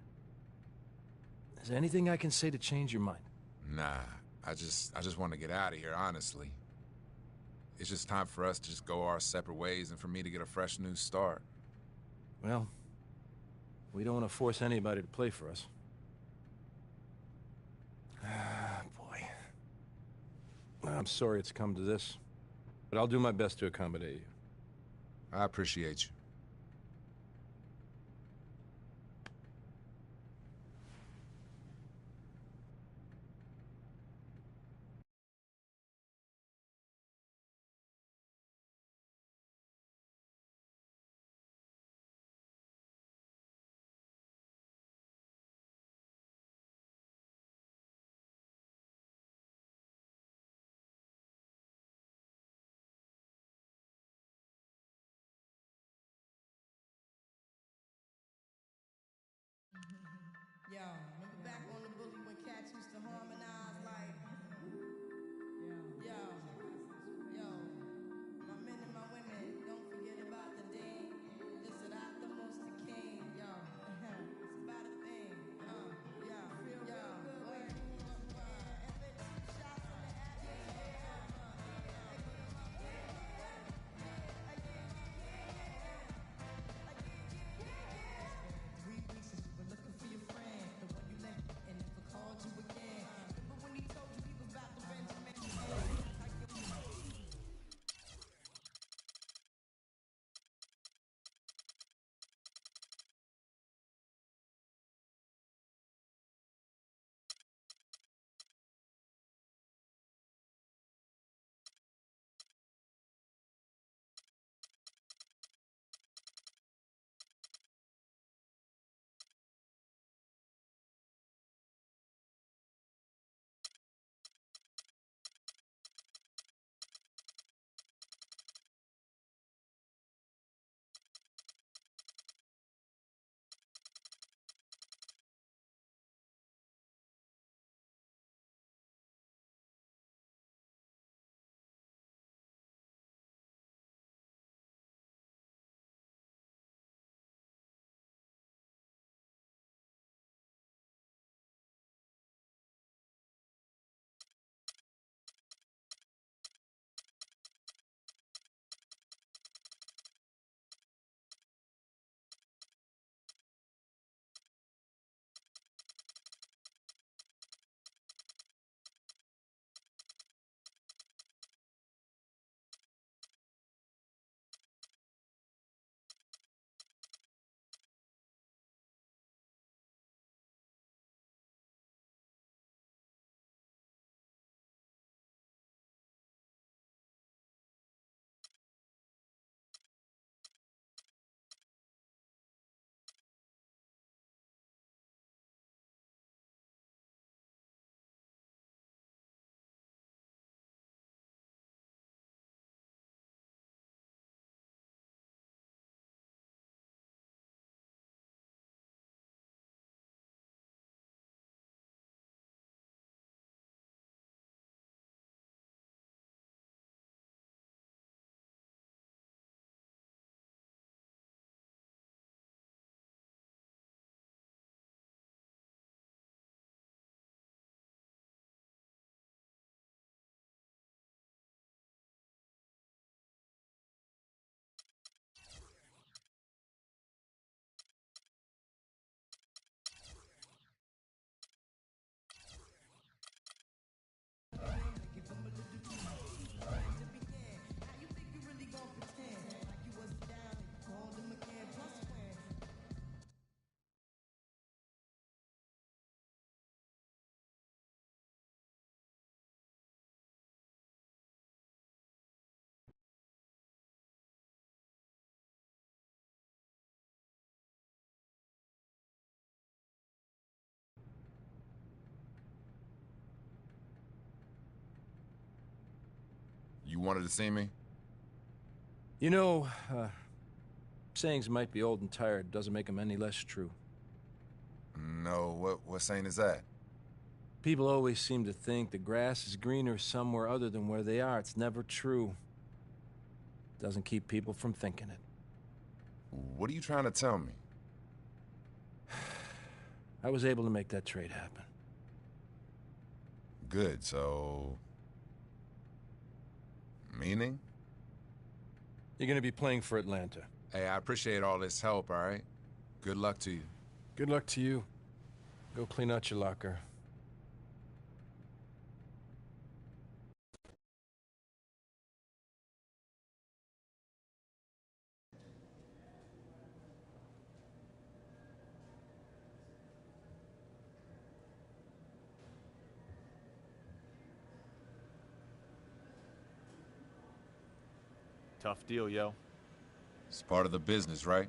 Is there anything I can say to change your mind? Nah, I just want to get out of here, honestly. It's just time for us to just go our separate ways and for me to get a fresh new start. Well, we don't want to force anybody to play for us. Boy. I'm sorry it's come to this, but I'll do my best to accommodate you. I appreciate you. Yo, remember back on the bully when cats used to harmonize like, yo, my men and my women, don't forget about the ding. This is not the most the king, yo. It's about a thing, yo, word. And then shots in the atmosphere. We're looking for your friend, the one you left and never called you again. You wanted to see me? You know, sayings might be old and tired, doesn't make them any less true. No, what saying is that? People always seem to think the grass is greener somewhere other than where they are. It's never true. Doesn't keep people from thinking it. What are you trying to tell me? I was able to make that trade happen. Good, so... Meaning? You're gonna be playing for Atlanta. Hey, I appreciate all this help, all right? Good luck to you. Good luck to you. Go clean out your locker. Tough deal, yo. It's part of the business, right?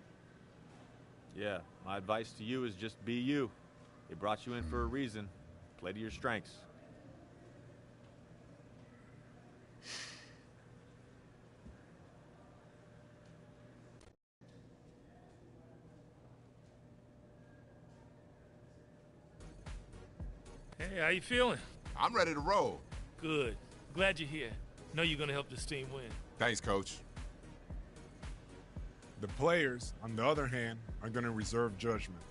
Yeah, my advice to you is just be you. They brought you in for a reason. Play to your strengths. Hey, how you feeling? I'm ready to roll. Good. Glad you're here. Know you're gonna help this team win. Thanks, Coach. The players, on the other hand, are going to reserve judgment.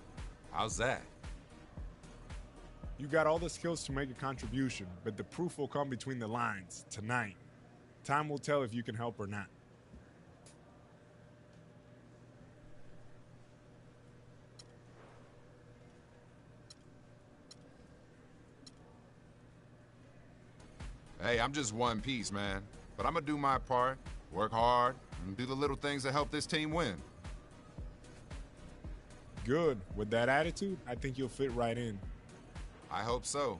How's that? You got all the skills to make a contribution, but the proof will come between the lines tonight. Time will tell if you can help or not. Hey, I'm just one piece, man. But I'm gonna do my part, work hard, and do the little things that help this team win. Good. With that attitude, I think you'll fit right in. I hope so.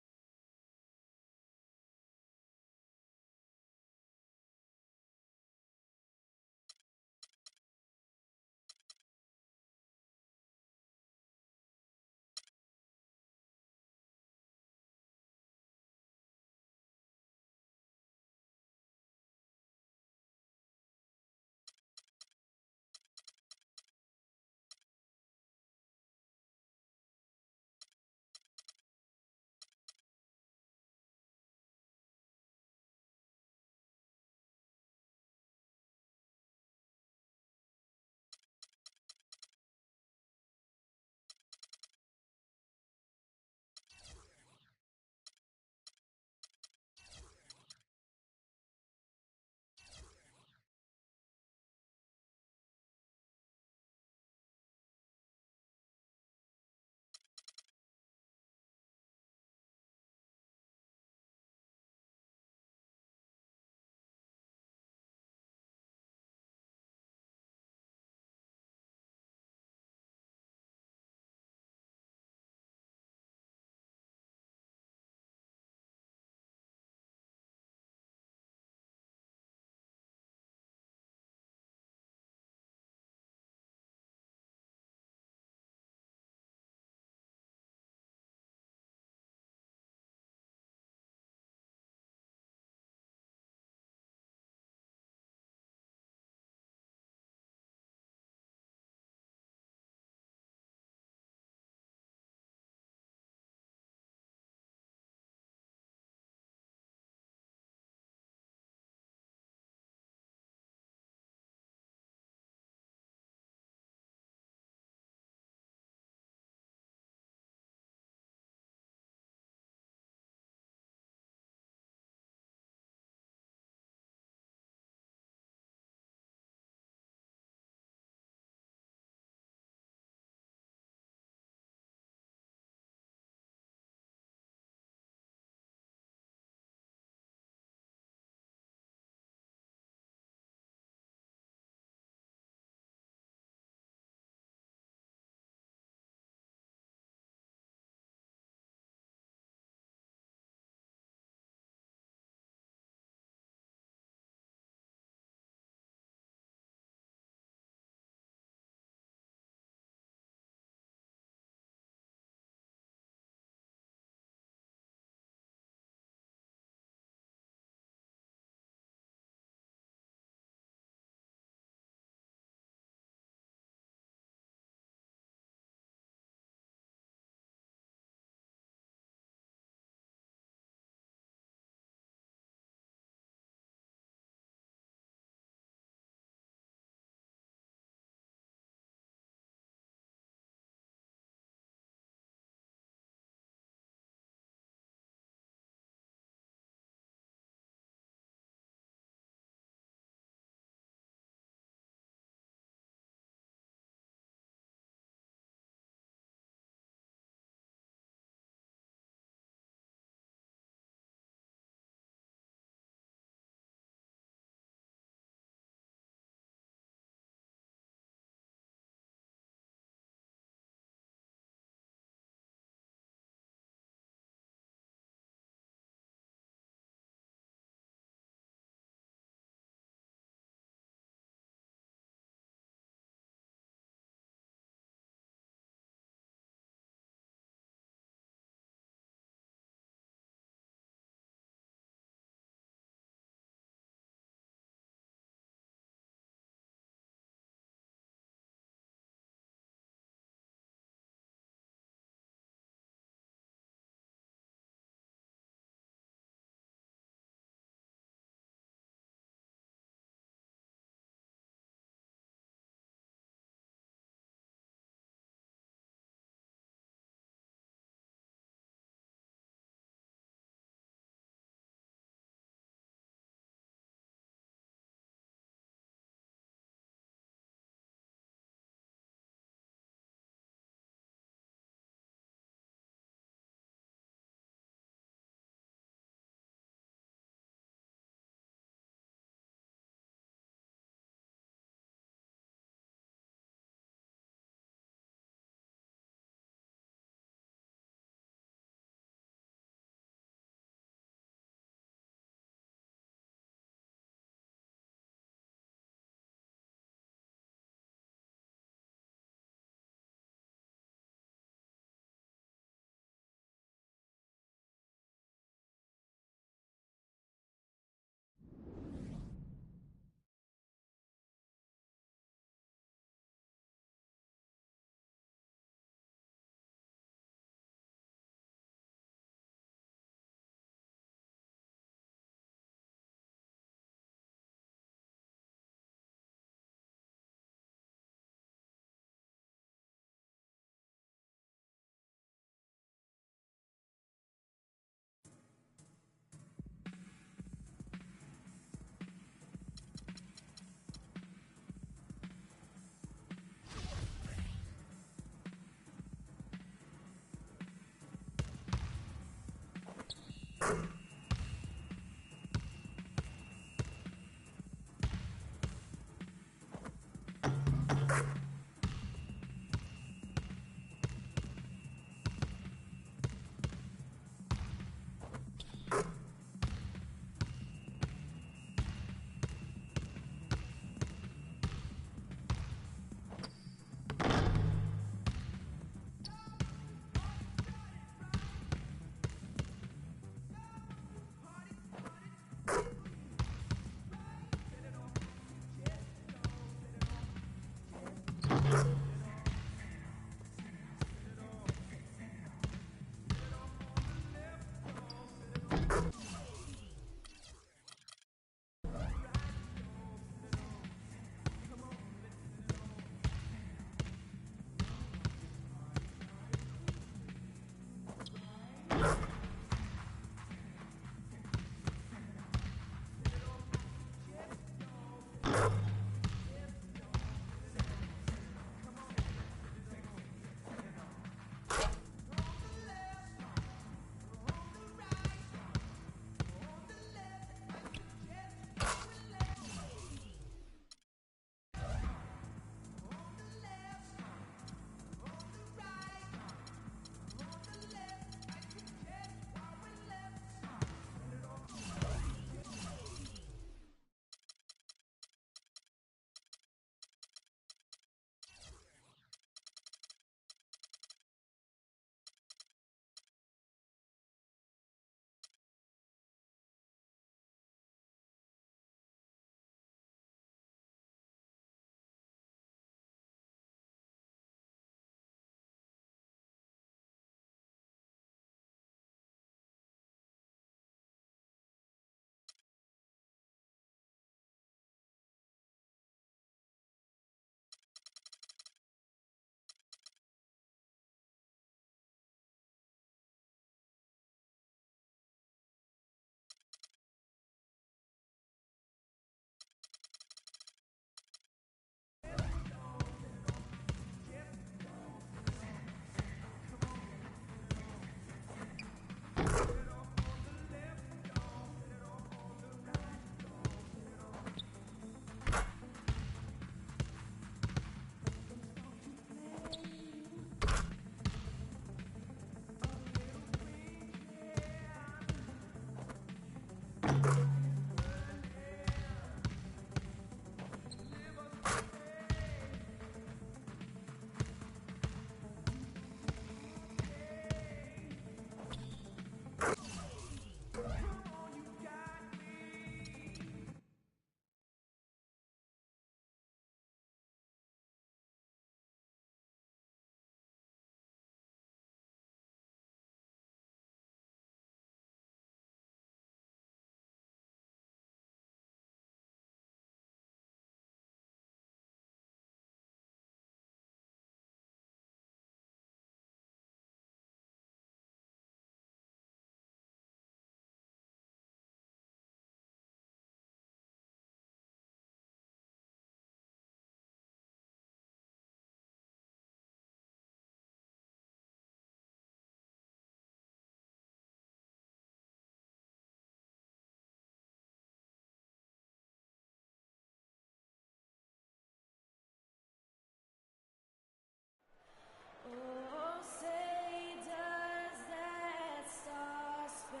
Oh, say does that star-spangled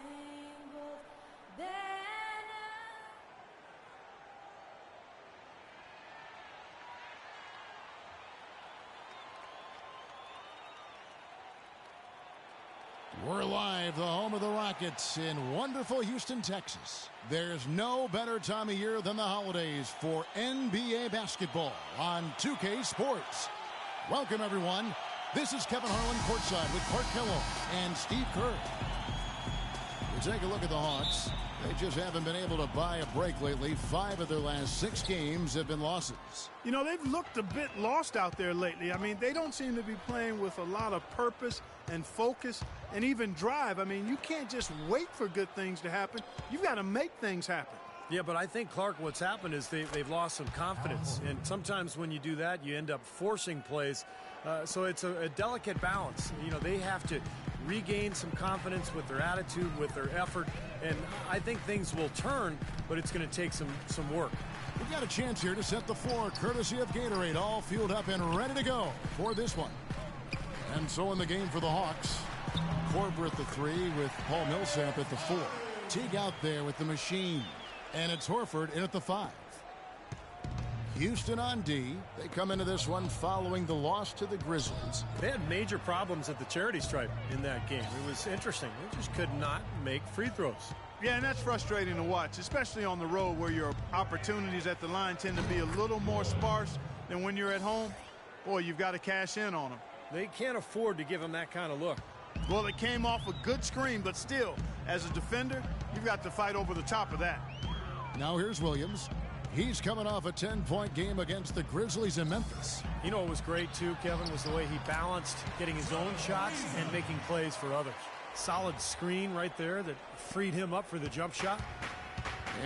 banner We're live, the home of the Rockets in wonderful Houston, Texas. There's no better time of year than the holidays for NBA basketball on 2K Sports. Welcome, everyone. This is Kevin Harlan courtside with Clark Kellogg and Steve Kerr. We take a look at the Hawks. They just haven't been able to buy a break lately. 5 of their last 6 games have been losses. You know, they've looked a bit lost out there lately. I mean, they don't seem to be playing with a lot of purpose and focus and even drive. I mean, you can't just wait for good things to happen. You've got to make things happen. Yeah, but I think, Clark, what's happened is they've lost some confidence. And sometimes when you do that, you end up forcing plays. So it's a delicate balance. You know, they have to regain some confidence with their attitude, with their effort, and I think things will turn, but it's going to take some work. We've got a chance here to set the floor, courtesy of Gatorade, all fueled up and ready to go for this one. And so in the game for the Hawks, Korver at the 3 with Paul Millsap at the 4. Teague out there with the machine, and it's Horford in at the 5. Houston on D. They come into this one following the loss to the Grizzlies. They had major problems at the charity stripe in that game. It was interesting. They just could not make free throws. Yeah, and that's frustrating to watch, especially on the road where your opportunities at the line tend to be a little more sparse than when you're at home. Boy, you've got to cash in on them. They can't afford to give him that kind of look. Well, it came off a good screen, but still, as a defender, you've got to fight over the top of that. Now here's Williams. He's coming off a 10-point game against the Grizzlies in Memphis. You know what was great, too, Kevin, was the way he balanced getting his own shots and making plays for others. Solid screen right there that freed him up for the jump shot.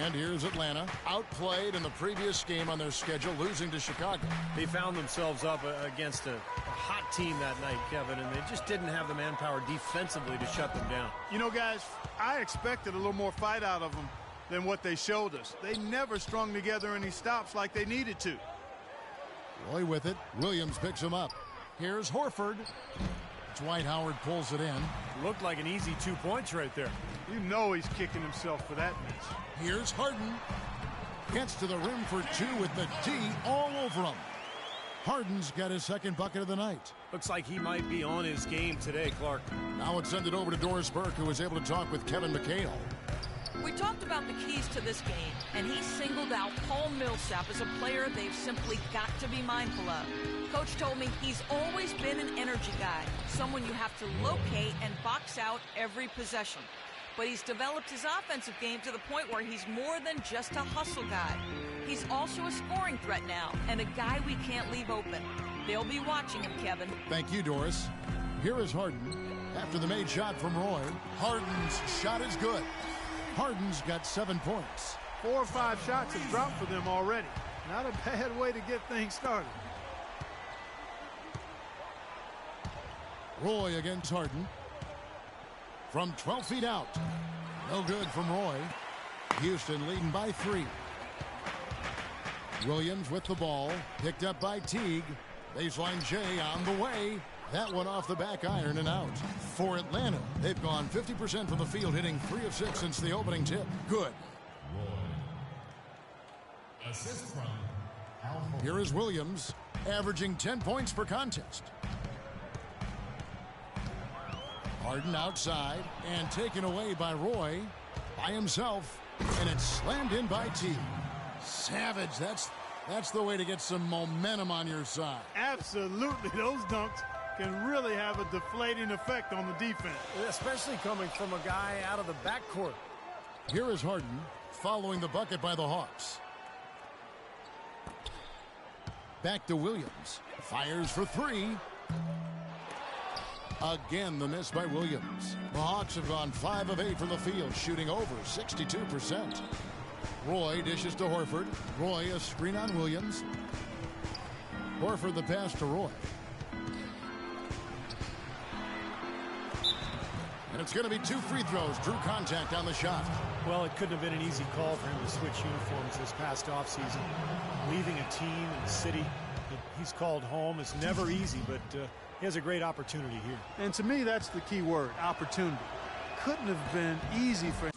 And here's Atlanta, outplayed in the previous game on their schedule, losing to Chicago. They found themselves up against a hot team that night, Kevin, and they just didn't have the manpower defensively to shut them down. You know, guys, I expected a little more fight out of them than what they showed us. They never strung together any stops like they needed to. Roy with it. Williams picks him up. Here's Horford. Dwight Howard pulls it in. Looked like an easy 2 points right there. You know he's kicking himself for that miss. Here's Harden. Gets to the rim for 2 with the D all over him. Harden's got his second bucket of the night. Looks like he might be on his game today, Clark. Now let's send it over to Doris Burke, who was able to talk with Kevin McHale. We talked about the keys to this game, and he singled out Paul Millsap as a player they've simply got to be mindful of. Coach told me he's always been an energy guy, someone you have to locate and box out every possession. But he's developed his offensive game to the point where he's more than just a hustle guy. He's also a scoring threat now, and a guy we can't leave open. They'll be watching him, Kevin. Thank you, Doris. Here is Harden. After the made shot from Roy, Harden's shot is good. Harden's got 7 points. 4 or 5 shots have dropped for them already. Not a bad way to get things started. Roy against Harden. From 12 feet out. No good from Roy. Houston leading by 3. Williams with the ball. Picked up by Teague. Baseline J on the way. That one off the back iron and out. For Atlanta, they've gone 50% from the field, hitting 3 of 6 since the opening tip. Good. Assist from Here is Williams, averaging 10 points per contest. Harden outside and taken away by Roy by himself, and it's slammed in by T. Savage, that's the way to get some momentum on your side. Absolutely, those dunks can really have a deflating effect on the defense. Especially coming from a guy out of the backcourt. Here is Harden following the bucket by the Hawks. Back to Williams. Fires for 3. Again, the miss by Williams. The Hawks have gone 5 of 8 from the field, shooting over 62%. Roy dishes to Horford. Roy a screen on Williams. Horford the pass to Roy. And it's going to be 2 free throws. Drew contact on the shot. Well, it couldn't have been an easy call for him to switch uniforms this past offseason. Leaving a team and a city that he's called home is never easy, but he has a great opportunity here. And to me, that's the key word, opportunity. Couldn't have been easy for him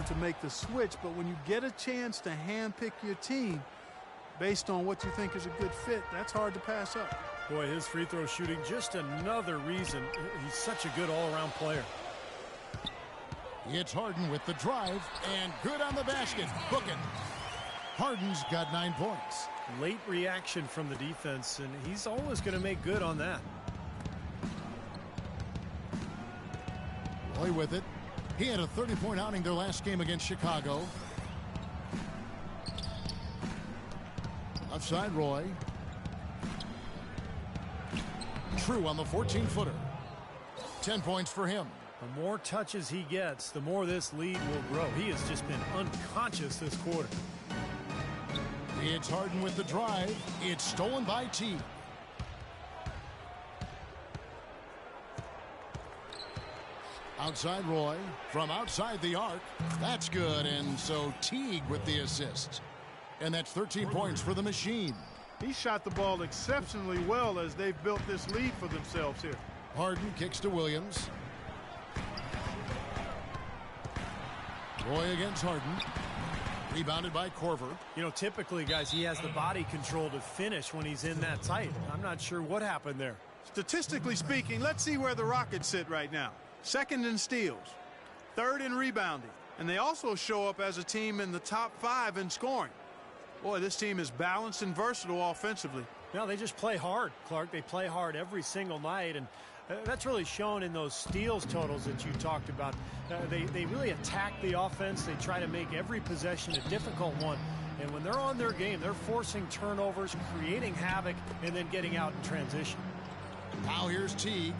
to make the switch, but when you get a chance to handpick your team based on what you think is a good fit, that's hard to pass up. Boy, his free throw shooting, just another reason he's such a good all-around player. It's Harden with the drive, and good on the basket. Book it. Harden's got 9 points. Late reaction from the defense, and he's always going to make good on that. Roy with it. He had a 30-point outing their last game against Chicago. Offside Roy. True on the 14-footer. 10 points for him. The more touches he gets, the more this lead will grow. He has just been unconscious this quarter. It's Harden with the drive. It's stolen by T. Outside Roy, from outside the arc. That's good, and so Teague with the assist. And that's 13 points for the Machine. He shot the ball exceptionally well as they've built this lead for themselves here. Harden kicks to Williams. Roy against Harden. Rebounded by Korver. You know, typically, guys, he has the body control to finish when he's in that tight. I'm not sure what happened there. Statistically speaking, let's see where the Rockets sit right now. Second in steals, third in rebounding, and they also show up as a team in the top 5 in scoring. Boy, this team is balanced and versatile offensively. No, they just play hard, Clark. They play hard every single night, and that's really shown in those steals totals that you talked about. They really attack the offense. They try to make every possession a difficult one. And when they're on their game, they're forcing turnovers, creating havoc, and then getting out in transition. Now here's Teague.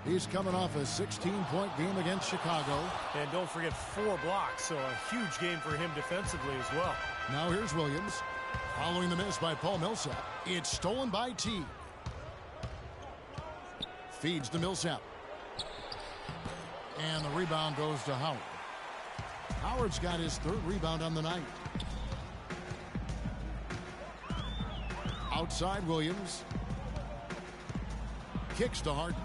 He's coming off a 16-point game against Chicago. And don't forget 4 blocks, so a huge game for him defensively as well. Now here's Williams. Following the miss by Paul Millsap. It's stolen by Teague. Feeds to Millsap. And the rebound goes to Howard. Howard's got his 3rd rebound on the night. Outside Williams. Kicks to Harden.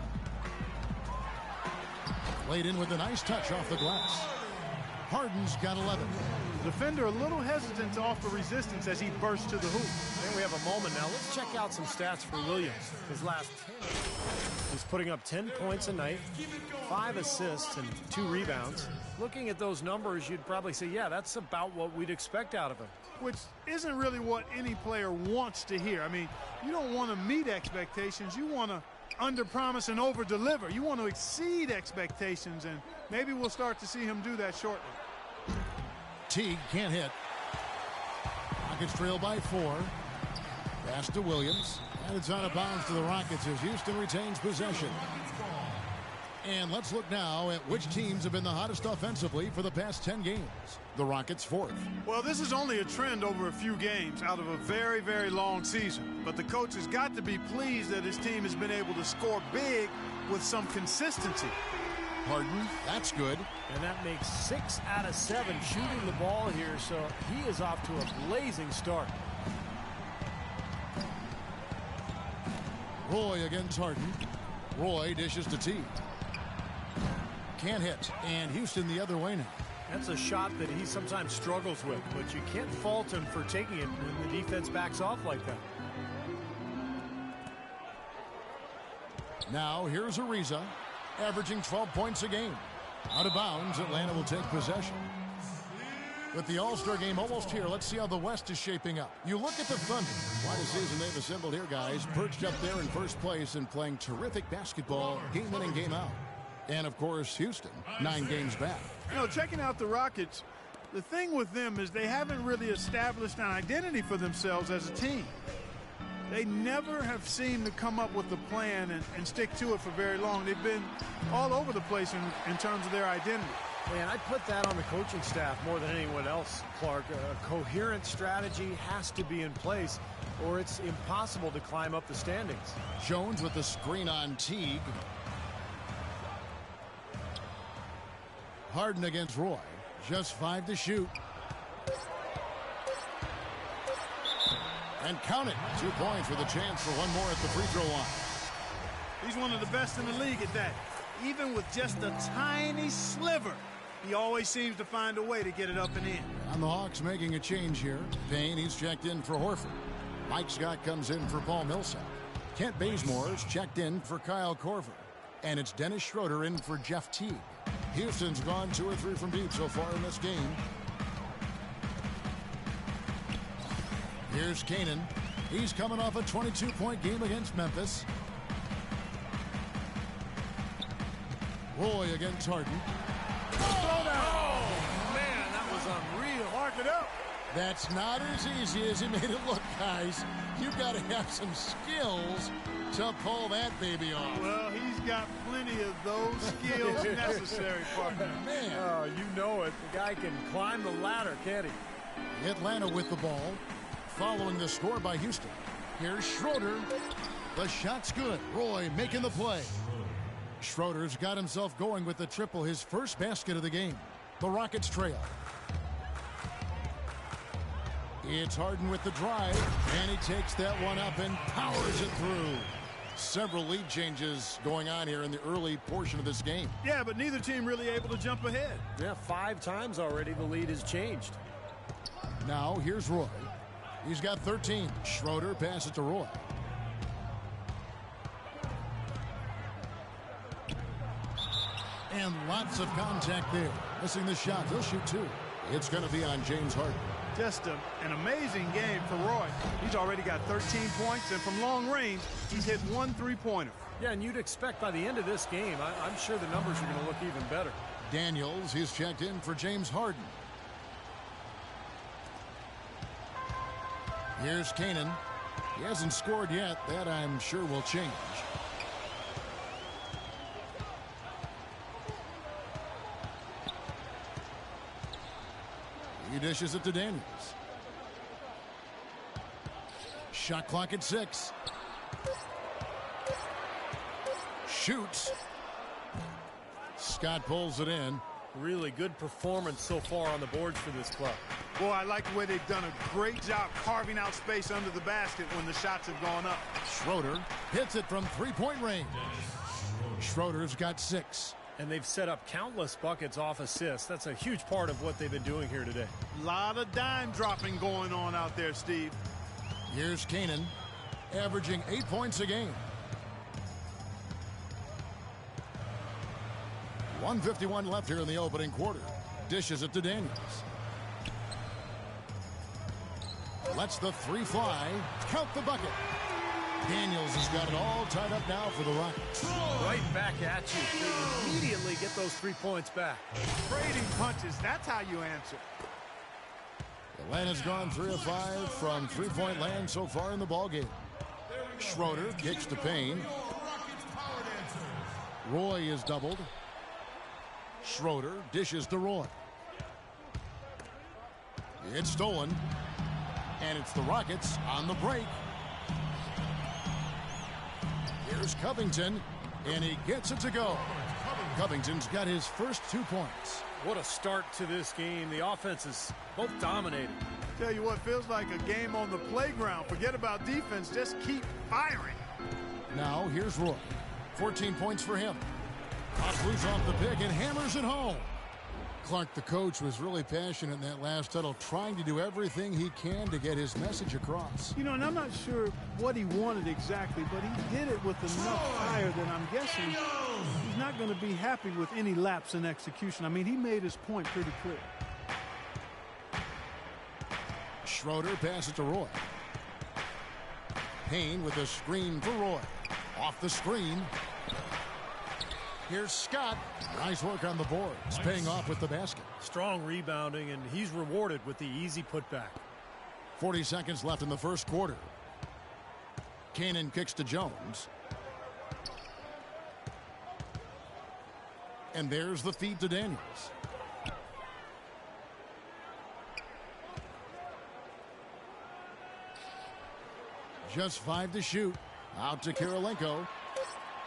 Laid in with a nice touch off the glass. Harden's got 11. The defender a little hesitant to offer resistance as he bursts to the hoop. And we have a moment now. Let's check out some stats for Williams. His last 10. He's putting up 10 points a night, 5 assists, and 2 rebounds. Looking at those numbers, you'd probably say, yeah, that's about what we'd expect out of him. Which isn't really what any player wants to hear. I mean, you don't want to meet expectations. You want to under-promise and over-deliver. You want to exceed expectations, and maybe we'll start to see him do that shortly. Teague can't hit. Rockets trail by 4. Pass to Williams. And it's out of bounds to the Rockets as Houston retains possession. And let's look now at which teams have been the hottest offensively for the past 10 games. The Rockets 4th. Well, this is only a trend over a few games out of a very, very long season. But the coach has got to be pleased that his team has been able to score big with some consistency. Harden, that's good. And that makes 6 out of 7 shooting the ball here, so he is off to a blazing start. Roy against Harden. Roy dishes to Teague. Can't hit, and Houston the other way now. That's a shot that he sometimes struggles with, but you can't fault him for taking it when the defense backs off like that. Now here's Ariza, averaging 12 points a game. Out of bounds, Atlanta will take possession. With the All-Star game almost here, let's see how the West is shaping up. You look at the Thunder. Quite a season they've assembled here, guys. Perched up there in first place and playing terrific basketball, game in and game out. And, of course, Houston, 9 games back. You know, checking out the Rockets, the thing with them is they haven't really established an identity for themselves as a team. They never have seemed to come up with a plan and stick to it for very long. They've been all over the place in terms of their identity. Man, I put that on the coaching staff more than anyone else, Clark. A coherent strategy has to be in place, or it's impossible to climb up the standings. Jones with the screen on Teague. Harden against Roy. Just 5 to shoot. And count it. 2 points with a chance for one more at the free throw line. He's one of the best in the league at that. Even with just a tiny sliver, he always seems to find a way to get it up and in. And the Hawks making a change here. Payne, he's checked in for Horford. Mike Scott comes in for Paul Millsap. Kent Bazemore's checked in for Kyle Korver. And it's Dennis Schroeder in for Jeff Teague. Houston's gone 2 or 3 from deep so far in this game. Here's Kanan. He's coming off a 22-point game against Memphis. Roy against Harden. Oh, man, that was unreal. Mark it up. That's not as easy as he made it look, guys. You've got to have some skills to pull that baby off. Well, he's got plenty of those skills necessary, partner. Man. Oh, you know it. The guy can climb the ladder, can't he? Atlanta with the ball, following the score by Houston. Here's Schroeder. The shot's good. Roy making the play. Schroeder's got himself going with the triple, his first basket of the game. The Rockets trail. It's Harden with the drive, and he takes that one up and powers it through. Several lead changes going on here in the early portion of this game. Yeah, but neither team really able to jump ahead. Yeah, 5 times already the lead has changed. Now here's Roy. He's got 13. Schroeder passes to Roy. And lots of contact there. Missing the shot. He'll shoot 2. It's going to be on James Harden. Just an amazing game for Roy. He's already got 13 points, and from long range, he's hit 1 3-pointer. Yeah, and you'd expect by the end of this game, I'm sure the numbers are going to look even better. Daniels, he's checked in for James Harden. Here's Kanan. He hasn't scored yet. That, I'm sure, will change. He dishes it to Daniels. Shot clock at 6. Shoots. Scott pulls it in. Really good performance so far on the boards for this club. Boy, I like the way they've done a great job carving out space under the basket when the shots have gone up. Schroeder hits it from 3-point range. Schroeder's got 6. And they've set up countless buckets off assists. That's a huge part of what they've been doing here today. A lot of dime dropping going on out there, Steve. Here's Kanan, averaging 8 points a game. 1:51 left here in the opening quarter. Dishes it to Daniels. Lets the 3 fly. Count the bucket. Daniels has got it all tied up now for the Rockets. Right back at you. They immediately get those 3 points back. Trading punches, that's how you answer. Atlanta's gone 3 of 5 from 3-point land so far in the ballgame. Schroeder kicks to Payne. Roy is doubled. Schroeder dishes to Roy. It's stolen. And it's the Rockets on the break. Here's Covington, and he gets it to go. Covington's got his first 2 points. What a start to this game. The offense is both dominated. Tell you what, feels like a game on the playground. Forget about defense, just keep firing. Now here's Roy. 14 points for him. Pops loose off the pick and hammers it home. Clark, the coach, was really passionate in that last huddle, trying to do everything he can to get his message across. You know, and I'm not sure what he wanted exactly, but he did it with enough fire that I'm guessing he's not going to be happy with any lapse in execution. I mean, he made his point pretty clear. Schroeder passes to Roy. Payne with a screen for Roy. Off the screen. Here's Scott. Nice work on the boards, paying off with the basket. Strong rebounding, and he's rewarded with the easy putback. 40 seconds left in the first quarter. Kanan kicks to Jones. And there's the feed to Daniels. Just 5 to shoot. Out to Kirilenko.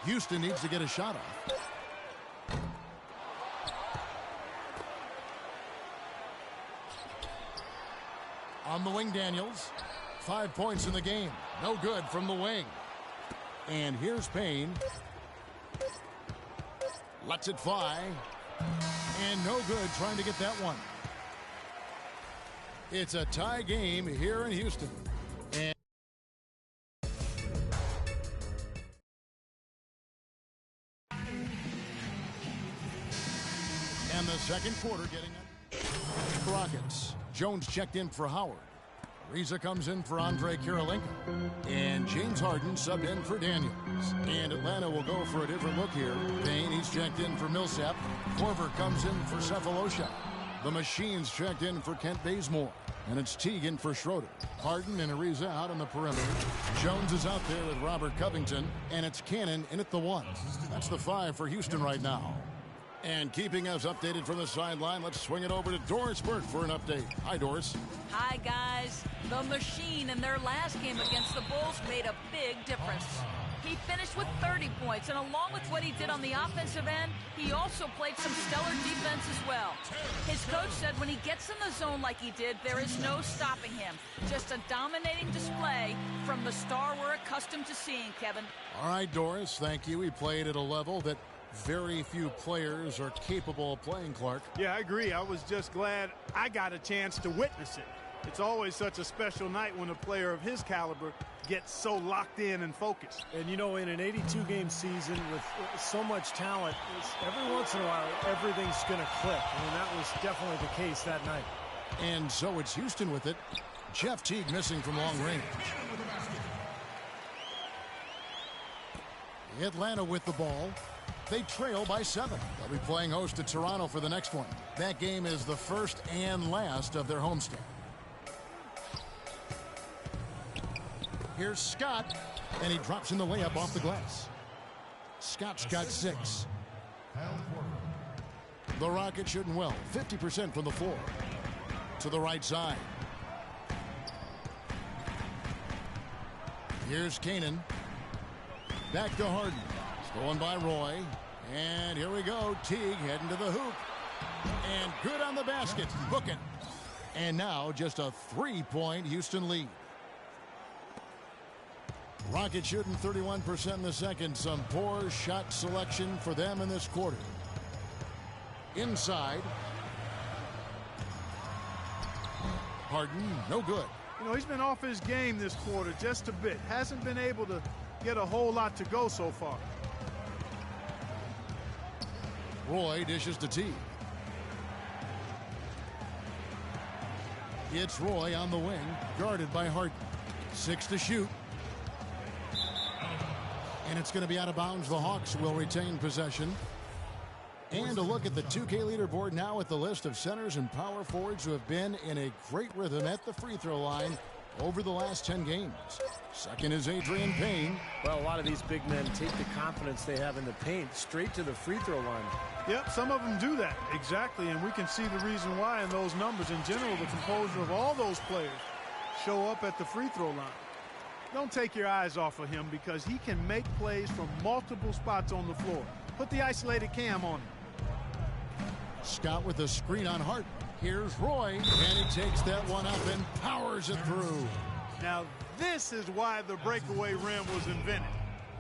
Houston needs to get a shot off. On the wing, Daniels. 5 points in the game. No good from the wing. And here's Payne. Lets it fly. And no good trying to get that one. It's a tie game here in Houston. And the second quarter getting up. Rockets. Jones checked in for Howard. Reza comes in for Andre Kirilenko. And James Harden subbed in for Daniels. And Atlanta will go for a different look here. Payne, he's checked in for Millsap. Korver comes in for Cephalosha. The Machines checked in for Kent Bazemore. And it's Teagan for Schroeder. Harden and Ariza out on the perimeter. Jones is out there with Robert Covington. And it's Cannon in at the 1. That's the 5 for Houston right now. And keeping us updated from the sideline, let's swing it over to Doris Burke for an update. Hi, Doris. Hi, guys. The Machine in their last game against the Bulls made a big difference. He finished with 30 points, and along with what he did on the offensive end, he also played some stellar defense as well. His coach said when he gets in the zone like he did, there is no stopping him. Just a dominating display from the star we're accustomed to seeing, Kevin. All right, Doris, thank you. He played at a level that very few players are capable of playing, Clark. Yeah, I agree. I was just glad I got a chance to witness it. It's always such a special night when a player of his caliber gets so locked in and focused. And, you know, in an 82-game season with so much talent, every once in a while, everything's going to click. I mean, that was definitely the case that night. And so it's Houston with it. Jeff Teague missing from long range. Atlanta with the ball. They trail by 7. They'll be playing host to Toronto for the next one. That game is the first and last of their homestand. Here's Scott, and he drops in the layup off the glass. Scott's got 6. The Rockets shooting well, 50% from the floor. To the right side. Here's Kanan. Back to Harden. Stolen by Roy. And here we go. Teague heading to the hoop. And good on the basket. Book it. And now just a 3-point Houston lead. Rockets shooting 31% in the second. Some poor shot selection for them in this quarter. Inside. Harden, no good. You know, he's been off his game this quarter just a bit. Hasn't been able to get a whole lot to go so far. Roy dishes to Teague. It's Roy on the wing, guarded by Harden. 6 to shoot. And it's going to be out of bounds. The Hawks will retain possession. And a look at the 2K leaderboard now with the list of centers and power forwards who have been in a great rhythm at the free throw line over the last 10 games. Second is Adrian Payne. Well, a lot of these big men take the confidence they have in the paint straight to the free throw line. Yep, some of them do that. Exactly, and we can see the reason why in those numbers. In general, the composure of all those players show up at the free throw line. Don't take your eyes off of him because he can make plays from multiple spots on the floor. Put the isolated cam on him. Scott with a screen on Harden. Here's Roy, and he takes that one up and powers it through. Now, this is why the breakaway rim was invented,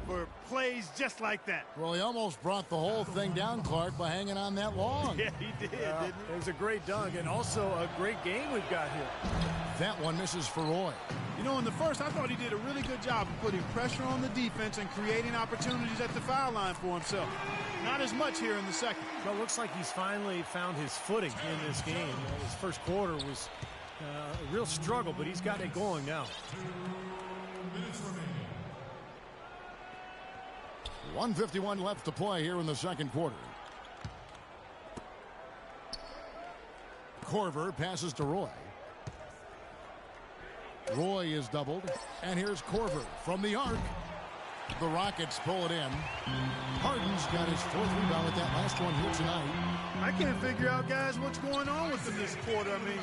for plays just like that. Well, he almost brought the whole thing down, Clark, by hanging on that long. Yeah, he did, didn't he? It was a great dunk and also a great game we've got here. That one misses for Roy. You know, in the first, I thought he did a really good job of putting pressure on the defense and creating opportunities at the foul line for himself. Not as much here in the second. Well, it looks like he's finally found his footing in this game. His first quarter was a real struggle, but he's got it going now. 1:51 left to play here in the second quarter. Korver passes to Roy. Roy is doubled, and here's Korver from the arc. The Rockets pull it in. Harden's got his 4th rebound with that last one here tonight. I can't figure out, guys, what's going on with him this quarter. I mean,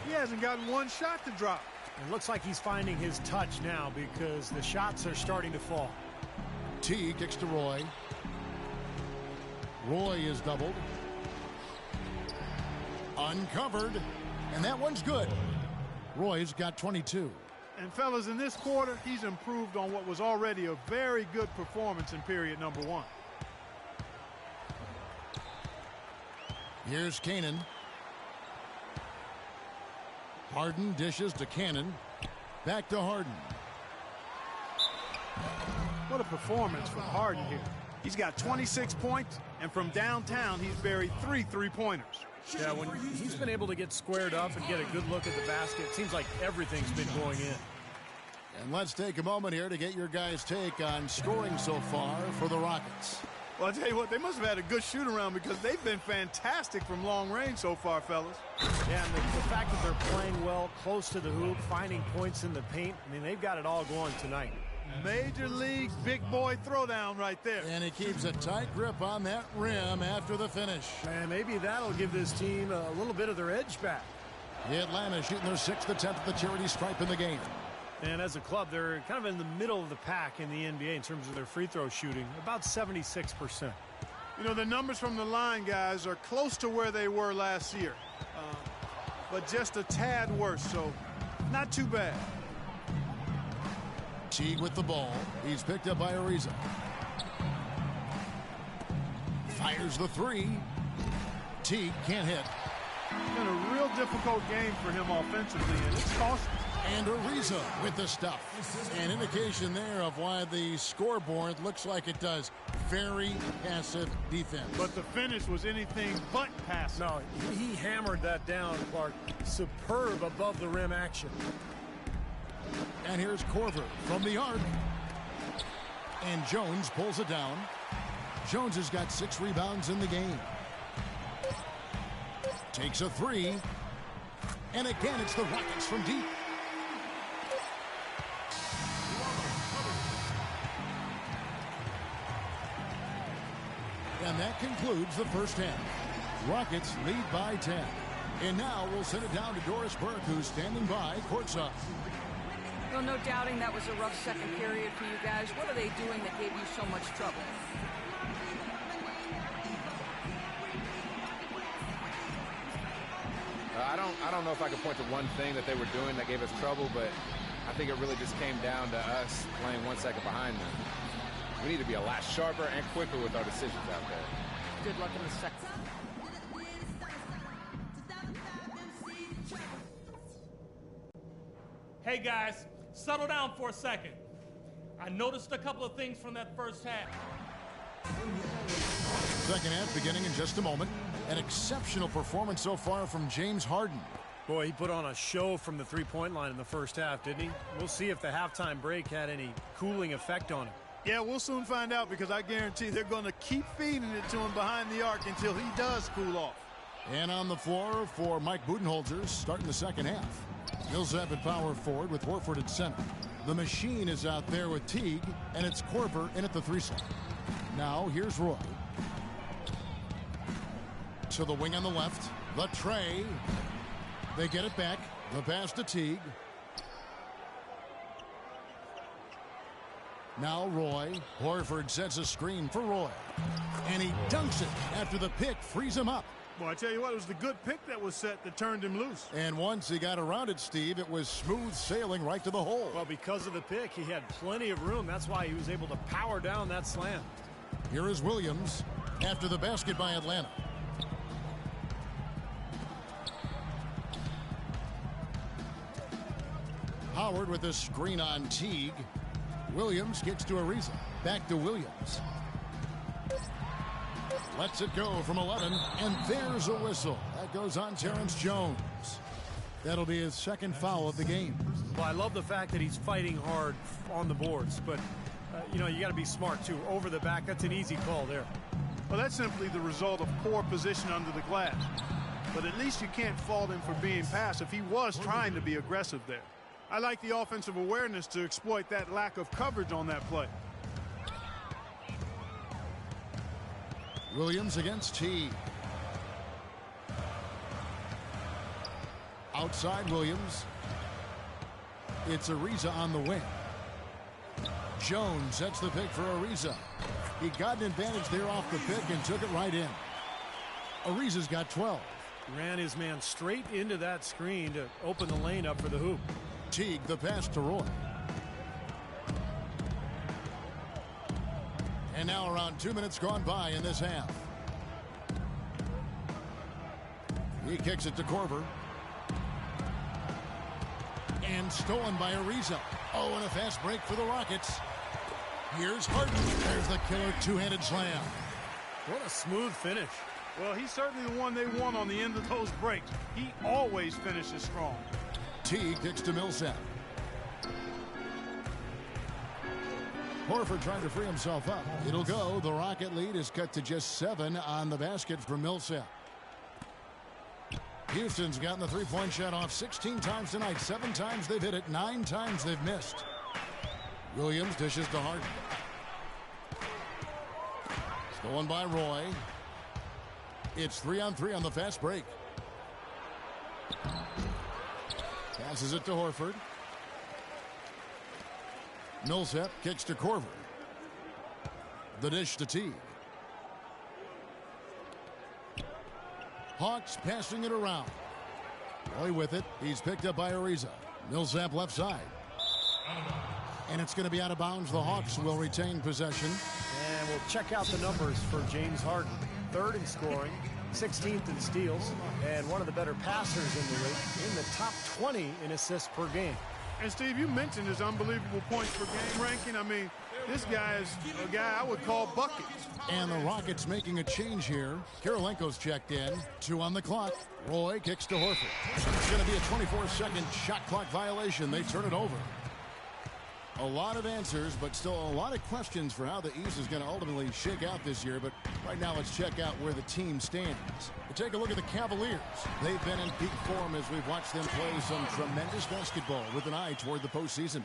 he hasn't gotten one shot to drop. It looks like he's finding his touch now because the shots are starting to fall. T kicks to Roy. Roy is doubled. Uncovered, and that one's good. Roy's got 22. And fellas, in this quarter, he's improved on what was already a very good performance in period number 1. Here's Kanan. Harden dishes to Cannon. Back to Harden. What a performance from Harden here. He's got 26 points, and from downtown, he's buried 3 3-pointers. Yeah, when he's been able to get squared up and get a good look at the basket, it seems like everything's been going in. And let's take a moment here to get your guys' take on scoring so far for the Rockets. Well, I'll tell you what, they must have had a good shoot-around because they've been fantastic from long range so far, fellas. Yeah, and the fact that they're playing well, close to the hoop, finding points in the paint, I mean, they've got it all going tonight. Major League big boy throwdown right there. And he keeps a tight grip on that rim after the finish. And maybe that'll give this team a little bit of their edge back. Atlanta shooting their 6th attempt at the charity stripe in the game. And as a club, they're kind of in the middle of the pack in the NBA in terms of their free throw shooting, about 76%. You know, the numbers from the line, guys, are close to where they were last year, but just a tad worse, so not too bad. Teague with the ball. He's picked up by Ariza. Fires the three. Teague can't hit. It's been a real difficult game for him offensively, and it's costly. And Ariza with the stuff. An indication there of why the scoreboard looks like it does. Very passive defense. But the finish was anything but passive. No, he hammered that down, Clark. Superb above the rim action. And here's Korver from the arc. And Jones pulls it down. Jones has got 6 rebounds in the game. Takes a three. And again, it's the Rockets from deep. And that concludes the first half. Rockets lead by 10. And now we'll send it down to Doris Burke, who's standing by courtside. Well, no doubting that was a rough second period for you guys. What are they doing that gave you so much trouble? I don't know if I could point to one thing that they were doing that gave us trouble, but I think it really just came down to us playing 1 second behind them. We need to be a lot sharper and quicker with our decisions out there. Good luck in the second. Hey guys, settle down for a second. I noticed a couple of things from that first half. Second half beginning in just a moment. An exceptional performance so far from James Harden. Boy, he put on a show from the three-point line in the first half, didn't he? We'll see if the halftime break had any cooling effect on him. Yeah, we'll soon find out, because I guarantee they're going to keep feeding it to him behind the arc until he does cool off. And on the floor for Mike Budenholzer starting the second half. Millsap at power forward with Horford at center. The machine is out there with Teague, and it's Korver in at the 3-slot. Now here's Roy. To the wing on the left. The tray. They get it back. The pass to Teague. Now Roy. Horford sets a screen for Roy. And he dunks it after the pick frees him up. Well, I tell you what, it was the good pick that was set that turned him loose. And once he got around it, Steve, it was smooth sailing right to the hole. Well, because of the pick, he had plenty of room. That's why he was able to power down that slam. Here is Williams after the basket by Atlanta. Howard with a screen on Teague. Williams gets to Ariza. Back to Williams. Lets it go from 11, and there's a whistle. That goes on Terrence Jones. That'll be his second foul of the game. Well, I love the fact that he's fighting hard on the boards, but, you know, you got to be smart, too. Over the back, that's an easy call there. Well, that's simply the result of poor position under the glass. But at least you can't fault him for being passive. He was trying to be aggressive there. I like the offensive awareness to exploit that lack of coverage on that play. Williams against Teague. Outside Williams. It's Ariza on the wing. Jones sets the pick for Ariza. He got an advantage there off the pick and took it right in. Ariza's got 12. Ran his man straight into that screen to open the lane up for the hoop. Teague the pass to Roy. And now around 2 minutes gone by in this half. He kicks it to Korver. And stolen by Ariza. Oh, and a fast break for the Rockets. Here's Harden. There's the killer two-handed slam. What a smooth finish. Well, he's certainly the one they want on the end of those breaks. He always finishes strong. Teague kicks to Millsap. Horford trying to free himself up. It'll go. The Rocket lead is cut to just 7 on the basket from Millsap. Houston's gotten the three-point shot off 16 times tonight. 7 times they've hit it. 9 times they've missed. Williams dishes to Harden. Stolen by Roy. It's 3-on-3 on the fast break. Passes it to Horford. Millsap kicks to Corver. The dish to Teague. Hawks passing it around. Roy with it. He's picked up by Ariza. Millsap left side. And it's going to be out of bounds. The Hawks will retain possession. And we'll check out the numbers for James Harden. 3rd in scoring, 16th in steals, and one of the better passers in the league, in the top 20 in assists per game. And Steve, you mentioned his unbelievable points per game ranking. I mean, this guy is a guy I would call buckets. And the Rockets making a change here. Kirilenko's checked in. 2 on the clock. Roy kicks to Horford. It's going to be a 24-second shot clock violation. They turn it over. A lot of answers, but still a lot of questions for how the East is going to ultimately shake out this year. But right now, let's check out where the team stands. We'll take a look at the Cavaliers. They've been in peak form as we've watched them play some tremendous basketball with an eye toward the postseason.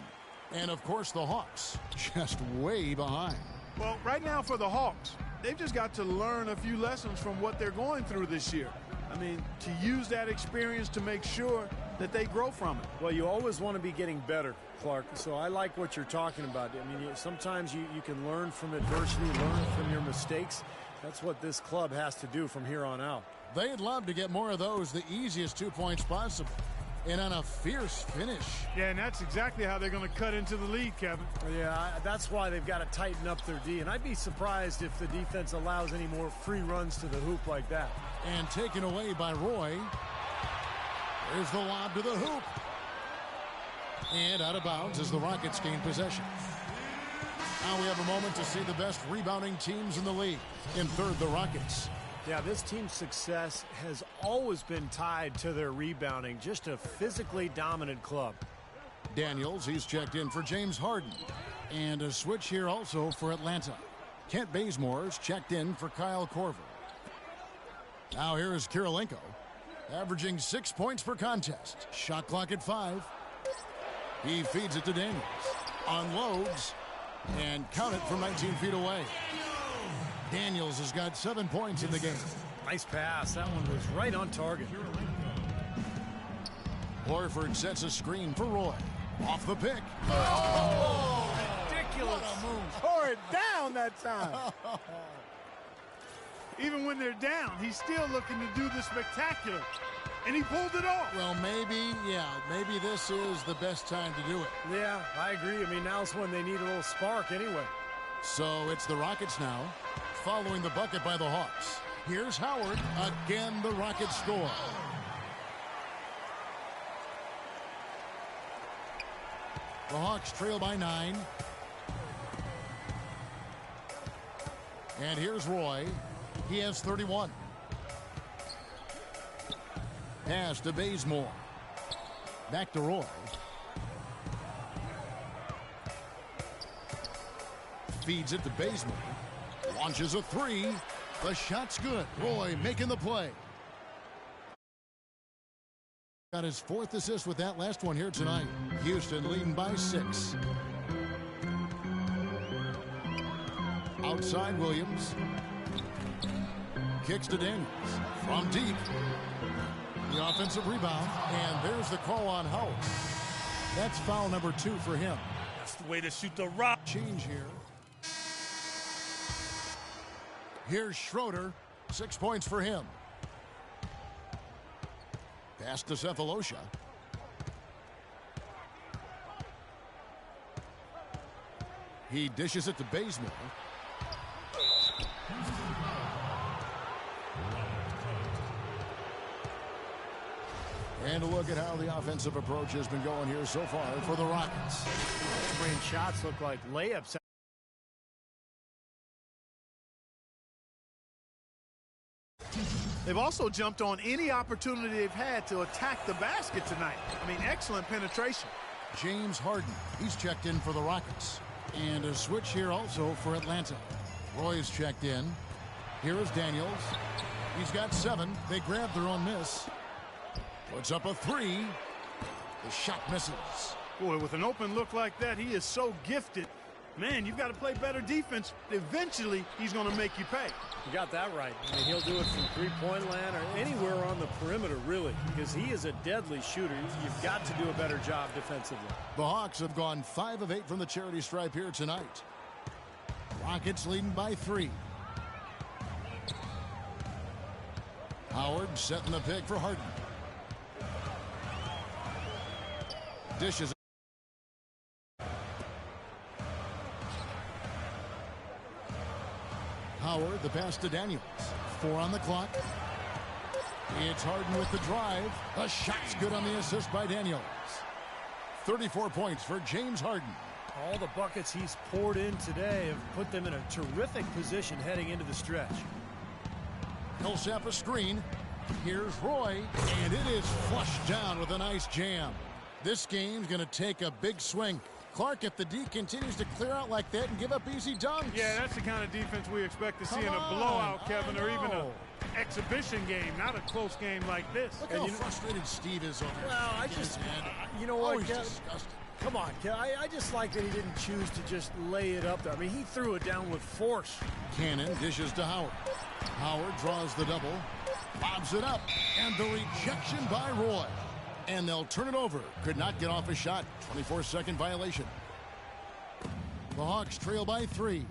And, of course, the Hawks just way behind. Well, right now for the Hawks, they've just got to learn a few lessons from what they're going through this year. I mean, to use that experience to make sure that they grow from it. Well, you always want to be getting better, Clark. So I like what you're talking about. I mean, sometimes you can learn from adversity, learn from your mistakes. That's what this club has to do from here on out. They'd love to get more of those, the easiest 2 points possible. And on a fierce finish. Yeah, and that's exactly how they're going to cut into the lead, Kevin. Yeah, that's why they've got to tighten up their D. And I'd be surprised if the defense allows any more free runs to the hoop like that. And taken away by Roy. There's the lob to the hoop. And out of bounds as the Rockets gain possession. Now we have a moment to see the best rebounding teams in the league. In 3rd, the Rockets. Yeah, this team's success has always been tied to their rebounding. Just a physically dominant club. Daniels, he's checked in for James Harden. And a switch here also for Atlanta. Kent Bazemore's checked in for Kyle Korver. Now here is Kirilenko, averaging 6 points per contest. Shot clock at 5. He feeds it to Daniels. Unloads. And count it from 19 feet away. Daniels has got 7 points in the game. Nice pass. That one was right on target. Horford sets a screen for Roy. Off the pick. Oh, ridiculous. What a move. Tore it down that time. Even when they're down, he's still looking to do the spectacular. And he pulled it off. Well, maybe this is the best time to do it. Yeah, I agree. I mean, now's when they need a little spark anyway. So it's the Rockets now, following the bucket by the Hawks. Here's Howard. Again, the Rockets score. The Hawks trail by 9. And here's Roy. He has 31. Pass to Bazemore. Back to Roy. Feeds it to Bazemore. Launches a 3. The shot's good. Roy making the play. Got his 4th assist with that last one here tonight. Houston leading by 6. Outside Williams. Kicks to Daniels. From deep. The offensive rebound. And there's the call on Howard. That's foul number 2 for him. That's the way to shoot the rock. Change here. Here's Schroeder. 6 points for him. Pass to Cephalosha. He dishes it to Bazemore. And a look at how the offensive approach has been going here so far for the Rockets. Screen shots look like layups. They've also jumped on any opportunity they've had to attack the basket tonight. I mean, excellent penetration. James Harden, he's checked in for the Rockets. And a switch here also for Atlanta. Roy's checked in. Here is Daniels. He's got 7. They grab their own miss. Puts up a 3. The shot misses. Boy, with an open look like that, he is so gifted Man, you've got to play better defense. Eventually, he's going to make you pay. You got that right. I mean, he'll do it from three-point land or anywhere on the perimeter, really, because he is a deadly shooter. You've got to do a better job defensively. The Hawks have gone 5 of 8 from the charity stripe here tonight. Rockets leading by 3. Howard setting the pick for Harden. Dishes. Howard, the pass to Daniels. 4 on the clock. It's Harden with the drive. The shot's good on the assist by Daniels. 34 points for James Harden. All the buckets he's poured in today have put them in a terrific position heading into the stretch. Millsap a screen. Here's Roy, and it is flushed down with a nice jam. This game's going to take a big swing. Clark, if the D continues to clear out like that and give up easy dunks. Yeah, that's the kind of defense we expect to see in a blowout, Kevin, or even an exhibition game, not a close game like this. Look how frustrated Steve is over there. Well, I just, you know what, he's Kev, disgusted. Come on, Kev. I just like that he didn't choose to just lay it up there. I mean, he threw it down with force. Cannon dishes to Howard. Howard draws the double, lobs it up, and the rejection by Roy. And they'll turn it over. Could not get off a shot. 24-second violation. The Hawks trail by 3.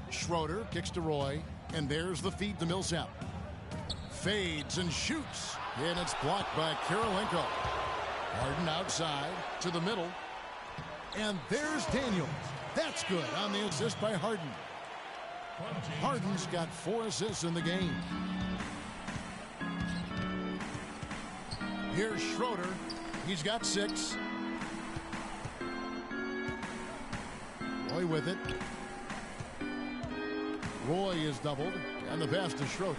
Schroeder kicks to Roy, and there's the feed to Millsap. Fades and shoots, and it's blocked by Kirilenko. Harden outside to the middle, and there's Daniels. That's good on the assist by Harden. Harden's got 4 assists in the game. Here's Schroeder. He's got 6. Roy with it. Roy is doubled, and the pass to Schroeder.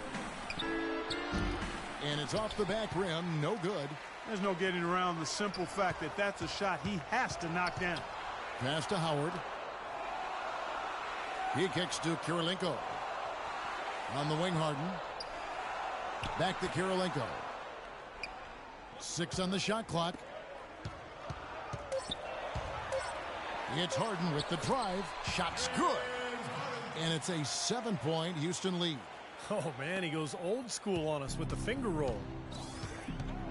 And it's off the back rim, no good. There's no getting around the simple fact that that's a shot he has to knock down. Pass to Howard. He kicks to Kirilenko. On the wing, Harden. Back to Kirilenko. 6 on the shot clock. It's Harden with the drive. Shot's good. And it's a 7-point Houston lead. Oh, man, he goes old school on us with the finger roll.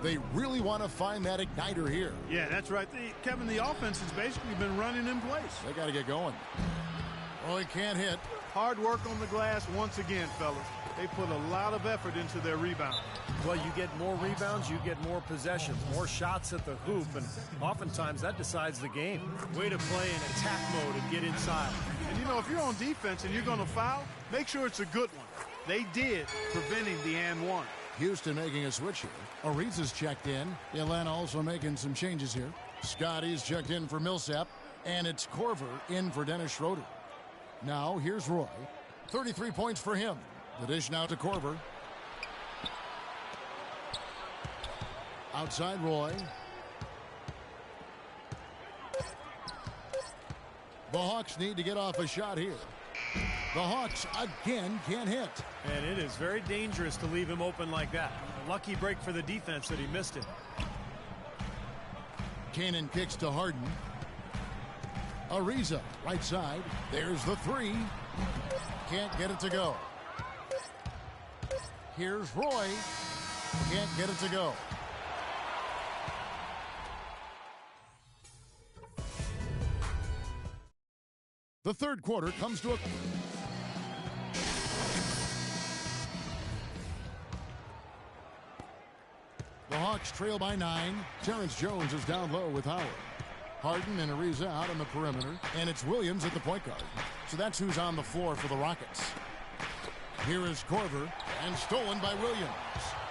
They really want to find that igniter here. Yeah, that's right. Kevin, the offense has basically been running in place. They got to get going. Roy can't hit. Hard work on the glass once again, fellas. They put a lot of effort into their rebound. Well, you get more rebounds, you get more possessions, more shots at the hoop, and oftentimes that decides the game. Way to play in attack mode and get inside. And, you know, if you're on defense and you're going to foul, make sure it's a good one. They did, preventing the and one. Houston making a switch here. Ariza's checked in. Atlanta also making some changes here. Scotty's checked in for Millsap, and it's Korver in for Dennis Schroeder. Now, here's Roy. 33 points for him. The dish now to Korver. Outside Roy. The Hawks need to get off a shot here. The Hawks again can't hit. And it is very dangerous to leave him open like that. A lucky break for the defense that he missed it. Cannon kicks to Harden. Ariza, right side. There's the 3. Can't get it to go. Here's Roy. Can't get it to go. The third quarter comes to a... The Hawks trail by 9. Terrence Jones is down low with Howard. Harden and Ariza out on the perimeter, and it's Williams at the point guard. So that's who's on the floor for the Rockets. Here is Korver, and stolen by Williams.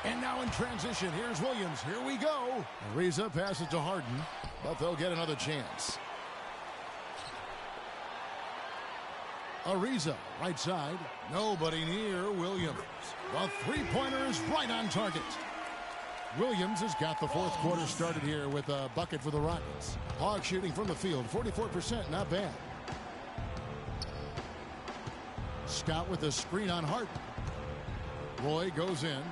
And now in transition, here's Williams. Here we go. Ariza passes to Harden, but they'll get another chance. Ariza, right side. Nobody near Williams. The three-pointer is right on target. Williams has got the fourth quarter started here with a bucket for the Rockets. Hawks shooting from the field, 44%, not bad. Scott with a screen on Harden. Roy goes in.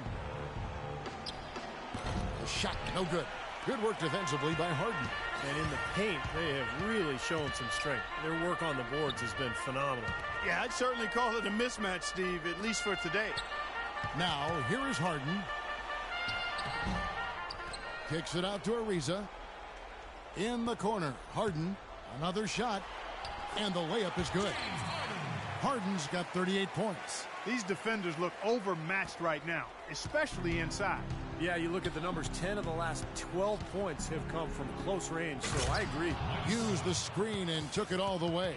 The shot, no good. Good work defensively by Harden. And in the paint, they have really shown some strength. Their work on the boards has been phenomenal. Yeah, I'd certainly call it a mismatch, Steve, at least for today. Now, here is Harden. Kicks it out to Ariza. In the corner, Harden, another shot, and the layup is good. Harden's got 38 points. These defenders look overmatched right now, especially inside. Yeah, you look at the numbers, 10 of the last 12 points have come from close range, so I agree. Used the screen and took it all the way.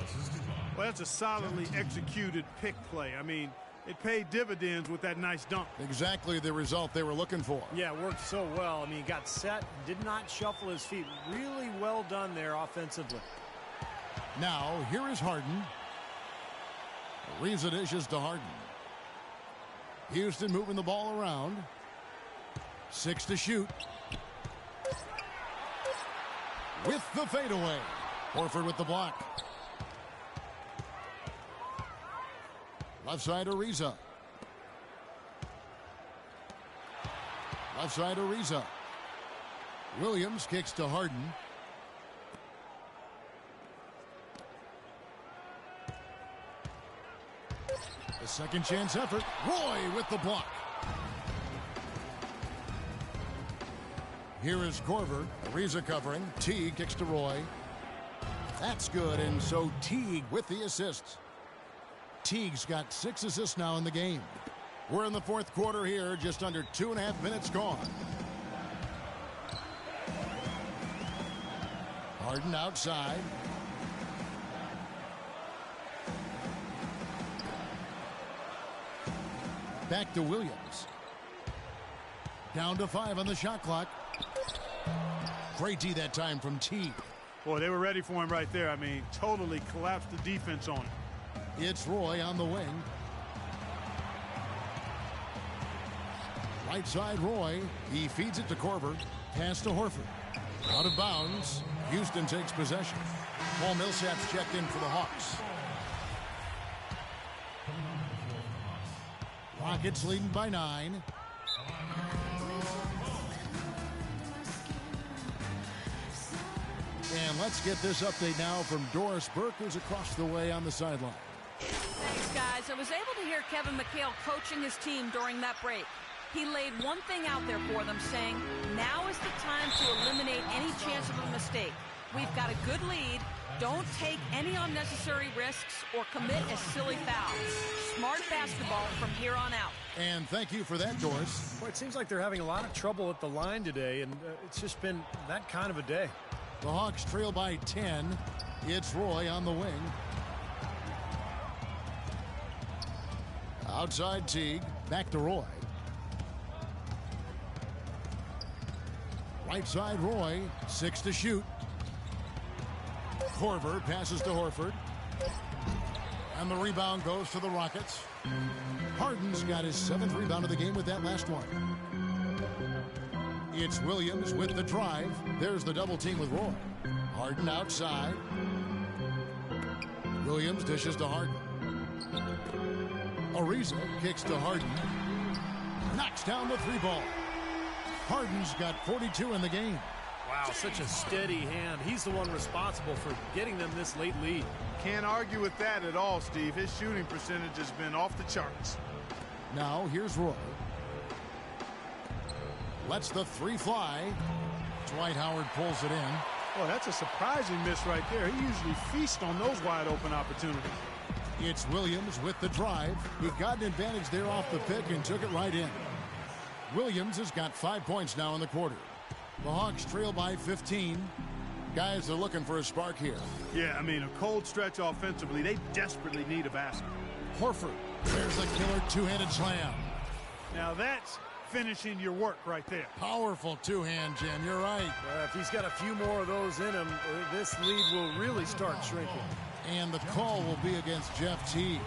Well, that's a solidly executed pick play. I mean, it paid dividends with that nice dunk. Exactly the result they were looking for. Yeah, it worked so well. I mean, he got set, did not shuffle his feet. Really well done there offensively. Now, here is Harden. Ariza dishes to Harden. Houston moving the ball around. 6 to shoot. With the fadeaway. Horford with the block. Left side Ariza. Left side Ariza. Williams kicks to Harden. A second chance effort. Roy with the block. Here is Korver. Ariza covering. Teague kicks to Roy. That's good, and so Teague with the assists. Teague's got 6 assists now in the game. We're in the fourth quarter here, just under 2.5 minutes gone. Harden outside. Back to Williams. Down to 5 on the shot clock. Great D that time from Teague. Boy, they were ready for him right there. I mean, totally collapsed the defense on him. It's Roy on the wing. Right side Roy. He feeds it to Korver. Pass to Horford. Out of bounds. Houston takes possession. Paul Millsap's checked in for the Hawks. Rockets leading by 9. And let's get this update now from Doris Burke, who's across the way on the sideline. Thanks, guys. I was able to hear Kevin McHale coaching his team during that break. He laid one thing out there for them, saying, now is the time to eliminate any chance of a mistake. We've got a good lead. Don't take any unnecessary risks or commit a silly foul. Smart basketball from here on out. And thank you for that, Doris. Well, it seems like they're having a lot of trouble at the line today, and it's just been that kind of a day. The Hawks trail by 10. It's Roy on the wing. Outside Teague. Back to Roy. Right side Roy. 6 to shoot. Korver passes to Horford. And the rebound goes to the Rockets. Harden's got his 7th rebound of the game with that last one. It's Williams with the drive. There's the double team with Roy. Harden outside. Williams dishes to Harden. Ariza kicks to Harden. Knocks down the 3-ball. Harden's got 42 in the game. Wow, such a steady hand. He's the one responsible for getting them this late lead. Can't argue with that at all, Steve. His shooting percentage has been off the charts. Now here's Roy. Lets the 3 fly. Dwight Howard pulls it in. Oh, that's a surprising miss right there. He usually feasts on those wide open opportunities. It's Williams with the drive. He got an advantage there off the pick and took it right in. Williams has got 5 points now in the quarter. The Hawks trail by 15. Guys are looking for a spark here. Yeah, I mean, a cold stretch offensively. They desperately need a basket. Horford. There's a killer two-handed slam. Now that's finishing your work right there. Powerful two-hand, Jim. You're right. If he's got a few more of those in him, this lead will really start shrinking. And the call will be against Jeff Teague.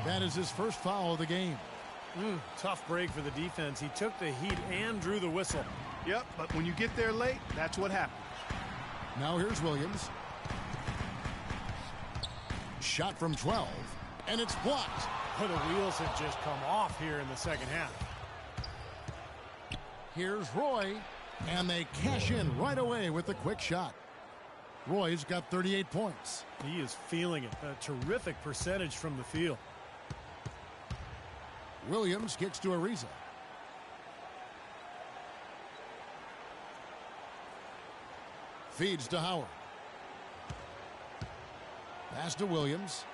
That is his first foul of the game. Tough break for the defense. He took the heat and drew the whistle. Yep, but when you get there late, that's what happens. Now here's Williams. Shot from 12, and it's blocked. Oh, the wheels have just come off here in the second half. Here's Roy, and they cash in right away with a quick shot. Roy's got 38 points. He is feeling it. A terrific percentage from the field. Williams kicks to Ariza. Feeds to Howard. Pass to Williams.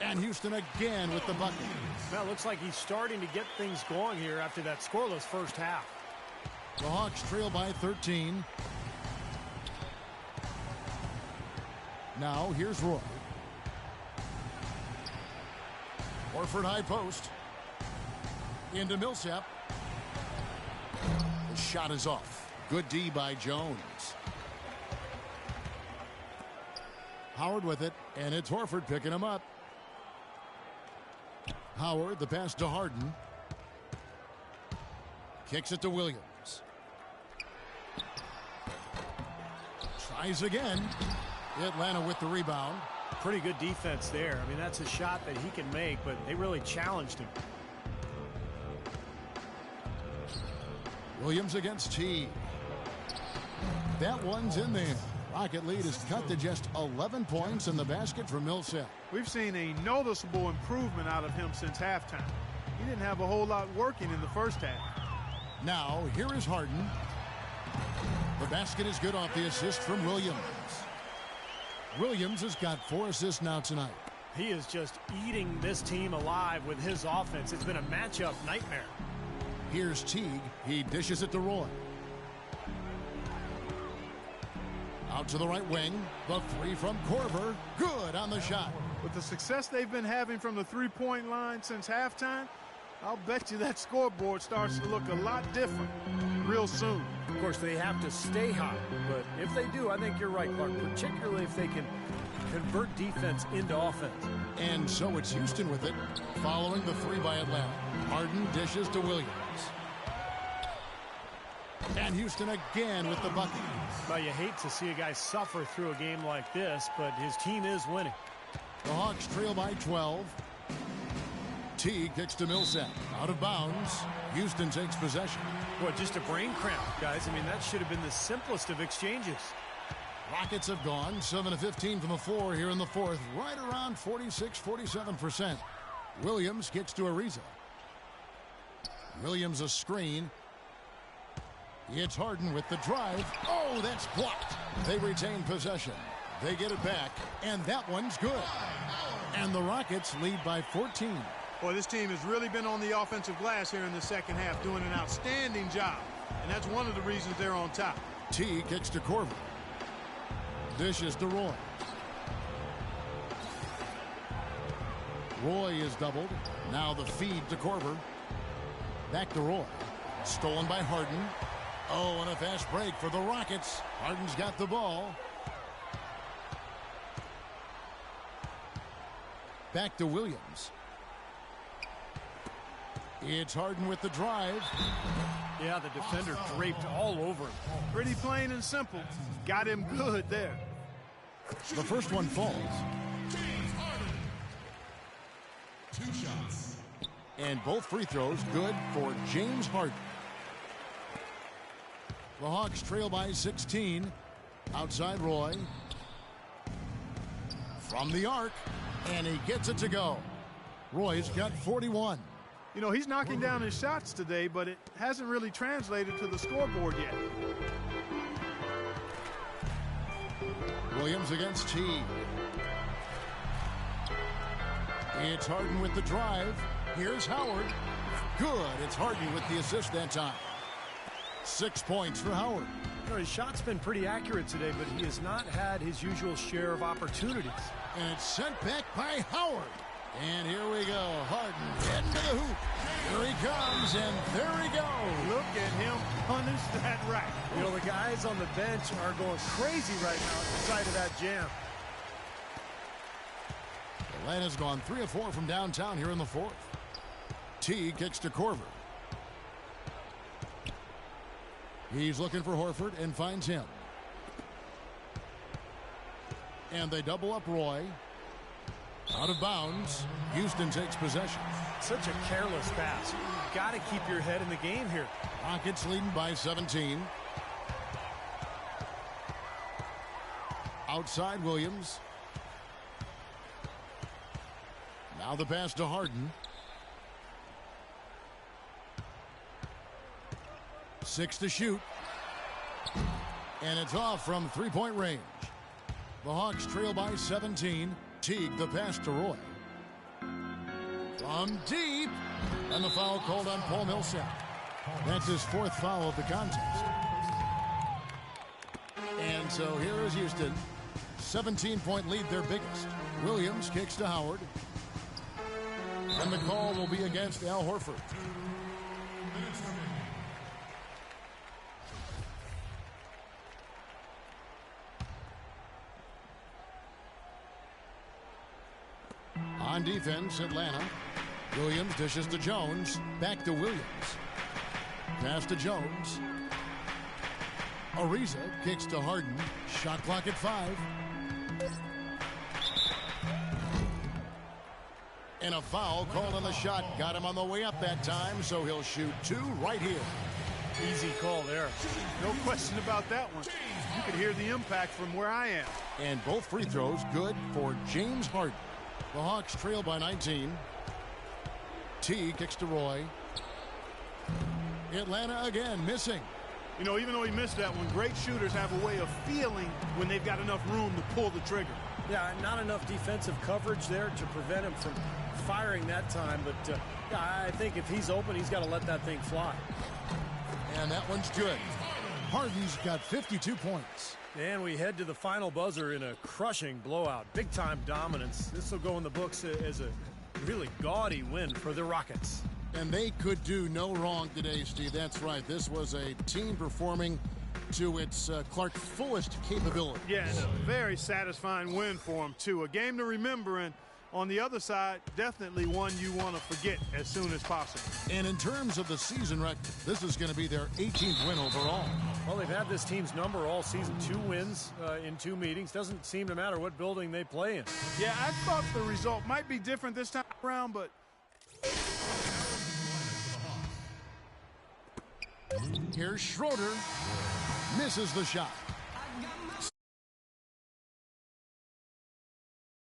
And Houston again with the bucket. Well, it looks like he's starting to get things going here after that scoreless first half. The Hawks trail by 13. Now here's Roy. Horford high post. Into Millsap. The shot is off. Good D by Jones. Howard with it, and it's Horford picking him up. Howard, the pass to Harden. Kicks it to Williams. Tries again. Atlanta with the rebound. Pretty good defense there. I mean, that's a shot that he can make, but they really challenged him. Williams against T. That one's in there. Rocket lead is cut to just 11 points in the basket for Millsap. We've seen a noticeable improvement out of him since halftime. He didn't have a whole lot working in the first half. Now, here is Harden. The basket is good off the assist from Williams. Williams has got 4 assists now tonight. He is just eating this team alive with his offense. It's been a matchup nightmare. Here's Teague. He dishes it to Roy. Out to the right wing. The three from Korver. Good on the shot. With the success they've been having from the three-point line since halftime, I'll bet you that scoreboard starts to look a lot different real soon. Of course, they have to stay hot, but if they do, I think you're right, Clark, particularly if they can convert defense into offense. And so it's Houston with it, following the three by Atlanta. Harden dishes to Williams. And Houston again with the bucket. Well, you hate to see a guy suffer through a game like this, but his team is winning. The Hawks trail by 12. T kicks to Millsap. Out of bounds. Houston takes possession. Boy, just a brain cramp, guys. I mean, that should have been the simplest of exchanges. Rockets have gone 7 of 15 from the floor here in the fourth. Right around 46-47%. Williams kicks to Ariza. Williams a screen. It's Harden with the drive. Oh, that's blocked. They retain possession. They get it back, and that one's good. And the Rockets lead by 14. Boy, this team has really been on the offensive glass here in the second half, doing an outstanding job. And that's one of the reasons they're on top. T kicks to Korver. Dishes to Roy. Roy is doubled. Now the feed to Korver. Back to Roy. Stolen by Harden. Oh, and a fast break for the Rockets. Harden's got the ball. Back to Williams. It's Harden with the drive. Yeah, the defender draped all over him. Pretty plain and simple. Got him good there. The first one falls. James Harden. 2 shots. And both free throws good for James Harden. The Hawks trail by 16. Outside Roy. From the arc. And he gets it to go. Roy's got 41. You know, he's knocking down his shots today, but it hasn't really translated to the scoreboard yet. Williams against T. It's Harden with the drive. Here's Howard. Good. It's Harden with the assist that time. 6 points for Howard. You know, his shot's been pretty accurate today, but he has not had his usual share of opportunities. And it's sent back by Howard. And here we go. Harden heading to the hoop. Here he comes, and there he goes. Look at him punish that rack. You know, the guys on the bench are going crazy right now at the sight of that jam. Atlanta's gone 3 of 4 from downtown here in the fourth. T kicks to Korver. He's looking for Horford and finds him. And they double up Roy. Out of bounds. Houston takes possession. Such a careless pass. You've got to keep your head in the game here. Rockets leading by 17. Outside Williams. Now the pass to Harden. 6 to shoot. And it's off from three-point range. The Hawks trail by 17. Teague the pass to Roy. From deep. And the foul called on Paul Millsap. That's his 4th foul of the contest. And so here is Houston. 17-point lead, their biggest. Williams kicks to Howard. And the call will be against Al Horford. On defense, Atlanta. Williams dishes to Jones. Back to Williams. Pass to Jones. Ariza kicks to Harden. Shot clock at 5. And a foul called on the shot. Got him on the way up that time, so he'll shoot 2 right here. Easy call there. No question about that one. You could hear the impact from where I am. And both free throws good for James Harden. The Hawks trail by 19. T kicks to Roy. Atlanta again missing. You know, even though he missed that one, great shooters have a way of feeling when they've got enough room to pull the trigger. Yeah, not enough defensive coverage there to prevent him from firing that time. But yeah, I think if he's open, he's got to let that thing fly. And that one's good. Harden's got 52 points. And we head to the final buzzer in a crushing blowout. Big-time dominance. This will go in the books as a really gaudy win for the Rockets. And they could do no wrong today, Steve. That's right. This was a team performing to its Clark fullest capability. Yeah, and a very satisfying win for them, too. A game to remember, and on the other side, definitely one you want to forget as soon as possible. And in terms of the season record, this is going to be their 18th win overall. Well, they've had this team's number all season. 2 wins in 2 meetings. Doesn't seem to matter what building they play in. Yeah, I thought the result might be different this time around, but... Here's Schroeder. Misses the shot.